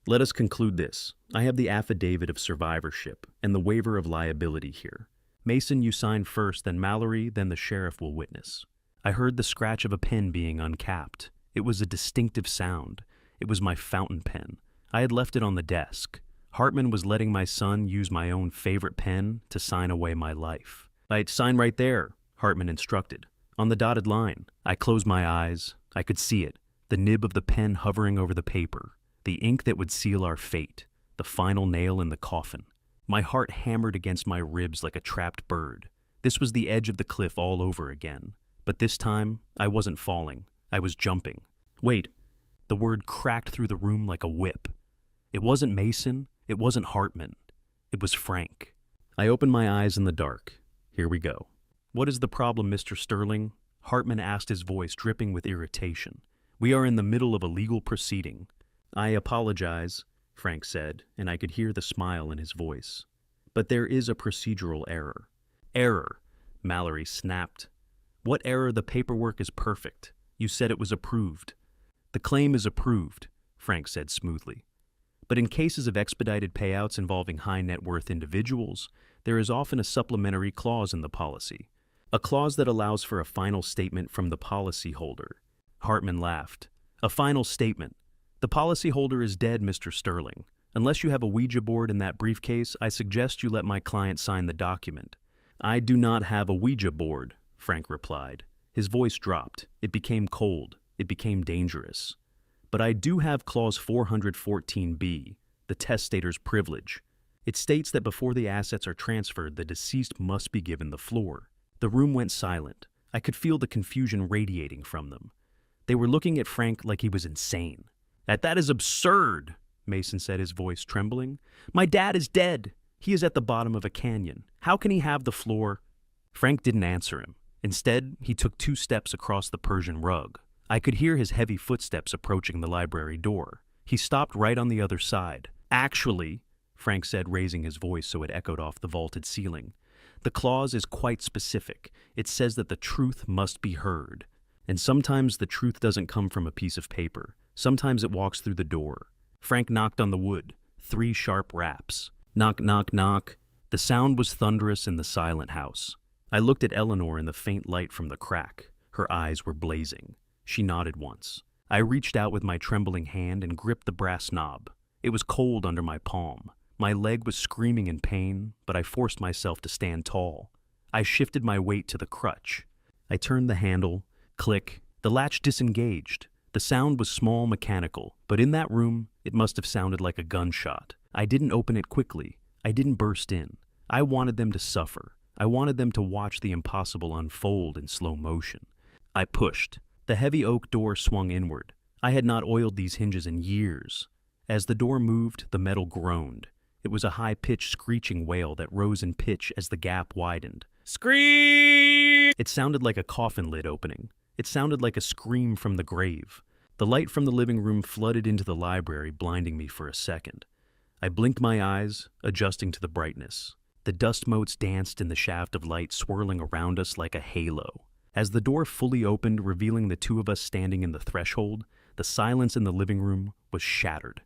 Let us conclude this. I have the affidavit of survivorship and the waiver of liability here. Mason, you sign first, then Mallory, then the sheriff will witness. I heard the scratch of a pen being uncapped. It was a distinctive sound. It was my fountain pen. I had left it on the desk. Hartman was letting my son use my own favorite pen to sign away my life. I'd sign right there, Hartman instructed. On the dotted line. I closed my eyes. I could see it. The nib of the pen hovering over the paper. The ink that would seal our fate. The final nail in the coffin. My heart hammered against my ribs like a trapped bird. This was the edge of the cliff all over again. But this time, I wasn't falling. I was jumping. Wait. The word cracked through the room like a whip. It wasn't Mason. It wasn't Hartman. It was Frank. I opened my eyes in the dark. Here we go. What is the problem, Mr. Sterling? Hartman asked, his voice dripping with irritation. We are in the middle of a legal proceeding. I apologize, Frank said, and I could hear the smile in his voice. But there is a procedural error. Error, Mallory snapped. What error? The paperwork is perfect. You said it was approved. The claim is approved, Frank said smoothly. But in cases of expedited payouts involving high net worth individuals, there is often a supplementary clause in the policy. A clause that allows for a final statement from the policyholder. Hartman laughed. A final statement. The policyholder is dead, Mr. Sterling. Unless you have a Ouija board in that briefcase, I suggest you let my client sign the document. I do not have a Ouija board, Frank replied. His voice dropped. It became cold. It became dangerous. But I do have Clause 414B, the testator's privilege. It states that before the assets are transferred, the deceased must be given the floor. The room went silent. I could feel the confusion radiating from them. They were looking at Frank like he was insane. That is absurd, Mason said, his voice trembling. My dad is dead. He is at the bottom of a canyon. How can he have the floor? Frank didn't answer him. Instead, he took 2 steps across the Persian rug. I could hear his heavy footsteps approaching the library door. He stopped right on the other side. Actually, Frank said, raising his voice so it echoed off the vaulted ceiling, the clause is quite specific. It says that the truth must be heard. And sometimes the truth doesn't come from a piece of paper. Sometimes it walks through the door. Frank knocked on the wood. 3 sharp raps. Knock, knock, knock. The sound was thunderous in the silent house. I looked at Eleanor in the faint light from the crack. Her eyes were blazing. She nodded once. I reached out with my trembling hand and gripped the brass knob. It was cold under my palm. My leg was screaming in pain, but I forced myself to stand tall. I shifted my weight to the crutch. I turned the handle. Click. The latch disengaged. The sound was small, mechanical, but in that room, it must have sounded like a gunshot. I didn't open it quickly. I didn't burst in. I wanted them to suffer. I wanted them to watch the impossible unfold in slow motion. I pushed. The heavy oak door swung inward. I had not oiled these hinges in years. As the door moved, the metal groaned. It was a high-pitched screeching wail that rose in pitch as the gap widened. Scream! It sounded like a coffin lid opening. It sounded like a scream from the grave. The light from the living room flooded into the library, blinding me for a second. I blinked my eyes, adjusting to the brightness. The dust motes danced in the shaft of light, swirling around us like a halo. As the door fully opened, revealing the 2 of us standing in the threshold, the silence in the living room was shattered.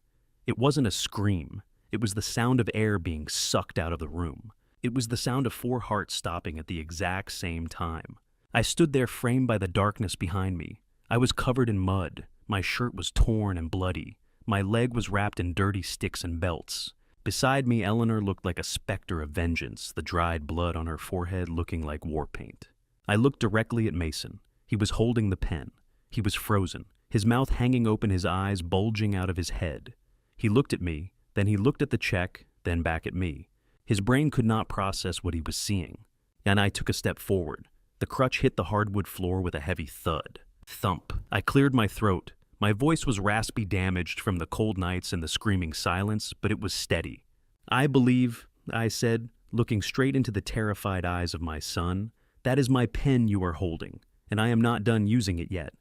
It wasn't a scream. It was the sound of air being sucked out of the room. It was the sound of 4 hearts stopping at the exact same time. I stood there framed by the darkness behind me. I was covered in mud. My shirt was torn and bloody. My leg was wrapped in dirty sticks and belts. Beside me, Eleanor looked like a specter of vengeance, the dried blood on her forehead looking like war paint. I looked directly at Mason. He was holding the pen. He was frozen, his mouth hanging open, his eyes bulging out of his head. He looked at me, then he looked at the check, then back at me. His brain could not process what he was seeing. And I took a step forward. The crutch hit the hardwood floor with a heavy thud. Thump. I cleared my throat. My voice was raspy, damaged from the cold nights and the screaming silence, but it was steady. I believe, I said, looking straight into the terrified eyes of my son, that is my pen you are holding, and I am not done using it yet.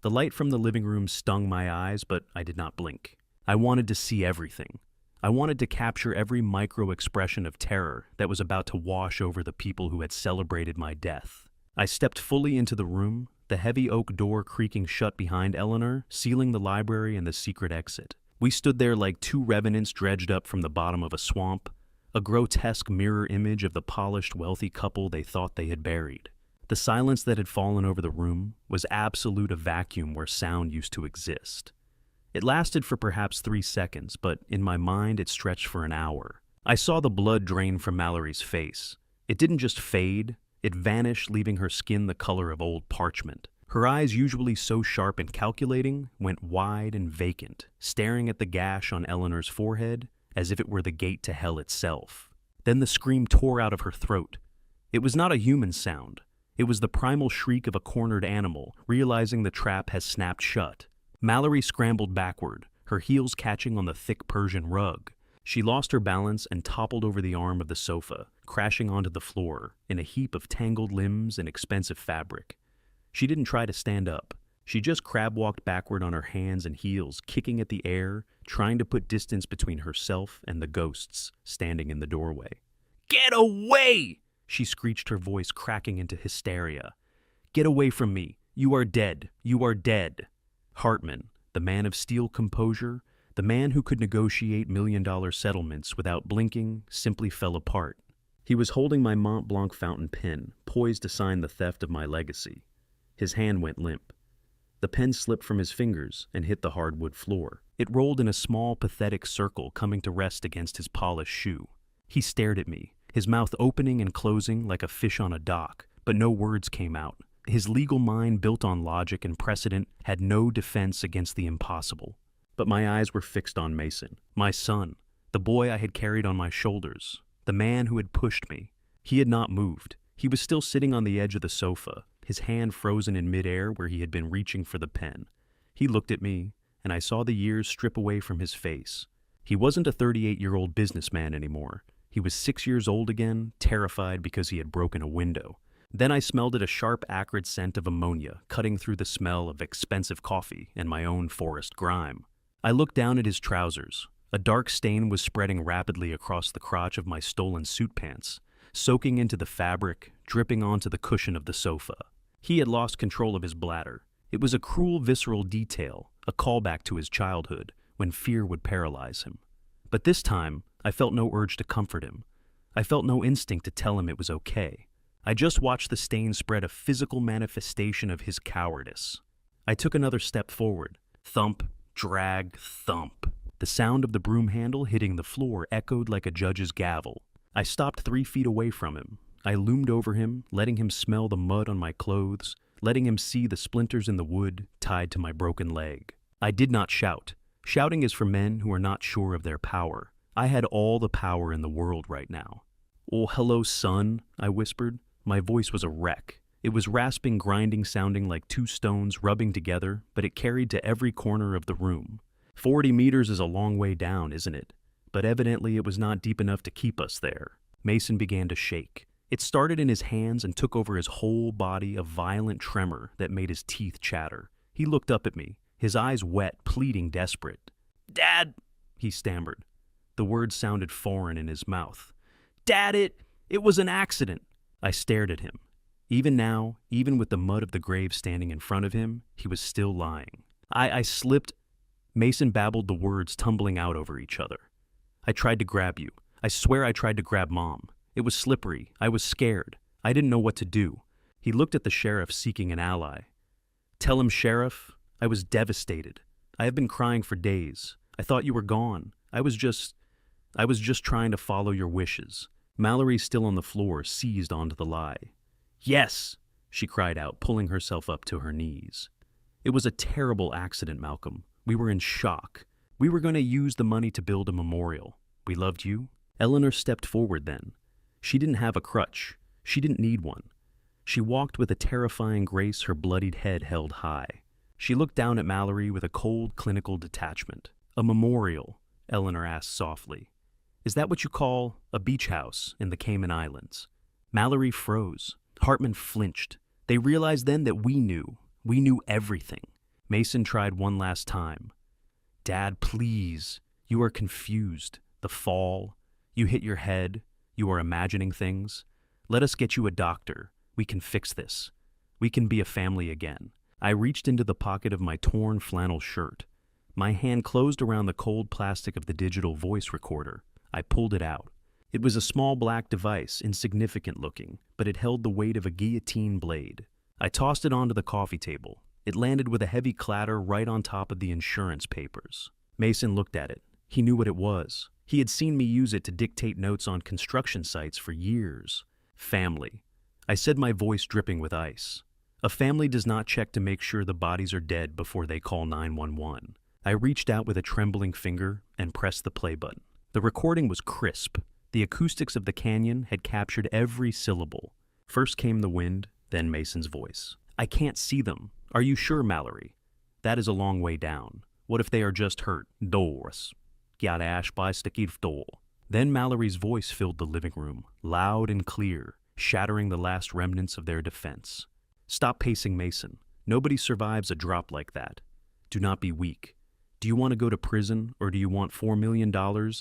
The light from the living room stung my eyes, but I did not blink. I wanted to see everything. I wanted to capture every micro-expression of terror that was about to wash over the people who had celebrated my death. I stepped fully into the room, the heavy oak door creaking shut behind Eleanor, sealing the library and the secret exit. We stood there like 2 revenants dredged up from the bottom of a swamp, a grotesque mirror image of the polished, wealthy couple they thought they had buried. The silence that had fallen over the room was absolute, a vacuum where sound used to exist. It lasted for perhaps 3 seconds, but in my mind it stretched for an hour. I saw the blood drain from Mallory's face. It didn't just fade. It vanished, leaving her skin the color of old parchment. Her eyes, usually so sharp and calculating, went wide and vacant, staring at the gash on Eleanor's forehead as if it were the gate to hell itself. Then the scream tore out of her throat. It was not a human sound. It was the primal shriek of a cornered animal, realizing the trap has snapped shut. Mallory scrambled backward, her heels catching on the thick Persian rug. She lost her balance and toppled over the arm of the sofa, crashing onto the floor in a heap of tangled limbs and expensive fabric. She didn't try to stand up. She just crab-walked backward on her hands and heels, kicking at the air, trying to put distance between herself and the ghosts standing in the doorway. "Get away!" she screeched, her voice cracking into hysteria. "Get away from me! You are dead! You are dead!" Hartman, the man of steel composure, the man who could negotiate million-dollar settlements without blinking, simply fell apart. He was holding my Mont Blanc fountain pen, poised to sign the theft of my legacy. His hand went limp. The pen slipped from his fingers and hit the hardwood floor. It rolled in a small, pathetic circle, coming to rest against his polished shoe. He stared at me, his mouth opening and closing like a fish on a dock, but no words came out. His legal mind, built on logic and precedent, had no defense against the impossible. But my eyes were fixed on Mason, my son, The boy I had carried on my shoulders. The man who had pushed me. He had not moved. He was still sitting on the edge of the sofa, his hand frozen in midair where he had been reaching for the pen. He looked at me, and I saw the years strip away from his face. He wasn't a 38-year-old businessman anymore. He was 6 years old again, terrified because he had broken a window. Then I smelled a sharp, acrid scent of ammonia, cutting through the smell of expensive coffee and my own forest grime. I looked down at his trousers. A dark stain was spreading rapidly across the crotch of my stolen suit pants, soaking into the fabric, dripping onto the cushion of the sofa. He had lost control of his bladder. It was a cruel, visceral detail, a callback to his childhood, when fear would paralyze him. But this time, I felt no urge to comfort him. I felt no instinct to tell him it was okay. I just watched the stain spread, a physical manifestation of his cowardice. I took another step forward. Thump, drag, thump. The sound of the broom handle hitting the floor echoed like a judge's gavel. I stopped 3 feet away from him. I loomed over him, letting him smell the mud on my clothes, letting him see the splinters in the wood tied to my broken leg. I did not shout. Shouting is for men who are not sure of their power. I had all the power in the world right now. "Oh, hello, son," I whispered. My voice was a wreck. It was rasping, grinding, sounding like 2 stones rubbing together, but it carried to every corner of the room. 40 meters is a long way down, isn't it? But evidently it was not deep enough to keep us there. Mason began to shake. It started in his hands and took over his whole body, a violent tremor that made his teeth chatter. He looked up at me, his eyes wet, pleading, desperate. "Dad," he stammered. The words sounded foreign in his mouth. "Dad, it was an accident." I stared at him. Even now, even with the mud of the grave standing in front of him, he was still lying. I slipped. Mason babbled the words tumbling out over each other. "I tried to grab you. I swear I tried to grab Mom. It was slippery. I was scared. I didn't know what to do." He looked at the sheriff, seeking an ally. "Tell him, Sheriff, I was devastated. I have been crying for days. I thought you were gone. I was just trying to follow your wishes." Mallory, still on the floor, seized onto the lie. "Yes," she cried out, pulling herself up to her knees. "It was a terrible accident, Malcolm. We were in shock. We were going to use the money to build a memorial. We loved you." Eleanor stepped forward then. She didn't have a crutch. She didn't need one. She walked with a terrifying grace, her bloodied head held high. She looked down at Mallory with a cold, clinical detachment. "A memorial?" Eleanor asked softly. "Is that what you call a beach house in the Cayman Islands?" Mallory froze. Hartman flinched. They realized then that we knew. We knew everything. Mason tried one last time. "Dad, please. You are confused. The fall. You hit your head. You are imagining things. Let us get you a doctor. We can fix this. We can be a family again." I reached into the pocket of my torn flannel shirt. My hand closed around the cold plastic of the digital voice recorder. I pulled it out. It was a small black device, insignificant looking, but it held the weight of a guillotine blade. I tossed it onto the coffee table. It landed with a heavy clatter right on top of the insurance papers. Mason looked at it. He knew what it was. He had seen me use it to dictate notes on construction sites for years. Family. I said, my voice dripping with ice. A family does not check to make sure the bodies are dead before they call 911. I reached out with a trembling finger and pressed the play button. The recording was crisp. The acoustics of the canyon had captured every syllable. First came the wind, then Mason's voice. "I can't see them. Are you sure, Mallory? That is a long way down. What if they are just hurt? Doris. Then Mallory's voice filled the living room, loud and clear, shattering the last remnants of their defense. "Stop pacing, Mason. Nobody survives a drop like that. Do not be weak. Do you want to go to prison, or do you want $4 million?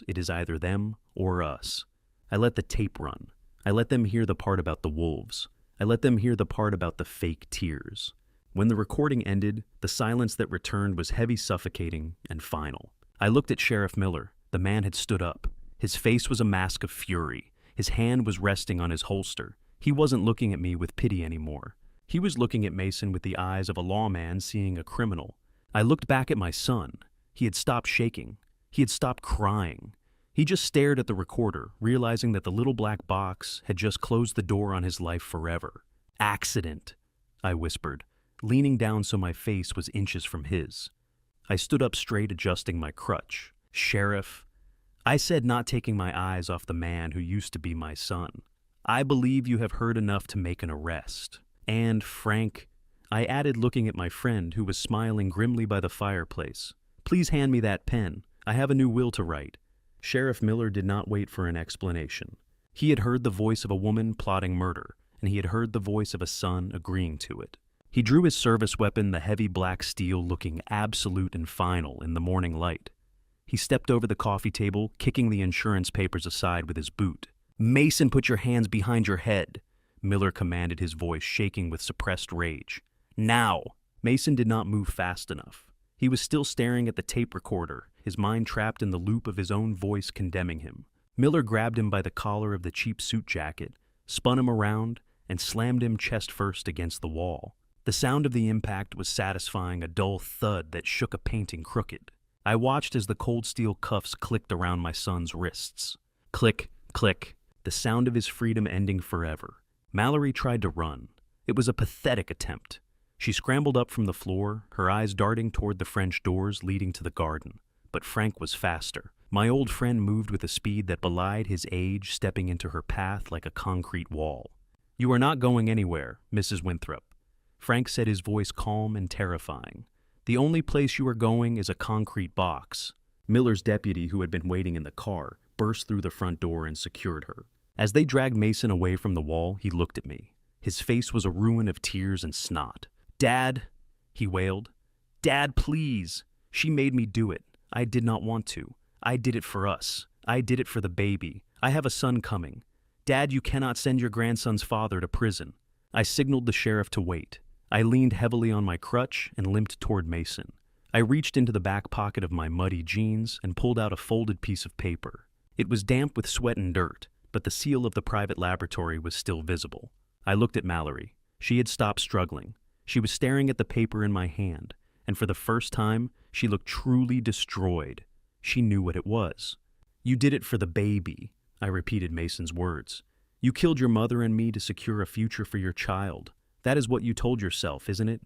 It is either them or us." I let the tape run. I let them hear the part about the wolves. I let them hear the part about the fake tears. When the recording ended, the silence that returned was heavy, suffocating, and final. I looked at Sheriff Miller. The man had stood up. His face was a mask of fury. His hand was resting on his holster. He wasn't looking at me with pity anymore. He was looking at Mason with the eyes of a lawman seeing a criminal. I looked back at my son. He had stopped shaking. He had stopped crying. He just stared at the recorder, realizing that the little black box had just closed the door on his life forever. "Accident," I whispered, leaning down so my face was inches from his. I stood up straight, adjusting my crutch. "Sheriff, I said, not taking my eyes off the man who used to be my son. I believe you have heard enough to make an arrest. And, Frank, I added, looking at my friend who was smiling grimly by the fireplace, please hand me that pen. I have a new will to write. Sheriff Miller did not wait for an explanation. He had heard the voice of a woman plotting murder, and he had heard the voice of a son agreeing to it. He drew his service weapon, the heavy black steel looking absolute and final in the morning light. He stepped over the coffee table, kicking the insurance papers aside with his boot. Mason, put your hands behind your head, Miller commanded, his voice shaking with suppressed rage. Now! Mason did not move fast enough. He was still staring at the tape recorder, his mind trapped in the loop of his own voice condemning him. Miller grabbed him by the collar of the cheap suit jacket, spun him around, and slammed him chest first against the wall. The sound of the impact was satisfying, a dull thud that shook a painting crooked. I watched as the cold steel cuffs clicked around my son's wrists. Click, click, the sound of his freedom ending forever. Mallory tried to run. It was a pathetic attempt. She scrambled up from the floor, her eyes darting toward the French doors leading to the garden. But Frank was faster. My old friend moved with a speed that belied his age, stepping into her path like a concrete wall. You are not going anywhere, Mrs. Winthrop. Frank said, his voice calm and terrifying. The only place you are going is a concrete box. Miller's deputy, who had been waiting in the car, burst through the front door and secured her. As they dragged Mason away from the wall, he looked at me. His face was a ruin of tears and snot. Dad, he wailed. Dad, please. She made me do it. I did not want to. I did it for us. I did it for the baby. I have a son coming. Dad, you cannot send your grandson's father to prison. I signaled the sheriff to wait. I leaned heavily on my crutch and limped toward Mason. I reached into the back pocket of my muddy jeans and pulled out a folded piece of paper. It was damp with sweat and dirt, but the seal of the private laboratory was still visible. I looked at Mallory. She had stopped struggling. She was staring at the paper in my hand, and for the first time, she looked truly destroyed. She knew what it was. You did it for the baby, I repeated Mason's words. You killed your mother and me to secure a future for your child. That is what you told yourself, isn't it?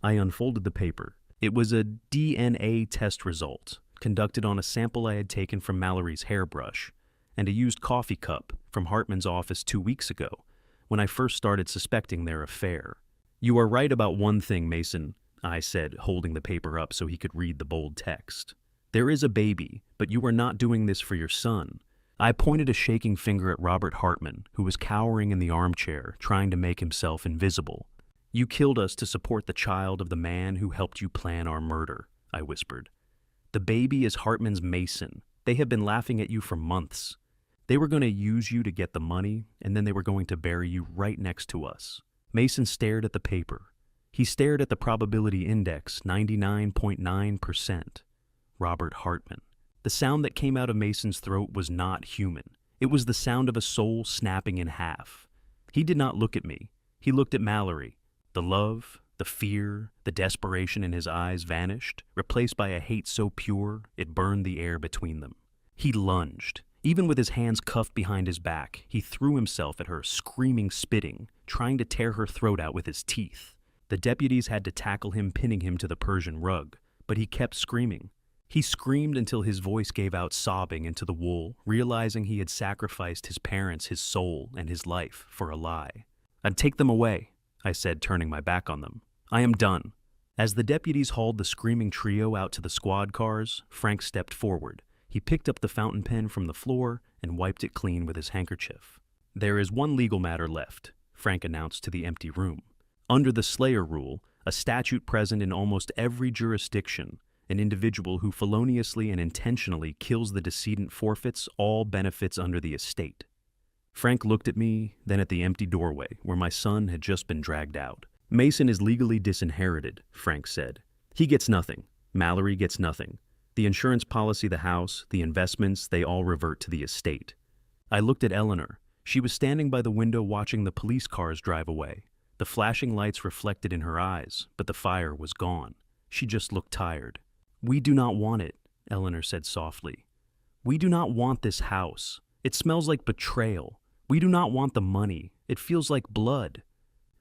I unfolded the paper. It was a DNA test result, conducted on a sample I had taken from Mallory's hairbrush, and a used coffee cup from Hartman's office 2 weeks ago, when I first started suspecting their affair. You are right about one thing, Mason, I said, holding the paper up so he could read the bold text. There is a baby, but you are not doing this for your son. I pointed a shaking finger at Robert Hartman, who was cowering in the armchair, trying to make himself invisible. You killed us to support the child of the man who helped you plan our murder, I whispered. The baby is Hartman's Mason. They have been laughing at you for months. They were going to use you to get the money, and then they were going to bury you right next to us. Mason stared at the paper. He stared at the probability index, 99.9%. Robert Hartman. The sound that came out of Mason's throat was not human. It was the sound of a soul snapping in half. He did not look at me. He looked at Mallory. The love, the fear, the desperation in his eyes vanished, replaced by a hate so pure it burned the air between them. He lunged. Even with his hands cuffed behind his back, he threw himself at her, screaming, spitting, trying to tear her throat out with his teeth. The deputies had to tackle him, pinning him to the Persian rug, but he kept screaming. He screamed until his voice gave out, sobbing into the wool, realizing he had sacrificed his parents, his soul, and his life for a lie. I'd take them away, I said, turning my back on them. I am done. As the deputies hauled the screaming trio out to the squad cars, Frank stepped forward. He picked up the fountain pen from the floor and wiped it clean with his handkerchief. There is one legal matter left, Frank announced to the empty room. Under the Slayer rule, a statute present in almost every jurisdiction, an individual who feloniously and intentionally kills the decedent forfeits all benefits under the estate. Frank looked at me, then at the empty doorway where my son had just been dragged out. Mason is legally disinherited, Frank said. He gets nothing. Mallory gets nothing. The insurance policy, the house, the investments, they all revert to the estate. I looked at Eleanor. She was standing by the window watching the police cars drive away. The flashing lights reflected in her eyes, but the fire was gone. She just looked tired. We do not want it, Eleanor said softly. We do not want this house. It smells like betrayal. We do not want the money. It feels like blood.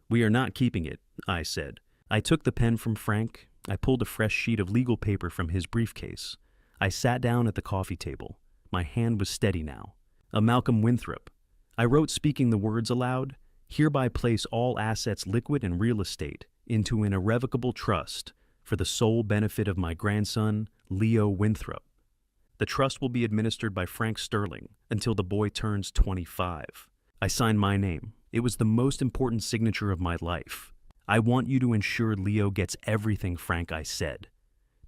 We are not keeping it, I said. I took the pen from Frank. I pulled a fresh sheet of legal paper from his briefcase. I sat down at the coffee table. My hand was steady now. A Malcolm Winthrop. I wrote, speaking the words aloud, "Hereby place all assets, liquid and real estate, into an irrevocable trust for the sole benefit of my grandson, Leo Winthrop. The trust will be administered by Frank Sterling until the boy turns 25. I signed my name. It was the most important signature of my life. I want you to ensure Leo gets everything, Frank," I said.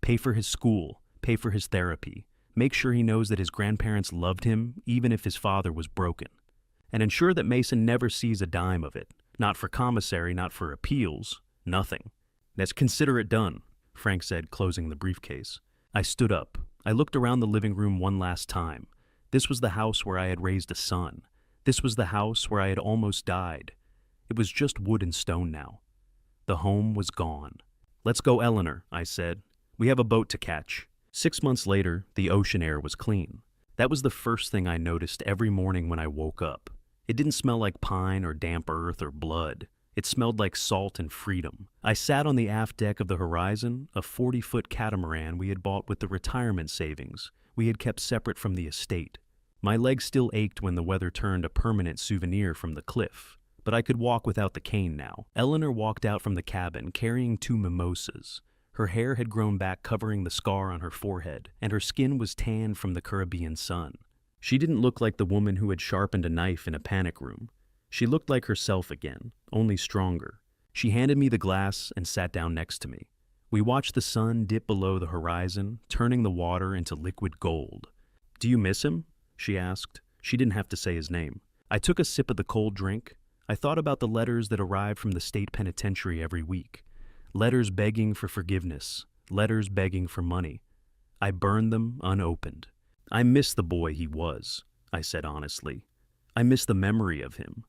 "Pay for his school, pay for his therapy, make sure he knows that his grandparents loved him even if his father was broken. And ensure that Mason never sees a dime of it. Not for commissary, not for appeals, nothing." "Let's consider it done," Frank said, closing the briefcase. I stood up. I looked around the living room one last time. This was the house where I had raised a son. This was the house where I had almost died. It was just wood and stone now. The home was gone. "Let's go, Eleanor," I said. "We have a boat to catch." 6 months later, the ocean air was clean. That was the first thing I noticed every morning when I woke up. It didn't smell like pine or damp earth or blood. It smelled like salt and freedom. I sat on the aft deck of the Horizon, a 40-foot catamaran we had bought with the retirement savings we had kept separate from the estate. My legs still ached when the weather turned a permanent souvenir from the cliff, but I could walk without the cane now. Eleanor walked out from the cabin carrying 2 mimosas. Her hair had grown back, covering the scar on her forehead, and her skin was tanned from the Caribbean sun. She didn't look like the woman who had sharpened a knife in a panic room. She looked like herself again, only stronger. She handed me the glass and sat down next to me. We watched the sun dip below the horizon, turning the water into liquid gold. "Do you miss him?" she asked. She didn't have to say his name. I took a sip of the cold drink. I thought about the letters that arrived from the state penitentiary every week. Letters begging for forgiveness. Letters begging for money. I burned them unopened. "I miss the boy he was," I said honestly. "I miss the memory of him.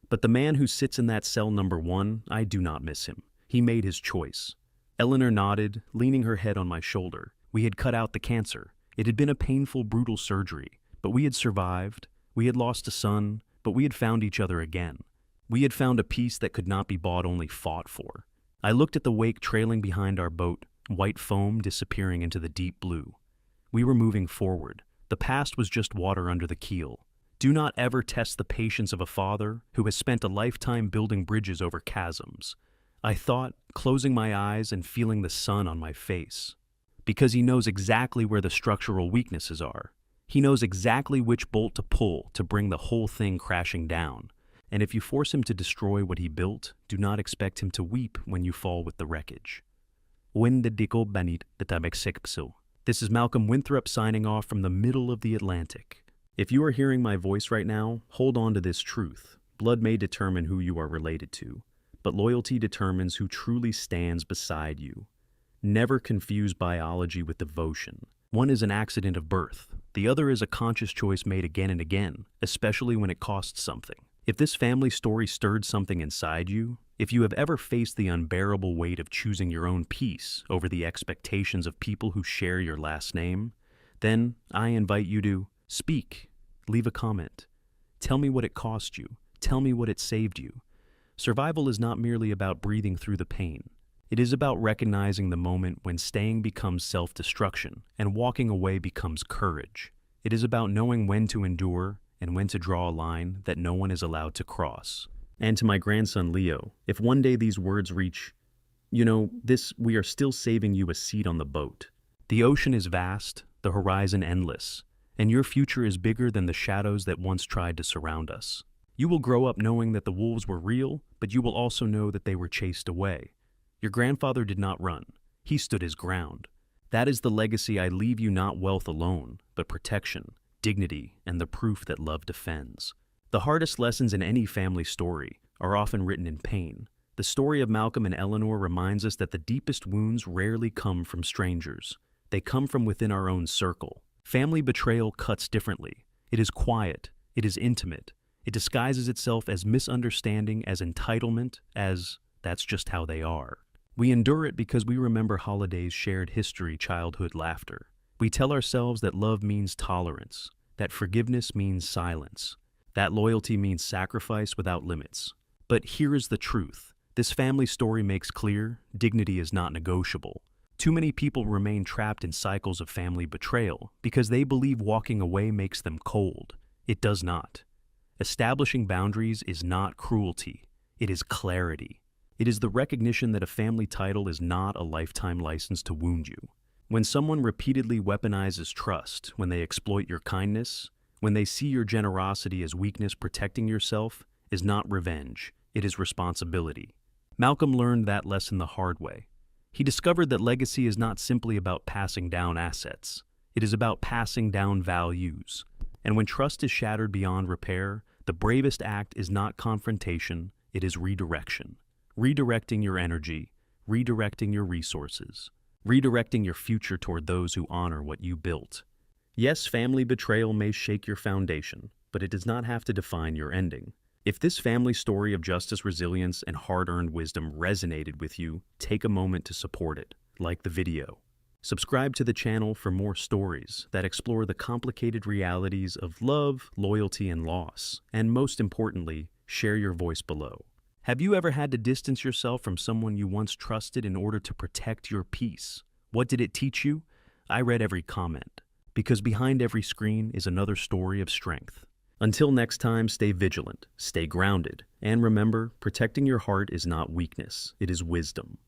But the man who sits in that cell number 1, I do not miss him. He made his choice." Eleanor nodded, leaning her head on my shoulder. We had cut out the cancer. It had been a painful, brutal surgery, but we had survived. We had lost a son, but we had found each other again. We had found a peace that could not be bought, only fought for. I looked at the wake trailing behind our boat, white foam disappearing into the deep blue. We were moving forward. The past was just water under the keel. Do not ever test the patience of a father who has spent a lifetime building bridges over chasms, I thought, closing my eyes and feeling the sun on my face. Because he knows exactly where the structural weaknesses are. He knows exactly which bolt to pull to bring the whole thing crashing down. And if you force him to destroy what he built, do not expect him to weep when you fall with the wreckage. This is Malcolm Winthrop signing off from the middle of the Atlantic. If you are hearing my voice right now, hold on to this truth. Blood may determine who you are related to, but loyalty determines who truly stands beside you. Never confuse biology with devotion. One is an accident of birth. The other is a conscious choice made again and again, especially when it costs something. If this family story stirred something inside you, if you have ever faced the unbearable weight of choosing your own peace over the expectations of people who share your last name, then I invite you to speak, leave a comment. Tell me what it cost you. Tell me what it saved you. Survival is not merely about breathing through the pain. It is about recognizing the moment when staying becomes self-destruction and walking away becomes courage. It is about knowing when to endure and when to draw a line that no one is allowed to cross. And to my grandson Leo, if one day these words reach, we are still saving you a seat on the boat. The ocean is vast, the horizon endless, and your future is bigger than the shadows that once tried to surround us. You will grow up knowing that the wolves were real, but you will also know that they were chased away. Your grandfather did not run. He stood his ground. That is the legacy I leave you, not wealth alone, but protection, dignity, and the proof that love defends. The hardest lessons in any family story are often written in pain. The story of Malcolm and Eleanor reminds us that the deepest wounds rarely come from strangers. They come from within our own circle. Family betrayal cuts differently. It is quiet. It is intimate. It disguises itself as misunderstanding, as entitlement, as that's just how they are. We endure it because we remember holidays, shared history, childhood laughter. We tell ourselves that love means tolerance, that forgiveness means silence, that loyalty means sacrifice without limits. But here is the truth. This family story makes clear dignity is not negotiable. Too many people remain trapped in cycles of family betrayal because they believe walking away makes them cold. It does not. Establishing boundaries is not cruelty. It is clarity. It is the recognition that a family title is not a lifetime license to wound you. When someone repeatedly weaponizes trust, when they exploit your kindness, when they see your generosity as weakness, protecting yourself is not revenge, it is responsibility. Malcolm learned that lesson the hard way. He discovered that legacy is not simply about passing down assets. It is about passing down values. And when trust is shattered beyond repair, the bravest act is not confrontation, it is redirection. Redirecting your energy, redirecting your resources, redirecting your future toward those who honor what you built. Yes, family betrayal may shake your foundation, but it does not have to define your ending. If this family story of justice, resilience, and hard-earned wisdom resonated with you, take a moment to support it. Like the video. Subscribe to the channel for more stories that explore the complicated realities of love, loyalty, and loss. And most importantly, share your voice below. Have you ever had to distance yourself from someone you once trusted in order to protect your peace? What did it teach you? I read every comment, because behind every screen is another story of strength. Until next time, stay vigilant, stay grounded, and remember, protecting your heart is not weakness, it is wisdom.